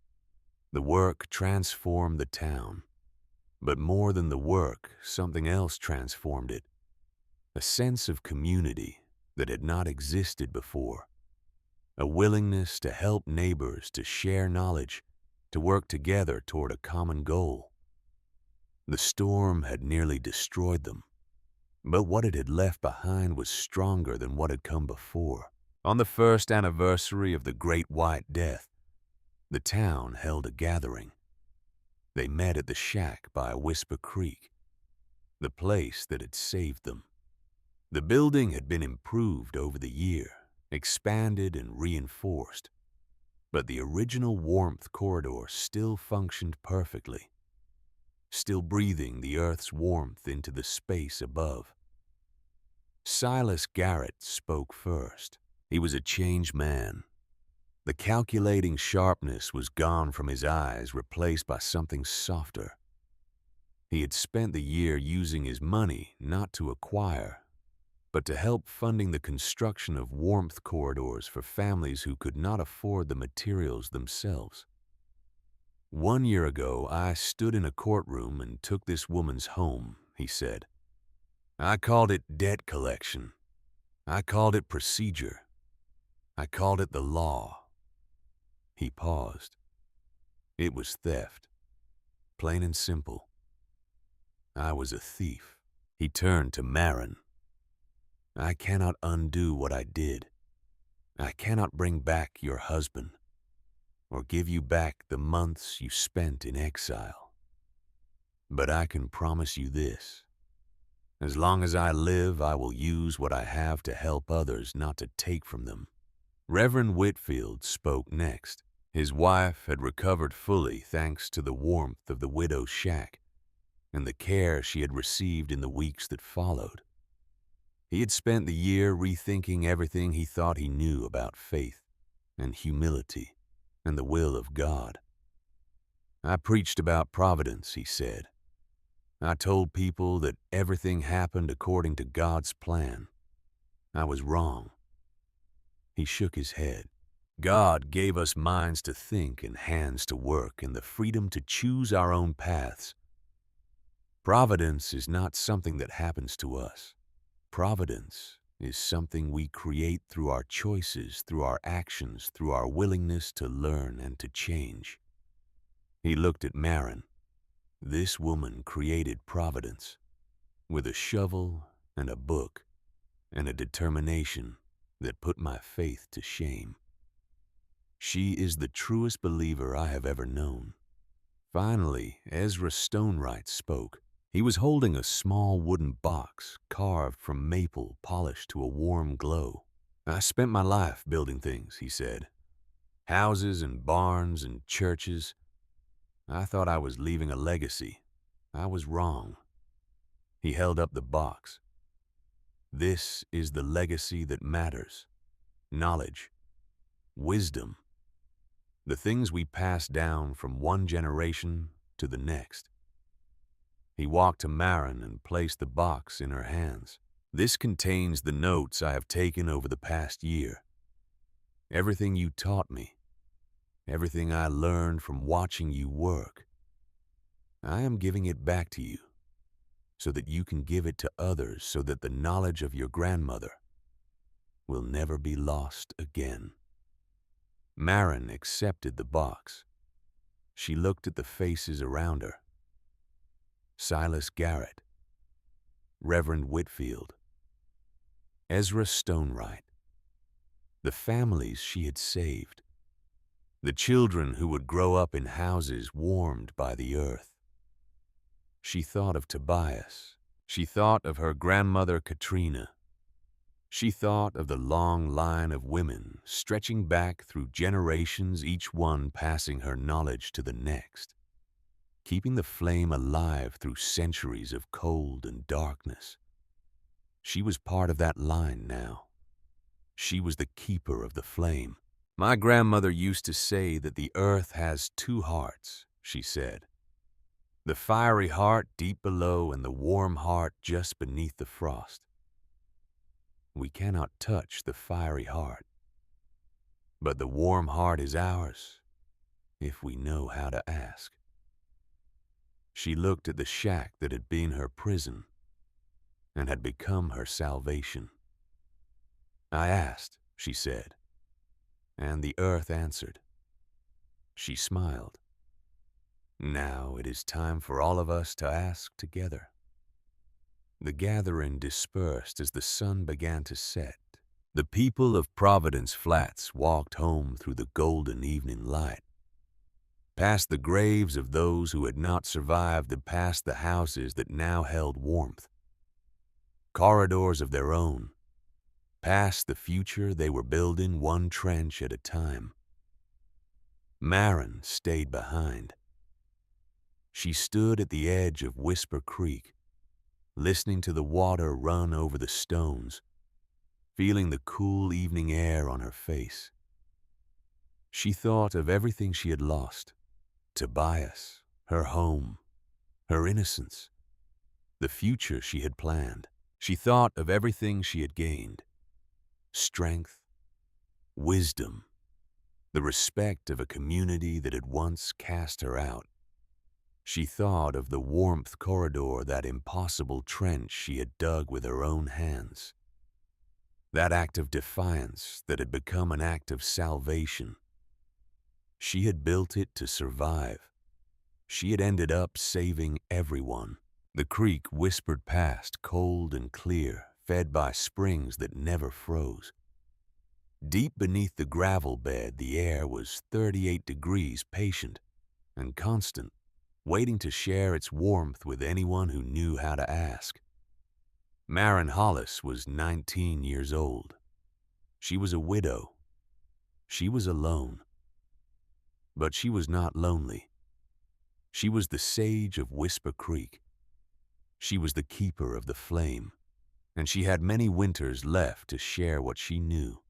The work transformed the town. But more than the work, something else transformed it. A sense of community that had not existed before. A willingness to help neighbors, to share knowledge, to work together toward a common goal. The storm had nearly destroyed them, but what it had left behind was stronger than what had come before. On the first anniversary of the Great White Death, the town held a gathering. They met at the shack by Whisper Creek, the place that had saved them. The building had been improved over the year, expanded and reinforced, but the original warmth corridor still functioned perfectly, still breathing the earth's warmth into the space above. Silas Garrett spoke first. He was a changed man. The calculating sharpness was gone from his eyes, replaced by something softer. He had spent the year using his money not to acquire, but to help funding the construction of warmth corridors for families who could not afford the materials themselves. 1 year ago, I stood in a courtroom and took this woman's home, he said. I called it debt collection. I called it procedure. I called it the law. He paused. It was theft. Plain and simple. I was a thief. He turned to Marin. I cannot undo what I did. I cannot bring back your husband, or give you back the months you spent in exile. But I can promise you this. As long as I live, I will use what I have to help others, not to take from them. Reverend Whitfield spoke next. His wife had recovered fully thanks to the warmth of the widow's shack and the care she had received in the weeks that followed. He had spent the year rethinking everything he thought he knew about faith and humility and the will of God. I preached about providence, he said. I told people that everything happened according to God's plan. I was wrong. He shook his head. God gave us minds to think and hands to work and the freedom to choose our own paths. Providence is not something that happens to us. Providence is something we create through our choices, through our actions, through our willingness to learn and to change. He looked at Marin. This woman created providence with a shovel and a book and a determination that put my faith to shame. She is the truest believer I have ever known. Finally, Ezra Stonewright spoke. He was holding a small wooden box carved from maple polished to a warm glow. "I spent my life building things," he said. "Houses and barns and churches. I thought I was leaving a legacy. I was wrong." He held up the box. "This is the legacy that matters. Knowledge, wisdom, the things we pass down from one generation to the next." He walked to Marin and placed the box in her hands. "This contains the notes I have taken over the past year. Everything you taught me, everything I learned from watching you work. I am giving it back to you so that you can give it to others, so that the knowledge of your grandmother will never be lost again." Marin accepted the box. She looked at the faces around her. Silas Garrett, Reverend Whitfield, Ezra Stonewright, the families she had saved, the children who would grow up in houses warmed by the earth. She thought of Tobias. She thought of her grandmother Katrina. She thought of the long line of women stretching back through generations, each one passing her knowledge to the next, keeping the flame alive through centuries of cold and darkness. She was part of that line now. She was the keeper of the flame. "My grandmother used to say that the earth has two hearts," she said. "The fiery heart deep below and the warm heart just beneath the frost. We cannot touch the fiery heart, but the warm heart is ours if we know how to ask." She looked at the shack that had been her prison and had become her salvation. "I asked," she said, "and the earth answered." She smiled. "Now it is time for all of us to ask together." The gathering dispersed as the sun began to set. The people of Providence Flats walked home through the golden evening light, past the graves of those who had not survived, and past the houses that now held warmth, corridors of their own, past the future they were building one trench at a time. Marin stayed behind. She stood at the edge of Whisper Creek, listening to the water run over the stones, feeling the cool evening air on her face. She thought of everything she had lost: Tobias, her home, her innocence, the future she had planned. She thought of everything she had gained: strength, wisdom, the respect of a community that had once cast her out. She thought of the warmth corridor, that impossible trench she had dug with her own hands, that act of defiance that had become an act of salvation. She had built it to survive. She had ended up saving everyone. The creek whispered past, cold and clear, fed by springs that never froze. Deep beneath the gravel bed, the air was 38 degrees, patient and constant, waiting to share its warmth with anyone who knew how to ask. Marin Hollis was 19 years old. She was a widow. She was alone. But she was not lonely. She was the sage of Whisper Creek. She was the keeper of the flame, and she had many winters left to share what she knew.